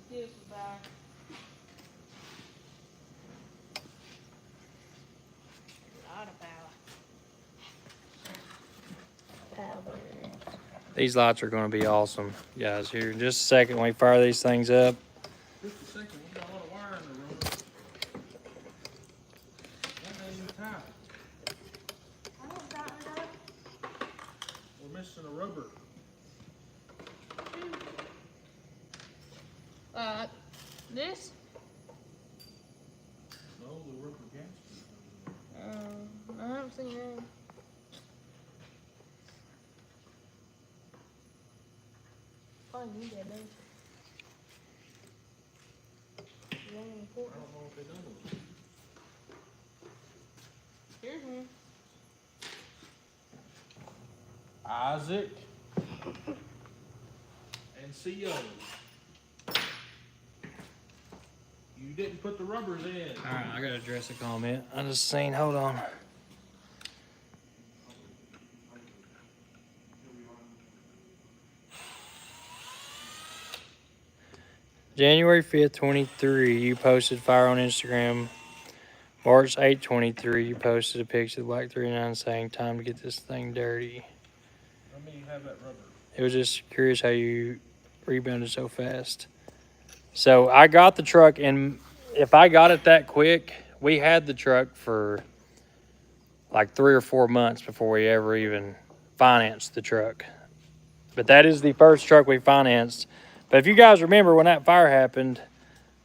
This is bad. A lot of power. Power. These lights are going to be awesome, guys. Here in just a second, when we fire these things up. Just a second, we got a lot of wire in the room. That ain't even tight. I don't got it up. We're missing a rubber. This? No, the rubber gasket. I haven't seen that. Probably need that, don't you? Is that I important? don't know what they done with it. Here's one. Isaac and CO. You didn't put the rubbers in. Alright, I gotta address a comment. I just seen, hold on. January 5th, 23, you posted fire on Instagram. March 8th, 23, you posted a picture of the Black 39 saying, time to get this thing dirty. Let me have that rubber. It was just curious how you rebounded so fast. So I got the truck, and if I got it that quick, we had the truck for like 3 or 4 months before we ever even financed the truck. But that is the first truck we financed But if you guys remember when that fire happened,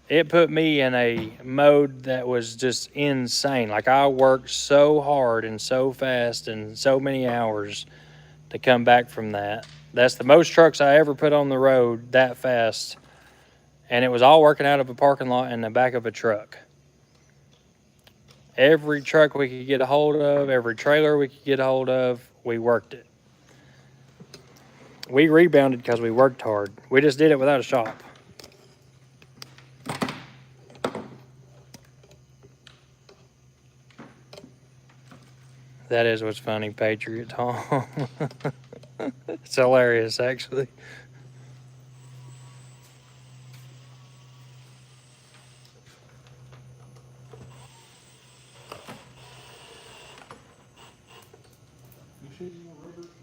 it put me in a mode that was just insane. Like I worked so hard and so fast and so many hours to come back from that. That's the most trucks I ever put on the road that fast. And it was all working out of a parking lot in the back of a truck. Every truck we could get a hold of, every trailer we could get a hold of, we worked it. We rebounded because we worked hard. We just did it without a shop. That is what's funny, Patriot Tom. It's hilarious, actually.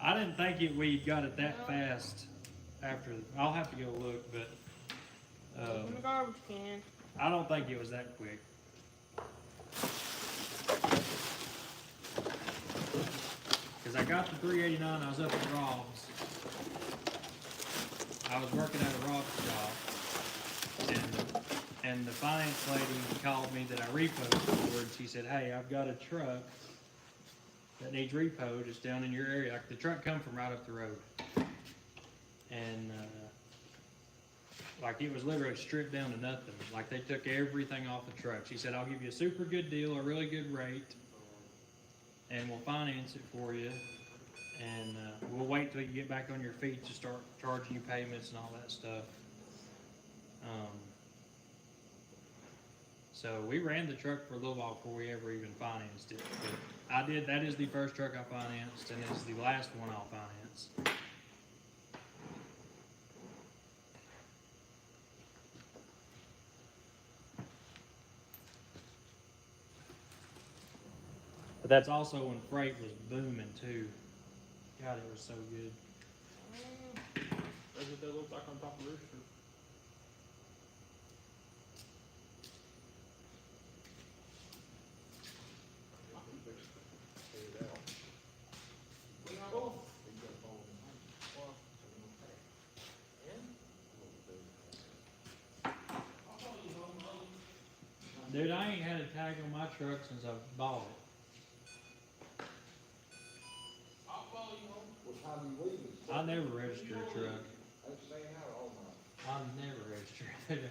I didn't think we got it that fast after. I'll have to go look, but Open the garbage can. I don't think it was that quick. Because I got the 389, I was up at Rob's. I was working at a Rob's shop, and the finance lady called me that I repoed for, and she said, "Hey, I've got a truck that needs repoed. It's down in your area." Like, the truck come from right up the road, and like it was literally stripped down to nothing. Like they took everything off the truck. She said, "I'll give you a super good deal, a really good rate, and we'll finance it for you. And we'll wait till you get back on your feet to start charging you payments and all that stuff." So we ran the truck for a little while before we ever even financed it. But I did. That is the first truck I financed, and it's the last one I'll finance. But that's also when freight was booming too. God, it was so good. That's what that looks like on top of Rooster. Dude, I ain't had a tag on my truck since I bought it. I never register a truck. I never register it.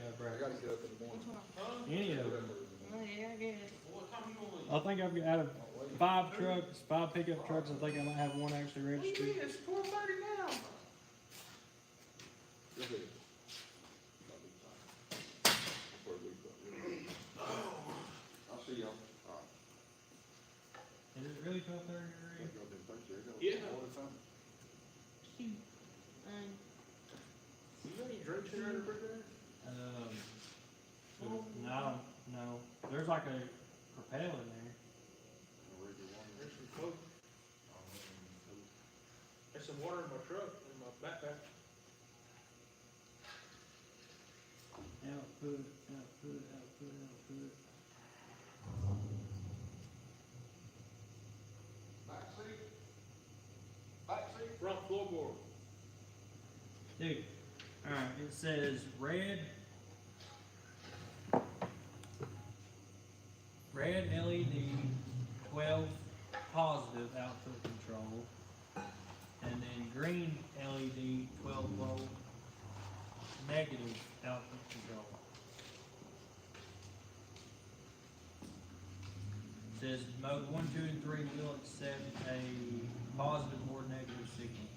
Any of them. Oh, yeah, I guess. I think I've got out of 5 trucks, 5 pickup trucks, I think I might have one actually registered. It's 4:30 now. I'll see y'all. Is it really 12:30? Yeah. Um, You got any drinks in there in the refrigerator? No. There's like a propel in there. There's some Coke. There's some water in my truck, in my backpack. Output. Backseat, front floorboard. Dude, alright, it says red LED 12 positive output control, and then green LED 12 volt negative output control. It says mode 1, 2, and 3 will accept a positive or negative signal.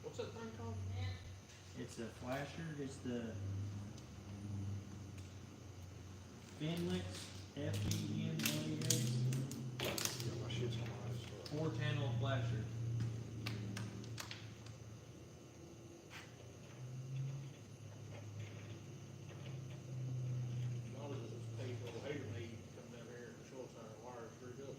What's that thing called? It's a flasher. It's the Finlex FENLEX 4-channel flasher. All this is a big little hater need coming down here and show us how the wire is screwed up.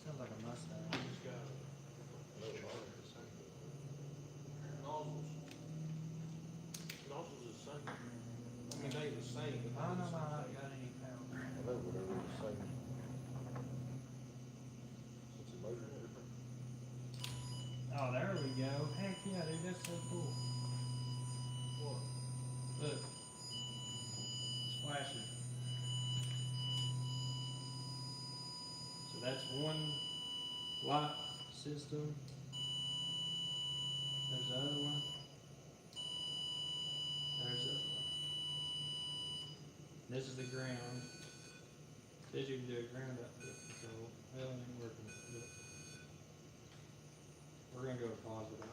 Sounds like a Mustang. It's got nozzles. Nozzles is the same. I mean, they the same. But I don't know how it got any power. we go. Heck yeah, dude, that's so cool. What? Look. It's flashing. So that's one light system. There's the other one. There's the other one. This is the ground. Says you can do a ground output control. Well, it ain't working, but we're gonna go to positive output.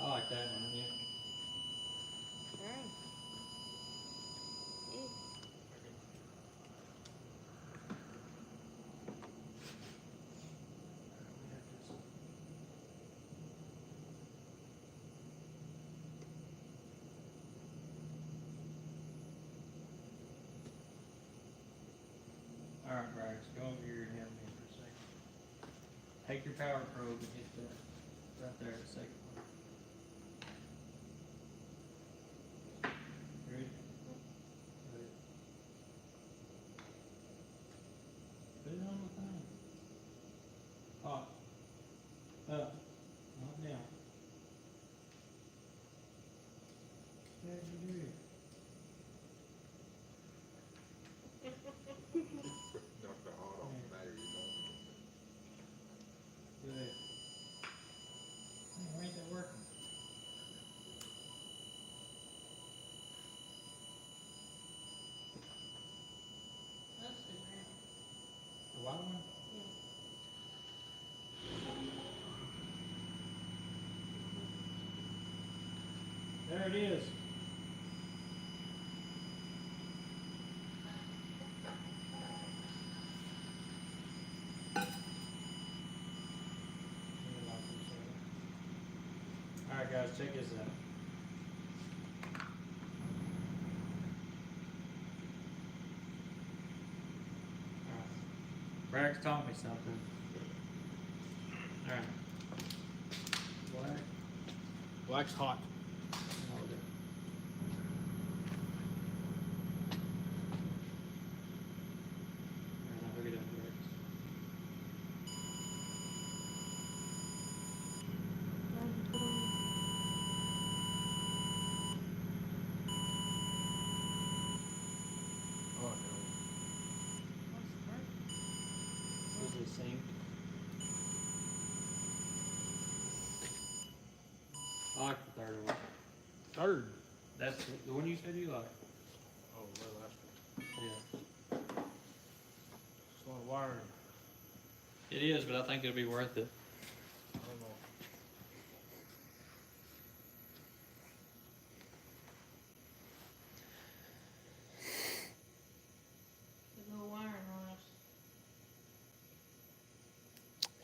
I like that one, yeah. Alright. Yeah. Alright, Brax, go over here and help me for a second. Take your power probe and hit that right there, the second one. Ready? Ready. Put it on the thing. Hot. Up. Not down. What did you do? Knock the hot off the battery, you know. Good. Hey, why ain't that working? That's the ground. The white one? There it is. Alright guys, check this out. Alright. Brax taught me something. Alright. Black. Black's hot. Hold it. Alright, now hook it up, Brax. Oh, This is sync. I like the third one. no. Third. That's the one you said you like. Oh, well, that's Yeah. it's a lot of wiring. It is, but I think it'll be worth it. I don't know. There's no wiring on us.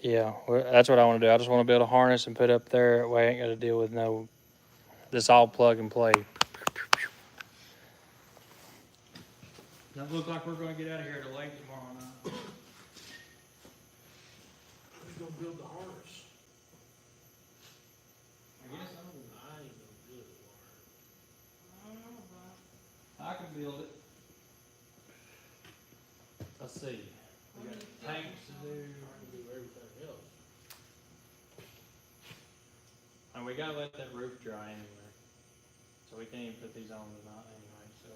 Yeah, well, that's what I want to do. I just want to build a harness and put up there. That way I ain't got to deal with no, this all plug and play. Doesn't look like we're going to get out of here till late tomorrow night. Who's gonna build the harness? I guess I'm, I ain't no good at wiring. I don't know about. I can build it. Let's see. We got tanks to do. I can do everything else. And we got to let that roof dry anyway. So we can't even put these on tonight anyway, so.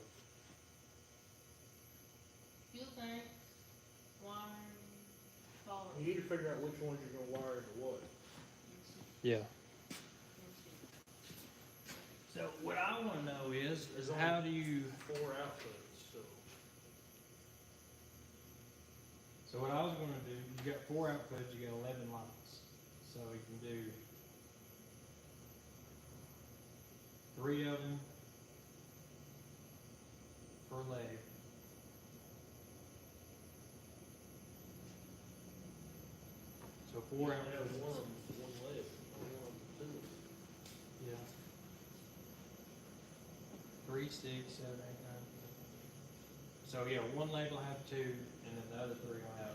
Fuel tanks, wiring, power. You need to figure out which ones you're gonna wire into what. Yeah. So what I want to know is how do you, 4 outputs, so. so what I was going to do, you got 4 outputs, you got 11 lights. So you can do 3 of them per leg. So 4 You outputs. have one of them for one leg, or one of them for 2. Yeah. 3, 6, 7, 8, 9. So yeah, one leg will have 2, and then the other three will have